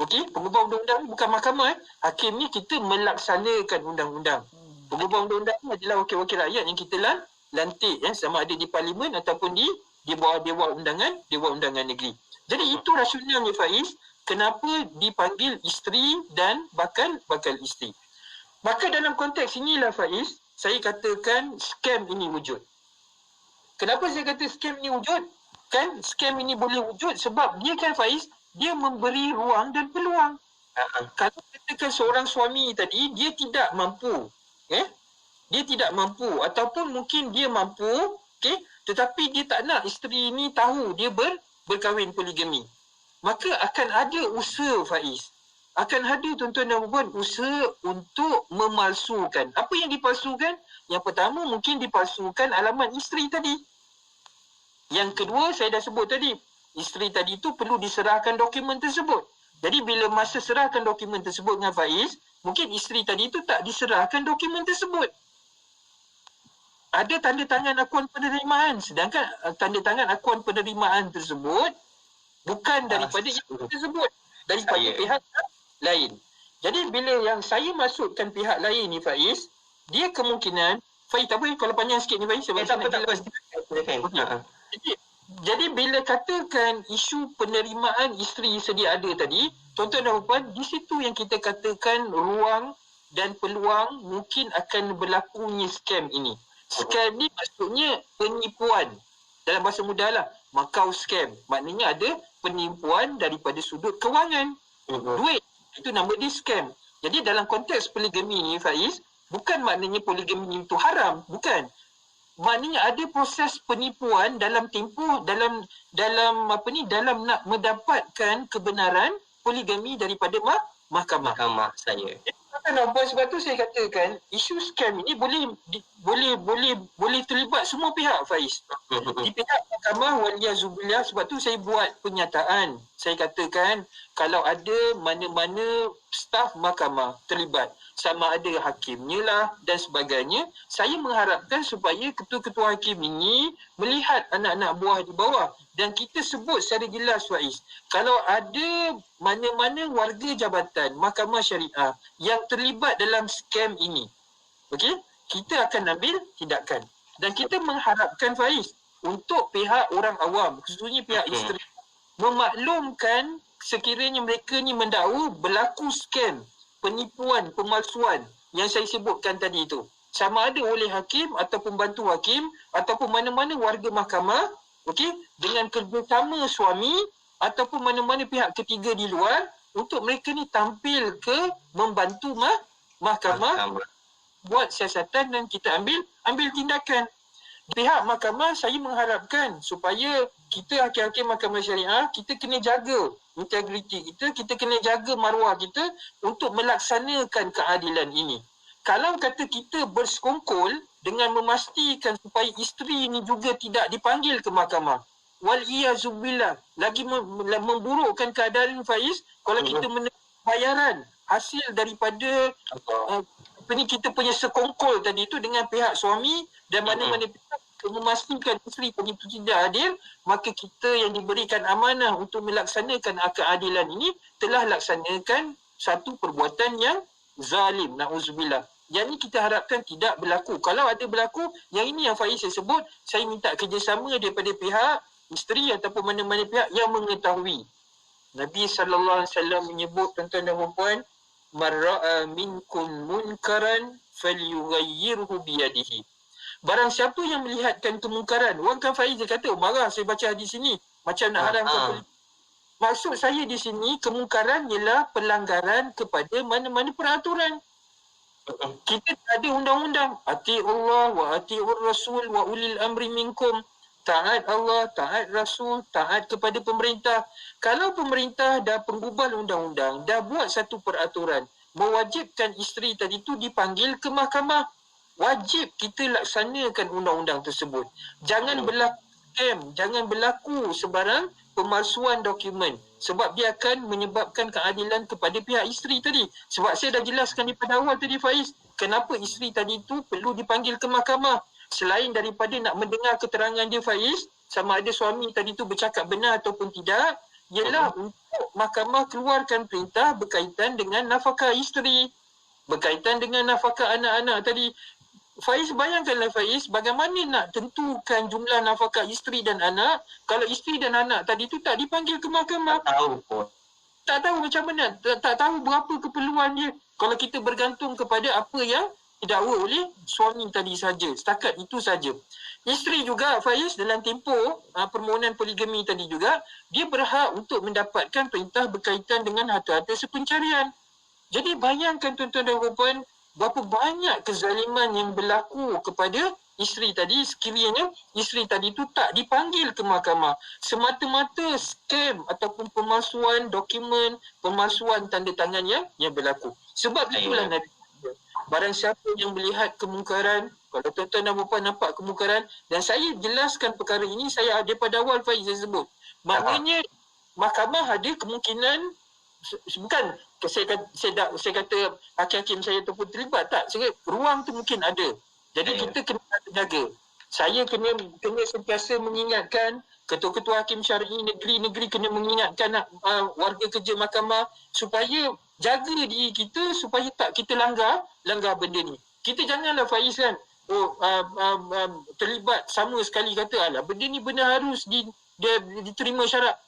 J: Okey, pengubahan undang-undang bukan mahkamah. Hakim ni kita melaksanakan undang-undang. Pengubahan undang-undang ni adalah wakil-wakil rakyat yang kita lantik sama ada di parlimen ataupun di bawah Dewan Undangan Negeri. Jadi itu rasionalnya Faiz, kenapa dipanggil isteri dan bakal isteri. Maka dalam konteks inilah Faiz, saya katakan skam ini wujud. Kenapa saya kata skam ini wujud? Kan skam ini boleh wujud sebab dia kan Faiz, dia memberi ruang dan peluang. Kalau katakan seorang suami tadi, dia tidak mampu. Dia tidak mampu ataupun mungkin dia mampu, tetapi dia tak nak isteri ini tahu dia berkahwin poligami. Maka akan ada usaha Faiz. Akan ada tuan-tuan dan puan usaha untuk memalsukan. Apa yang dipalsukan? Yang pertama mungkin dipalsukan alamat isteri tadi. Yang kedua saya dah sebut tadi, isteri tadi itu perlu diserahkan dokumen tersebut. Jadi bila masa serahkan dokumen tersebut dengan Faiz, mungkin isteri tadi itu tak diserahkan dokumen tersebut. Ada tanda tangan akuan penerimaan, sedangkan tanda tangan akuan penerimaan tersebut bukan daripada isteri tersebut, daripada pihak lain. Jadi bila yang saya masukkan pihak lain ni Faiz, dia kemungkinan Faiz tak boleh kalau panjang sikit ni Faiz sebab jadi bila katakan isu penerimaan isteri sedia ada tadi, tuan-tuan dan puan, di situ yang kita katakan ruang dan peluang mungkin akan berlakunya skam ini. Skam ni maksudnya penipuan. Dalam bahasa mudah lah, Macau scam. Maknanya ada penipuan daripada sudut kewangan. Duit. Itu nama dia scam. Jadi dalam konteks poligami ni Faiz, bukan maknanya poligami itu haram. Bukan. Maknanya ada proses penipuan dalam tempoh, dalam nak mendapatkan kebenaran poligami daripada mahkamah saya. Sebab tu saya katakan isu scam ini boleh terlibat semua pihak Faiz. Di pihak mahkamah waliyazubillah, sebab tu saya buat pernyataan. Saya katakan kalau ada mana-mana staf mahkamah terlibat, sama ada hakimnya lah dan sebagainya, saya mengharapkan supaya ketua-ketua hakim ini melihat anak-anak buah di bawah dan kita sebut secara jelas Faiz, kalau ada mana-mana warga jabatan mahkamah syariah yang terlibat dalam skam ini, okey, kita akan ambil tindakan. Dan kita mengharapkan Faiz untuk pihak orang awam, khususnya pihak isteri, memaklumkan sekiranya mereka ni mendakwa berlaku skam, penipuan, pemalsuan yang saya sebutkan tadi itu. Sama ada oleh hakim ataupun bantu hakim ataupun mana-mana warga mahkamah, okey, dengan kerjasama suami ataupun mana-mana pihak ketiga di luar untuk mereka ni tampil ke membantu mahkamah buat siasatan dan kita ambil tindakan. Pihak mahkamah saya mengharapkan supaya kita hakim-hakim mahkamah syariah, kita kena jaga integriti kita kena jaga maruah kita untuk melaksanakan keadilan ini. Kalau kata kita bersekongkol dengan memastikan supaya isteri ini juga tidak dipanggil ke mahkamah wal-iyazubillah. Lagi memburukkan keadaan Faiz kalau kita menerima bayaran hasil daripada kita punya sekongkol tadi itu dengan pihak suami dan mana-mana pihak memastikan isteri tadi itu tidak adil, maka kita yang diberikan amanah untuk melaksanakan keadilan ini telah laksanakan satu perbuatan yang zalim, na'udzubillah. Yang ini kita harapkan tidak berlaku. Kalau ada berlaku, yang ini yang Faiz saya sebut, saya minta kerjasama daripada pihak isteri ataupun mana-mana pihak yang mengetahui. Nabi SAW menyebut, tuan-tuan dan puan-puan, man ra'a minkum munkaran falyughayyirhu biyadihi. Barang siapa yang melihatkan kemungkaran, orang kan Faiz dia kata, marah saya baca hadis sini, macam nak haramkan. Maksud saya di sini, kemungkaran ialah pelanggaran kepada mana-mana peraturan. Kita ada undang-undang. Ati'ullah wa ati'ur rasul wa ulil amri minkum. Taat Allah, taat Rasul, taat kepada pemerintah. Kalau pemerintah dah penggubal undang-undang, dah buat satu peraturan, mewajibkan isteri tadi tu dipanggil ke mahkamah. Wajib kita laksanakan undang-undang tersebut. Jangan berlaku scam, jangan berlaku sebarang pemalsuan dokumen. Sebab dia akan menyebabkan keadilan kepada pihak isteri tadi. Sebab saya dah jelaskan daripada awal tadi Faiz, kenapa isteri tadi tu perlu dipanggil ke mahkamah. Selain daripada nak mendengar keterangan dia Faiz, sama ada suami tadi tu bercakap benar ataupun tidak, ialah untuk mahkamah keluarkan perintah berkaitan dengan nafkah isteri, berkaitan dengan nafkah anak-anak tadi. Faiz, bayangkanlah Faiz, bagaimana nak tentukan jumlah nafkah isteri dan anak kalau isteri dan anak tadi tu tak dipanggil ke mahkamah. Tak tahu macam mana, tak tahu berapa keperluan dia. Kalau kita bergantung kepada apa yang didakwa oleh suami tadi saja, setakat itu saja. Isteri juga Faiz dalam tempoh permohonan poligami tadi juga, dia berhak untuk mendapatkan perintah berkaitan dengan harta-harta sepencarian. Jadi bayangkan tuan-tuan dan puan-puan, berapa banyak kezaliman yang berlaku kepada isteri tadi sekiranya isteri tadi tu tak dipanggil ke mahkamah. Semata-mata scam ataupun pemalsuan dokumen, pemalsuan tanda tangan yang berlaku. Sebab itulah Nabi, barang siapa yang melihat kemungkaran, kalau tuan-tuan dan puan nampak kemungkaran, dan saya jelaskan perkara ini, saya daripada awal Faiz saya sebut. Maknanya mahkamah ada kemungkinan, bukan saya kata hakim-hakim saya ataupun terlibat, tak. Ruang tu mungkin ada. Jadi kita kena jaga. Saya kena sentiasa mengingatkan, ketua-ketua hakim syar'i negeri-negeri kena mengingatkan warga kerja mahkamah supaya jaga diri kita supaya tak kita langgar benda ni. Kita janganlah Faiz kan, terlibat sama sekali kata, alah benda ni benar harus diterima syarat.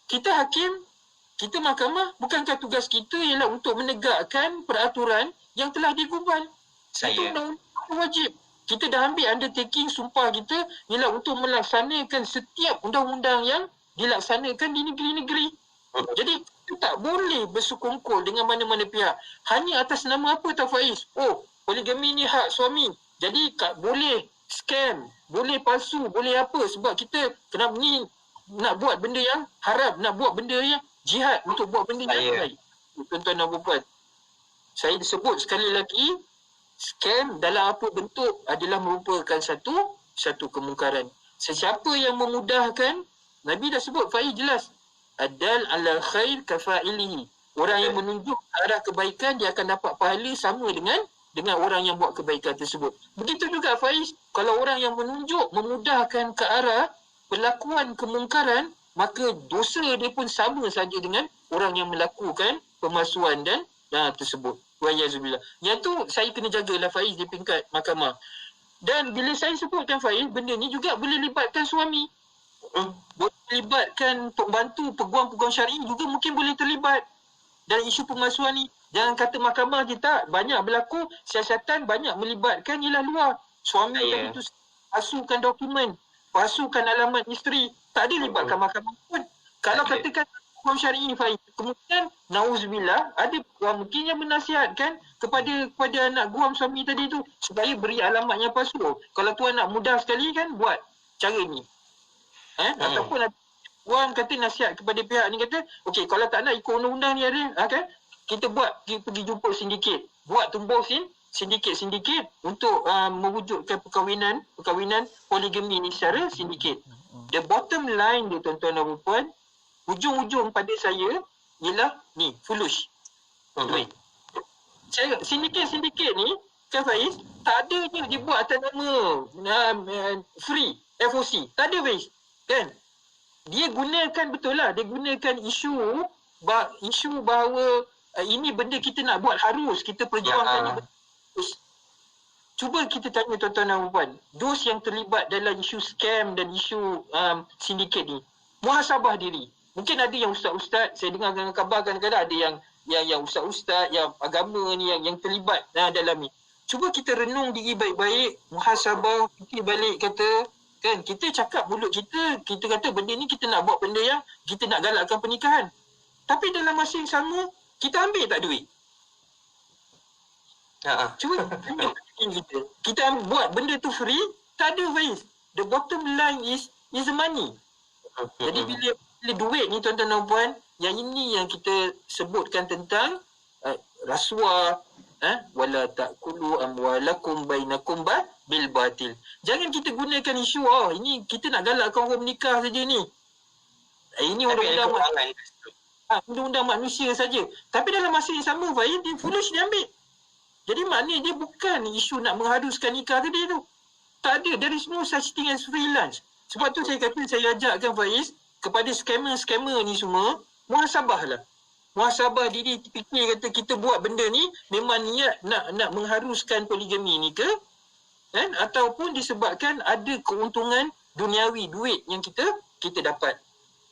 J: Kita hakim, kita mahkamah, bukankah tugas kita ialah untuk menegakkan peraturan yang telah digubal? Itu undang-undang wajib. Kita dah ambil undertaking, sumpah kita ialah untuk melaksanakan setiap undang-undang yang dilaksanakan di negeri-negeri. Jadi kita tak boleh bersekongkol dengan mana-mana pihak. Hanya atas nama apa tak Faiz? Poligami ni hak suami. Jadi boleh scam, boleh palsu, boleh apa. Sebab kita kenapa ni nak buat benda yang haram, nak buat benda yang jihad untuk buat benda yang baik. Tuan-tuan dan puan-puan, saya disebut sekali lagi, scam dalam apa bentuk adalah merupakan satu kemungkaran. Sesiapa yang memudahkan, Nabi dah sebut, Faiz jelas, adal ala khair kafa'ilihi. Orang yang menunjuk ke arah kebaikan, dia akan dapat pahala sama dengan orang yang buat kebaikan tersebut. Begitu juga Faiz, kalau orang yang menunjuk, memudahkan ke arah pelakuan kemungkaran, maka dosa dia pun sama saja dengan orang yang melakukan pemalsuan dan tersebut. Wayazubillah. Yang tu saya kena jagalah Faiz di tingkat mahkamah. Dan bila saya sebutkan Faiz, benda ni juga boleh libatkan suami. Boleh libatkan pembantu, peguam-peguam syar'i juga mungkin boleh terlibat dalam isu pemalsuan ni. Jangan kata mahkamah je tak, banyak berlaku siasatan, banyak melibatkan ialah luar. Suami tadi tu palsukan dokumen, palsukan alamat isteri, tak ada libatkan mahkamah pun. Kalau katakan hukum syar'i Faiz, kemudian na'udzubillah ada peguam mungkin yang menasihatkan kepada anak guam suami tadi tu supaya beri alamat yang palsu. Kalau tuan nak mudah sekali kan buat cara ni. Ataupun guam kata nasihat kepada pihak ni kata, okey kalau tak nak ikut undang-undang ni ada, kan? Kita pergi jumpa sindiket, buat tumbuh sindiket untuk mewujudkan perkahwinan poligami ni secara sindiket. the bottom line dia tuan-tuan dan puan, hujung-hujung pada saya ialah ni, fulus. Duit. Sindiket ni, kan Faiz, tak ada je dibuat atas nama free, FOC. Tak ada Faiz. Kan? Dia gunakan, betul lah, dia gunakan isu bahawa ini benda kita nak buat harus, kita perjuangkan ni. Cuba kita tanya tuan-tuan dan puan, those yang terlibat dalam isu scam dan isu sindiket ni, muhasabah diri. Mungkin ada yang ustaz-ustaz, saya dengar kabar kadang-kadang ada yang ustaz-ustaz, yang agama ni yang terlibat dalam ni. Cuba kita renung diri baik-baik, muhasabah, fikir balik kata, kan, kita cakap mulut kita kata benda ni kita nak buat benda yang kita nak galakkan pernikahan. Tapi dalam masa yang sama, kita ambil tak duit? Cuba kita buat benda tu free, tak ada Faiz. The bottom line is the money. Jadi bila duit ni tuan-tuan dan puan, yang ini yang kita sebutkan tentang rasuah, wala ta'kulu amwalakum bainakum bil batil. Jangan kita gunakan isu ini kita nak galakkan orang menikah saja ni. Ini undang-undang manusia saja. Tapi dalam masa yang sama Faiz, dia foolish dia ambil. Jadi maknanya dia bukan isu nak mengharuskan nikah tadi tu. Tak ada, there is no such thing as freelance. Sebab tu saya kata, saya ajakkan Faiz kepada scammer ni semua, muhasabahlah. Muhasabah diri, fikir kata kita buat benda ni memang niat nak mengharuskan poligami ni ke? Kan? Ataupun disebabkan ada keuntungan duniawi, duit yang kita dapat.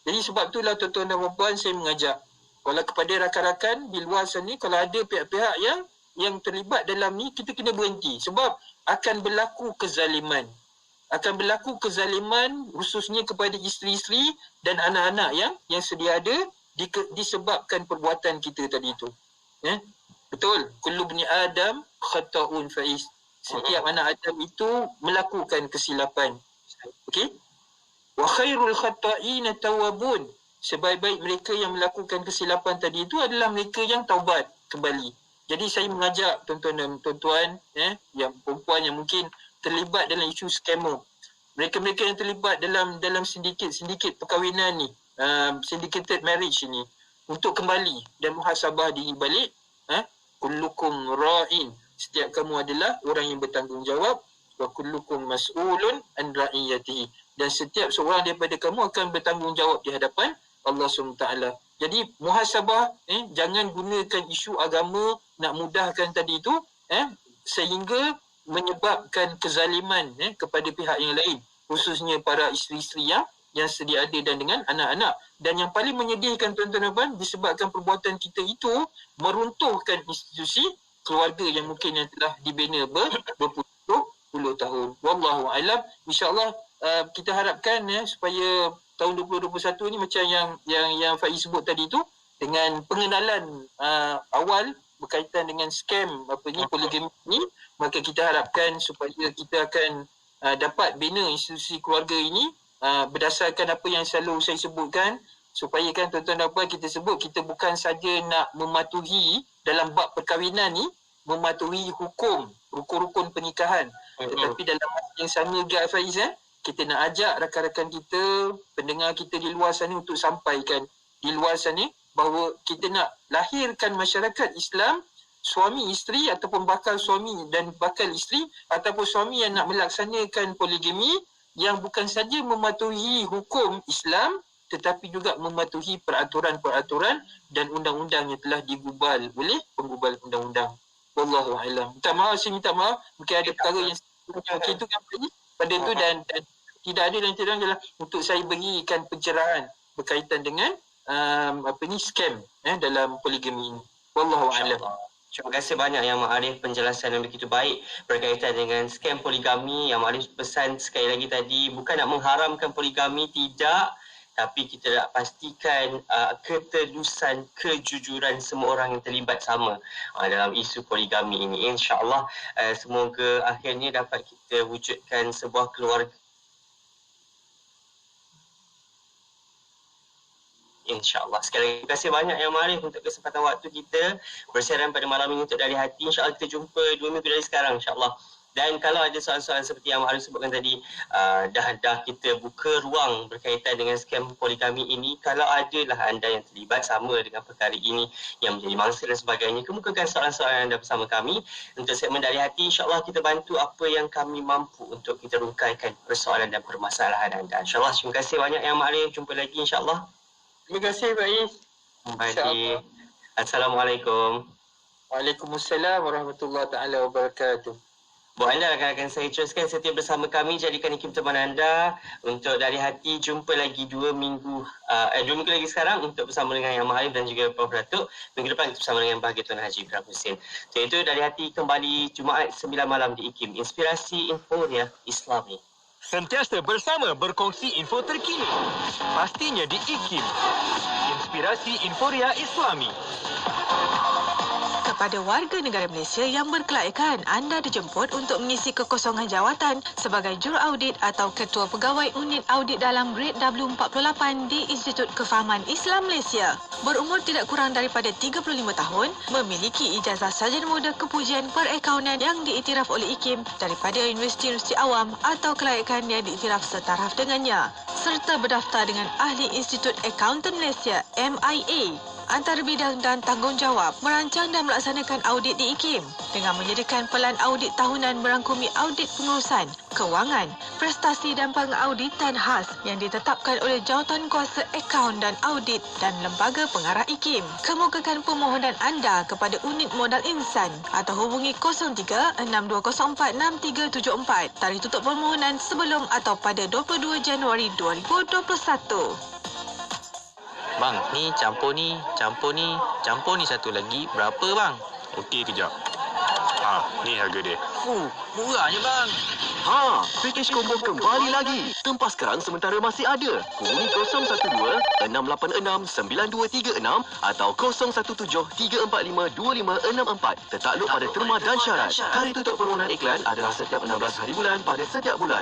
J: Jadi sebab itulah tuan-tuan dan puan, saya mengajak kalau kepada rakan-rakan di luar sana, kalau ada pihak-pihak yang terlibat dalam ni, kita kena berhenti. Sebab akan berlaku kezaliman. Akan berlaku kezaliman khususnya kepada isteri-isteri dan anak-anak yang sedia ada disebabkan perbuatan kita tadi itu. Betul. Kullu bni Adam khata'un Faiz. Setiap anak Adam itu melakukan kesilapan. Okey? Wa khairul khata'ina tawwabun. Sebaik-baik mereka yang melakukan kesilapan tadi itu adalah mereka yang taubat kembali. Jadi saya mengajak tuan-tuan dan tuan-tuan yang perempuan yang mungkin terlibat dalam isu scammer. Mereka-mereka yang terlibat dalam sindiket perkahwinan ni, syndicated marriage ni, untuk kembali dan muhasabah diri balik. Kullukum ra'in. Setiap kamu adalah orang yang bertanggungjawab. Wa kullukum mas'ulun an ra'iyatihi. Dan setiap seorang daripada kamu akan bertanggungjawab di hadapan Allah SWT. Jadi muhasabah, jangan gunakan isu agama nak mudahkan tadi itu, sehingga menyebabkan kezaliman kepada pihak yang lain, khususnya para isteri-isteri yang sedia ada dan dengan anak-anak. Dan yang paling menyedihkan tuan-tuan dan puan, disebabkan perbuatan kita itu meruntuhkan institusi keluarga yang mungkin yang telah dibina berpuluh-puluh tahun. Wallahu a'lam. InsyaAllah kita harapkan supaya tahun 2021 ni macam yang Faiz sebut tadi tu, dengan pengenalan awal berkaitan dengan scam poligami ni, maka kita harapkan supaya kita akan dapat bina institusi keluarga ini berdasarkan apa yang selalu saya sebutkan, supaya kan tuan-tuan dan puan, kita sebut kita bukan saja nak mematuhi dalam bab perkahwinan ni, mematuhi hukum, rukun-rukun pernikahan, tetapi dalam masa yang sama juga Faiz, kita nak ajak rakan-rakan kita, pendengar kita di luar sana untuk sampaikan di luar sana bahawa kita nak lahirkan masyarakat Islam, suami isteri ataupun bakal suami dan bakal isteri, ataupun suami yang nak melaksanakan poligami yang bukan saja mematuhi hukum Islam tetapi juga mematuhi peraturan-peraturan dan undang-undang yang telah digubal oleh penggubal undang-undang. Wallahu a'lam. Saya minta maaf mungkin ada perkara yang itu kan pada itu dan tidak ada dan tidak adalah untuk saya berikan pencerahan berkaitan dengan scam dalam poligami ini. Wallahu a'lam.
B: Terima kasih banyak Yang Ma'arif, penjelasan yang begitu baik berkaitan dengan scam poligami. Yang Ma'arif pesan sekali lagi tadi, bukan nak mengharamkan poligami, tidak, tapi kita nak pastikan ketelusan, kejujuran semua orang yang terlibat sama dalam isu poligami ini. InsyaAllah semoga akhirnya dapat kita wujudkan sebuah keluarga, InsyaAllah. Sekali lagi, terima kasih banyak Yang Ma'arif untuk kesempatan waktu kita bersiaran pada malam ini untuk Dari Hati. InsyaAllah kita jumpa 2 minggu dari sekarang, InsyaAllah. Dan kalau ada soalan-soalan seperti yang Mak Arif sebutkan tadi, dah kita buka ruang berkaitan dengan skam poligami ini. Kalau adalah anda yang terlibat sama dengan perkara ini yang menjadi mangsa dan sebagainya, kemukakan soalan-soalan anda bersama kami. Untuk segmen Dari Hati, insyaAllah kita bantu apa yang kami mampu untuk kita rungkaikan persoalan dan permasalahan anda. InsyaAllah, terima kasih banyak yang Mak Arif. Jumpa lagi insyaAllah.
J: Terima kasih Pak Is.
B: Baik. Assalamualaikum.
J: Waalaikumsalam warahmatullahi taala wabarakatuh.
B: Buat anda rakan-rakan saya, teruskan setia bersama kami, jadikan IKIM teman anda. Untuk Dari Hati, jumpa lagi 2 minggu lagi sekarang untuk bersama dengan Yang Mak Arif dan juga Prof. Datuk. Minggu depan kita bersama dengan Bahagia Tuan Haji Ibrahim Hussein. Untuk itu, Dari Hati kembali Jumaat 9 malam di IKIM. Inspirasi Inforia Islami.
F: Sentiasa bersama berkongsi info terkini. Pastinya di IKIM. Inspirasi Inforia Islami.
I: Kepada warga negara Malaysia yang berkelaikan, anda dijemput untuk mengisi kekosongan jawatan sebagai juruaudit atau ketua pegawai unit audit dalam grade W48 di Institut Kefahaman Islam Malaysia. Berumur tidak kurang daripada 35 tahun, memiliki ijazah sarjana muda kepujian perakaunan yang diiktiraf oleh IKIM daripada universiti-universiti awam atau kelaikan yang diiktiraf setaraf dengannya, serta berdaftar dengan Ahli Institut Accountant Malaysia MIA. Antara bidang dan tanggungjawab merancang dan melaksanakan audit di IKIM dengan menyediakan pelan audit tahunan merangkumi audit pengurusan, kewangan, prestasi dan pengauditan khas yang ditetapkan oleh Jawatan Kuasa Akaun dan Audit dan Lembaga Pengarah IKIM. Kemukakan permohonan anda kepada Unit Modal Insan atau hubungi 03-6204-6374. Tarikh tutup permohonan sebelum atau pada 22 Januari 2021.
O: Bang, ni campur ni satu lagi berapa bang?
P: Okey, kejap. Ni harga dia.
O: Murahnya bang.
G: Pakej combo kembali lagi. Tempas sekarang sementara masih ada. Hubungi 012-686-9236 atau 017-345-2564. Tertakluk pada terma dan syarat. Tarikh tutup permohonan iklan adalah setiap 16 hari bulan pada setiap bulan.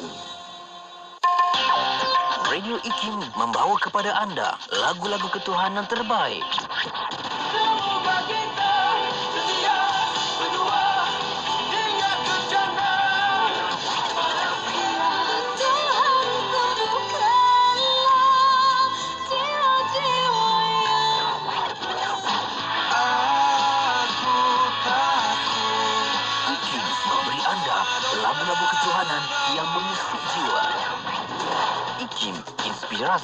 Q: Radio IKIM membawa kepada anda lagu-lagu ketuhanan terbaik.
D: Semoga kita setia berdua hingga ke jannah. Tuhan sembuhkanlah jiwa-jiwa yang aku takut.
Q: IKIM memberi anda lagu-lagu ketuhanan yang mengusik jiwa. IKIM, inspirasi